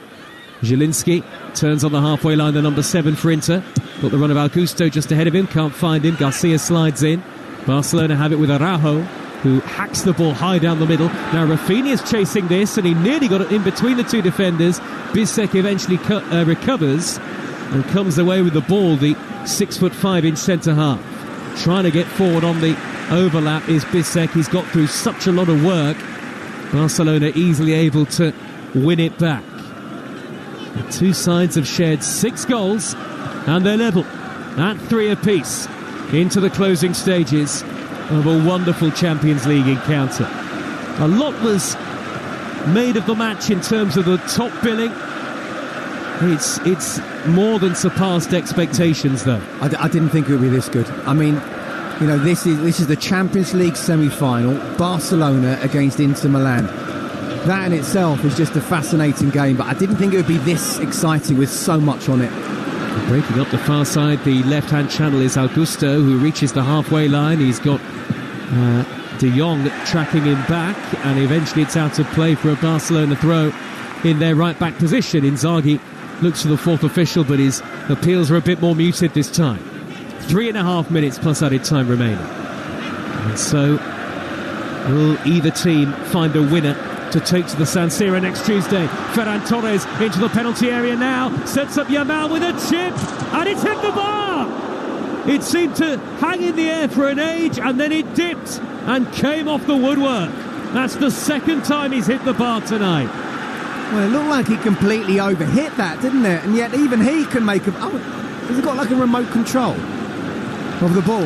Zielinski turns on the halfway line, the number 7 for Inter. Got the run of Augusto just ahead of him, can't find him. Garcia slides in. Barcelona have it with Araujo, who hacks the ball high down the middle. Now Rafinha's chasing this, and he nearly got it in between the two defenders. Bisek eventually recovers and comes away with the ball, the 6'5" centre half. Trying to get forward on the overlap is Bisek. He's got through such a lot of work. Barcelona easily able to win it back. The two sides have shared 6 goals, and they're level at 3 apiece into the closing stages of a wonderful Champions League encounter. A lot was made of the match in terms of the top billing. It's more than surpassed expectations, though. I didn't think it would be this good. I mean, you know, this is the Champions League semi-final, Barcelona against Inter Milan. That in itself is just a fascinating game, but I didn't think it would be this exciting with so much on it. Breaking up the far side, the left-hand channel is Augusto, who reaches the halfway line. He's got De Jong tracking him back, and eventually it's out of play for a Barcelona throw in their right-back position. Inzaghi looks to the 4th official, but his appeals are a bit more muted this time. 3.5 minutes plus added time remaining. And so will either team find a winner to take to the San Siro next Tuesday? Ferran Torres into the penalty area now, sets up Yamal with a chip, and it's hit the bar! It seemed to hang in the air for an age, and then it dipped and came off the woodwork. That's the second time he's hit the bar tonight. Well, it looked like he completely overhit that, didn't it? And yet even he can make a... Oh, he's got like a remote control of the ball.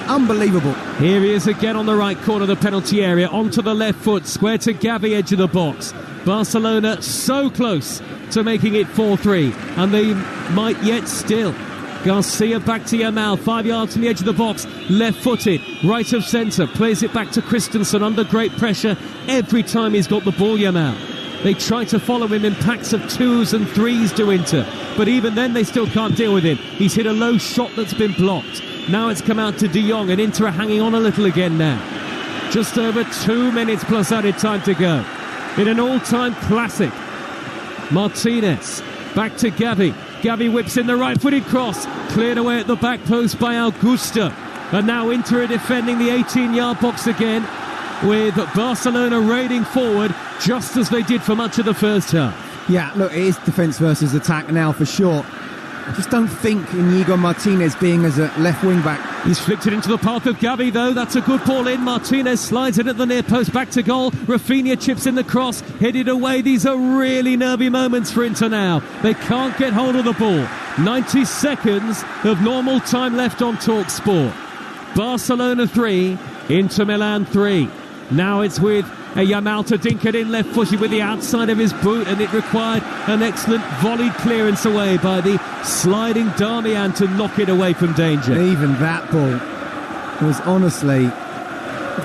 Unbelievable. Here he is again on the right corner of the penalty area, onto the left foot, square to Gavi, edge of the box. Barcelona so close to making it 4-3, and they might yet still. Garcia back to Yamal, 5 yards from the edge of the box, left-footed, right of centre, plays it back to Christensen under great pressure every time he's got the ball, Yamal. They try to follow him in packs of 2s and 3s to Inter, but even then they still can't deal with him. He's hit a low shot that's been blocked. Now it's come out to De Jong, and Inter are hanging on a little again now. Just over 2 minutes plus added time to go. In an all-time classic, Martinez back to Gavi. Gavi whips in the right-footed cross, cleared away at the back post by Augusto. And now Inter are defending the 18-yard box again, with Barcelona raiding forward just as they did for much of the first half. Yeah, look, it is defence versus attack now for sure. I just don't think Inigo Martinez being as a left wing back. He's flicked it into the path of Gavi though. That's a good ball in. Martinez slides it at the near post, back to goal. Rafinha chips in the cross, headed away. These are really nervy moments for Inter now. They can't get hold of the ball. 90 seconds of normal time left on Talksport. Barcelona 3, Inter Milan 3. Now it's with a Yamal to dink it in left-footed with the outside of his boot, and it required an excellent volleyed clearance away by the sliding Darmian to knock it away from danger. Even that ball was honestly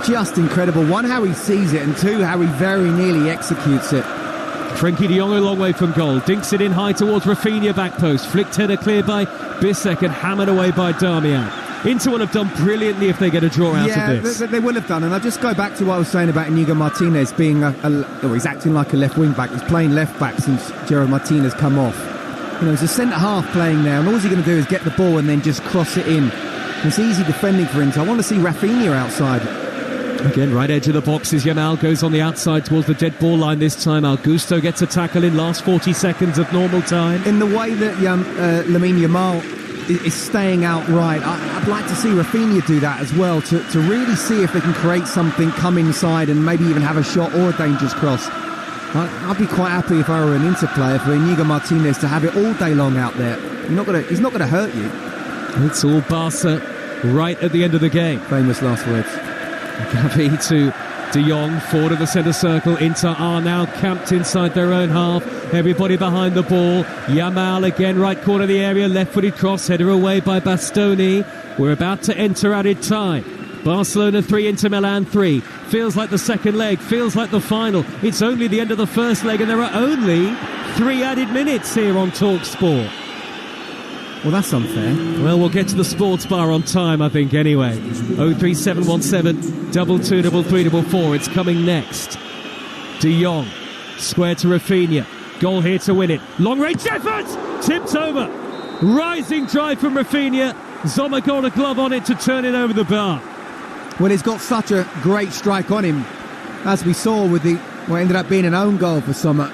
just incredible. One, how he sees it, and two, how he very nearly executes it. Frenkie de Jong a long way from goal, dinks it in high towards Rafinha back post, flicked header cleared by Bissek and hammered away by Darmian. Inter will have done brilliantly if they get a draw out of this. They will have done, and I'll just go back to what I was saying about Inigo Martinez being he's acting like a left wing back. He's playing left back since Gerard Martinez come off. You know, he's a centre half playing now, and all he's going to do is get the ball and then just cross it in. And it's easy defending for Inter. I want to see Rafinha outside. Again, right edge of the box is Yamal, goes on the outside towards the dead ball line this time. Augusto gets a tackle in last 40 seconds of normal time. In the way that Lamine Yamal is staying outright, I'd like to see Rafinha do that as well, to really see if they can create something, come inside and maybe even have a shot or a dangerous cross. I'd be quite happy if I were an Inter player for Inigo Martinez to have it all day long out there. He's not going to hurt you. It's all Barca right at the end of the game. Famous last words. Gavi to De Jong, forward of the centre circle. Inter are now camped inside their own half. Everybody behind the ball. Yamal again, right corner of the area, left-footed cross, header away by Bastoni. We're about to enter added time. Barcelona 3, Inter Milan 3. Feels like the second leg, feels like the final. It's only the end of the first leg, and there are only 3 added minutes here on Talksport. Well, that's unfair. Well, we'll get to the sports bar on time, I think, anyway. 03717 223344. It's coming next. De Jong, square to Rafinha. Goal here to win it. Long-range effort! Tipped over. Rising drive from Rafinha. Sommer got a glove on it to turn it over the bar. Well, he's got such a great strike on him, as we saw with what ended up being an own goal for Sommer.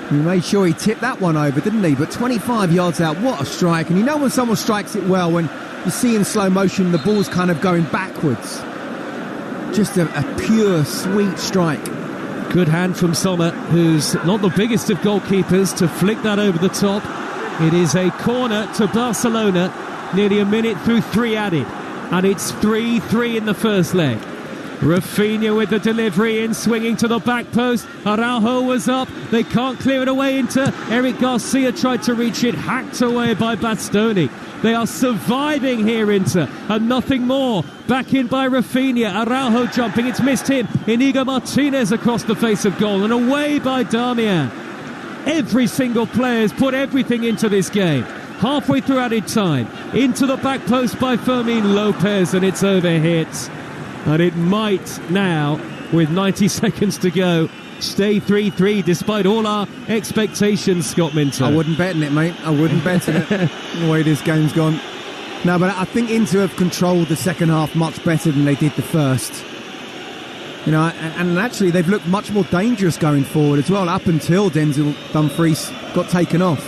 He made sure he tipped that one over, didn't he? But 25 yards out, what a strike. And you know when someone strikes it well, when you see in slow motion the ball's kind of going backwards. Just a pure, sweet strike. Good hand from Sommer, who's not the biggest of goalkeepers, to flick that over the top. It is a corner to Barcelona, nearly a minute through 3 added. And it's 3-3 in the first leg. Rafinha with the delivery in, swinging to the back post. Araujo was up. They can't clear it away into Eric Garcia, tried to reach it, hacked away by Bastoni. They are surviving here, Inter, and nothing more. Back in by Rafinha. Araujo jumping, it's missed him. Inigo Martinez across the face of goal, and away by Darmian. Every single player has put everything into this game. Halfway through added time, into the back post by Fermin Lopez, and it's overhit. And it might now, with 90 seconds to go, stay 3-3 despite all our expectations, Scott Minter. I wouldn't bet on it, mate. I wouldn't bet on it, the way this game's gone. No, but I think Inter have controlled the second half much better than they did the first. You know, and actually they've looked much more dangerous going forward as well, up until Denzel Dumfries got taken off.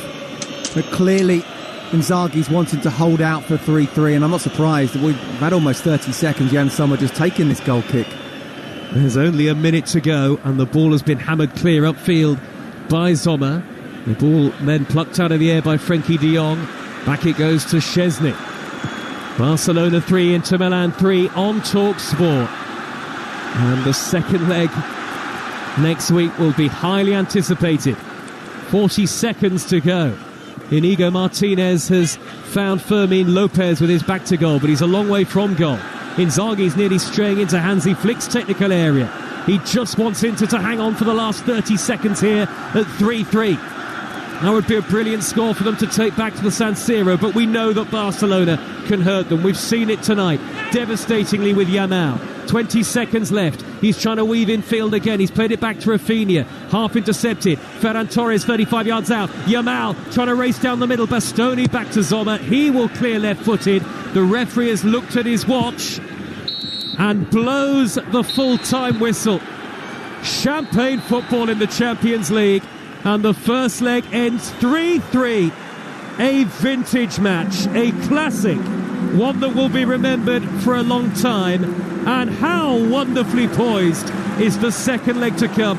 But clearly Inzaghi's wanted to hold out for 3-3, and I'm not surprised. We've had almost 30 seconds. Jan Sommer just taking this goal kick. There's only a minute to go, and the ball has been hammered clear upfield by Sommer. The ball then plucked out of the air by Frenkie de Jong. Back it goes to Szczesny. Barcelona 3, Inter Milan 3 on Talksport. And the second leg next week will be highly anticipated. 40 seconds to go. Inigo Martinez has found Fermin Lopez with his back to goal, but he's a long way from goal. Inzaghi's nearly straying into Hansi Flick's technical area. He just wants Inter to hang on for the last 30 seconds here at 3-3. That would be a brilliant score for them to take back to the San Siro, but we know that Barcelona can hurt them. We've seen it tonight, devastatingly with Yamal. 20 seconds left. He's trying to weave in field again. He's played it back to Rafinha. Half intercepted. Ferran Torres 35 yards out. Yamal trying to race down the middle. Bastoni back to Sommer. He will clear left-footed. The referee has looked at his watch and blows the full-time whistle. Champagne football in the Champions League. And the first leg ends 3-3. A vintage match, a classic, one that will be remembered for a long time. And how wonderfully poised is the second leg to come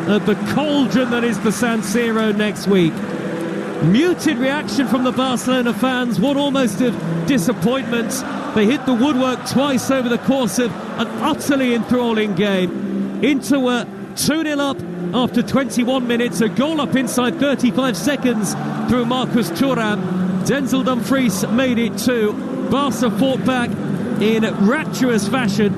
at the cauldron that is the San Siro next week. Muted reaction from the Barcelona fans, one almost of disappointment. They hit the woodwork twice over the course of an utterly enthralling game. Inter were 2-0 up after 21 minutes, a goal up inside 35 seconds through Marcus Thuram. Denzel Dumfries made it 2. Barca fought back in rapturous fashion.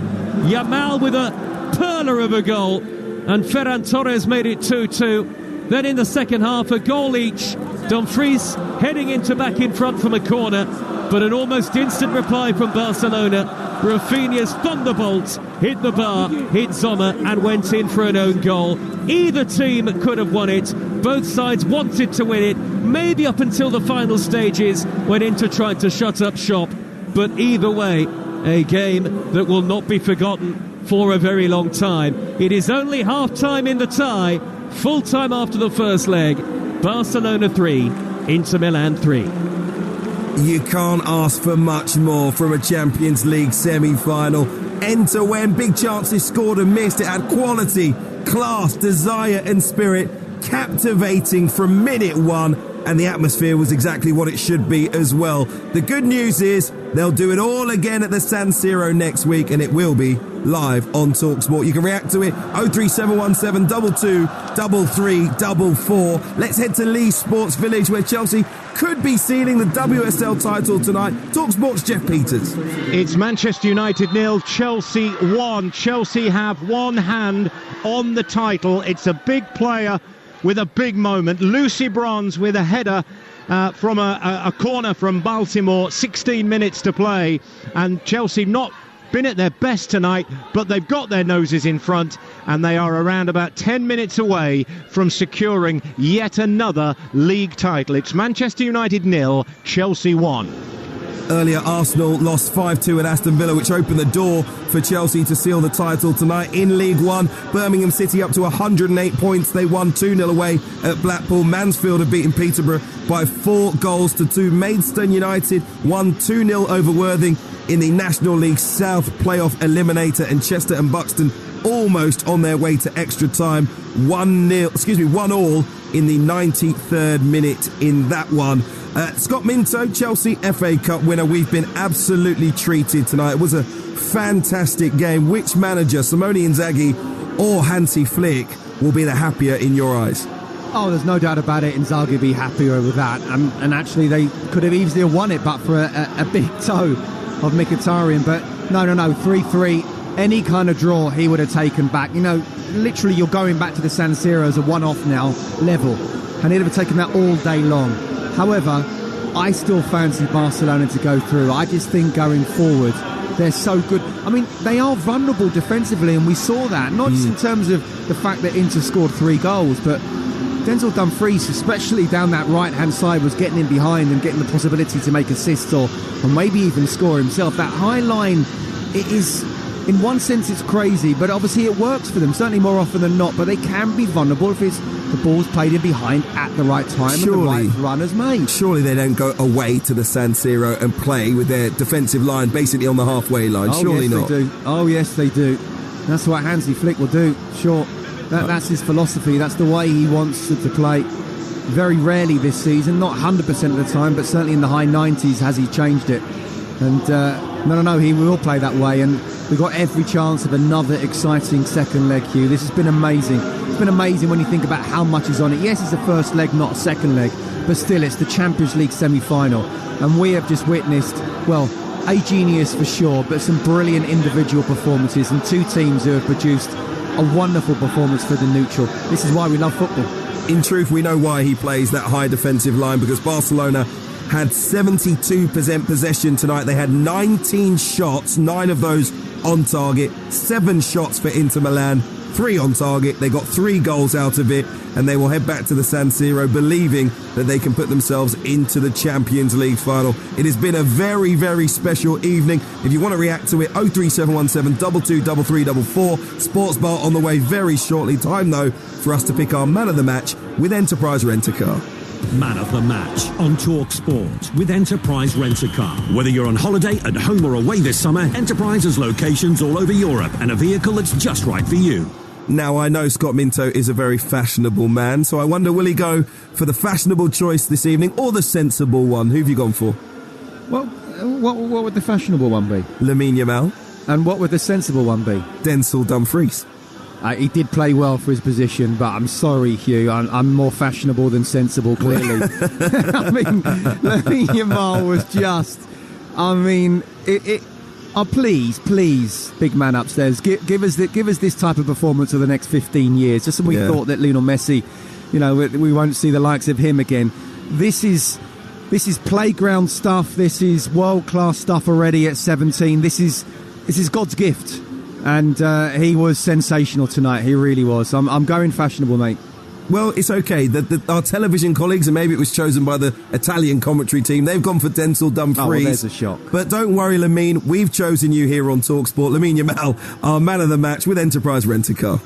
Yamal with a perler of a goal, and Ferran Torres made it 2-2. Then in the second half, a goal each. Dumfries heading into back in front from a corner, but an almost instant reply from Barcelona. Rafinha's thunderbolt hit the bar, hit Sommer, and went in for an own goal. Either team could have won it. Both sides wanted to win it, maybe up until the final stages when Inter tried to shut up shop. But either way, a game that will not be forgotten for a very long time. It is only half-time in the tie, full-time after the first leg. Barcelona 3, Inter Milan 3. You can't ask for much more from a Champions League semi-final. End-to-end, big chances scored and missed. It had quality, class, desire and spirit, captivating from minute one, and the atmosphere was exactly what it should be as well. The good news is they'll do it all again at the San Siro next week, and it will be live on Talksport. You can react to it 03717 22 3344. Let's head to Leeds Sports Village, where Chelsea could be sealing the WSL title tonight. Talksport's Jeff Peters. It's Manchester United 0, Chelsea 1. Chelsea have one hand on the title. It's a big player with a big moment. Lucy Bronze with a header from a corner from Baltimore. 16 minutes to play, and Chelsea not been at their best tonight, but they've got their noses in front, and they are around about 10 minutes away from securing yet another league title. It's Manchester United 0, Chelsea 1. Earlier, Arsenal lost 5-2 at Aston Villa, which opened the door for Chelsea to seal the title tonight in League One. Birmingham City up to 108 points. They won 2-0 away at Blackpool. Mansfield have beaten Peterborough by 4-2. Maidstone United won 2-0 over Worthing in the National League South playoff eliminator, and Chester and Buxton almost on their way to extra time. 1-all in the 93rd minute in that one. Scott Minto, Chelsea FA Cup winner. We've been absolutely treated tonight. It was a fantastic game. Which manager, Simone Inzaghi or Hansi Flick, will be the happier in your eyes? Oh, there's no doubt about it. Inzaghi will be happier with that. And actually, they could have easily won it, but for a big toe of Mkhitaryan. But no, 3-3. Any kind of draw he would have taken back. You know, literally you're going back to the San Siro as a one-off now level, and he'd have taken that all day long. However, I still fancy Barcelona to go through. I just think going forward, they're so good. I mean, they are vulnerable defensively, and we saw that, not just in terms of the fact that Inter scored 3 goals, but Denzel Dumfries, especially down that right-hand side, was getting in behind and getting the possibility to make assists or maybe even score himself. That high line, it is, in one sense, it's crazy, but obviously it works for them, certainly more often than not, but they can be vulnerable if it's the ball's played in behind at the right time and the right runners made. Surely they don't go away to the San Siro and play with their defensive line basically on the halfway line. Surely not. They do. Oh, yes, they do. That's what Hansi Flick will do, sure. That's his philosophy. That's the way he wants to play. Very rarely this season, not 100% of the time, but certainly in the high 90s has he changed it. And no, he will play that way. And we've got every chance of another exciting second leg, Hugh. This has been amazing. It's been amazing when you think about how much is on it. Yes, it's the first leg, not a second leg, but still, it's the Champions League semi-final. And we have just witnessed, well, a genius for sure, but some brilliant individual performances and two teams who have produced a wonderful performance for the neutral. This is why we love football. In truth, we know why he plays that high defensive line, because Barcelona had 72% possession tonight. They had 19 shots, 9 of those on target, 7 shots for Inter Milan, 3 on target. They got 3 goals out of it, and they will head back to the San Siro believing that they can put themselves into the Champions League final. It has been a very, very special evening. If you want to react to it, 03717 223344. Sports Bar on the way very shortly. Time, though, for us to pick our man of the match with Enterprise Rent-A-Car. Man of the match on Talksport with Enterprise Rent-A-Car. Whether you're on holiday, at home or away this summer, Enterprise has locations all over Europe and a vehicle that's just right for you. Now, I know Scott Minto is a very fashionable man, so I wonder, will he go for the fashionable choice this evening or the sensible one? Who have you gone for? Well, what would the fashionable one be? Lamine Yamal. And what would the sensible one be? Denzel Dumfries. He did play well for his position, but I'm sorry, Hugh, I'm more fashionable than sensible, clearly. I mean, Lamine Yamal was just... I mean, please, big man upstairs, give us this type of performance for the next 15 years. Just when we thought that Lionel Messi, we won't see the likes of him again. This is playground stuff. This is world-class stuff already at 17. This is God's gift. And he was sensational tonight. He really was. I'm going fashionable, mate. Well, it's okay. Our television colleagues, and maybe it was chosen by the Italian commentary team, they've gone for Denzel Dumfries. Oh, well, there's a shock. But don't worry, Lamine. We've chosen you here on TalkSport. Lamine Yamal, our man of the match with Enterprise Rent-A-Car.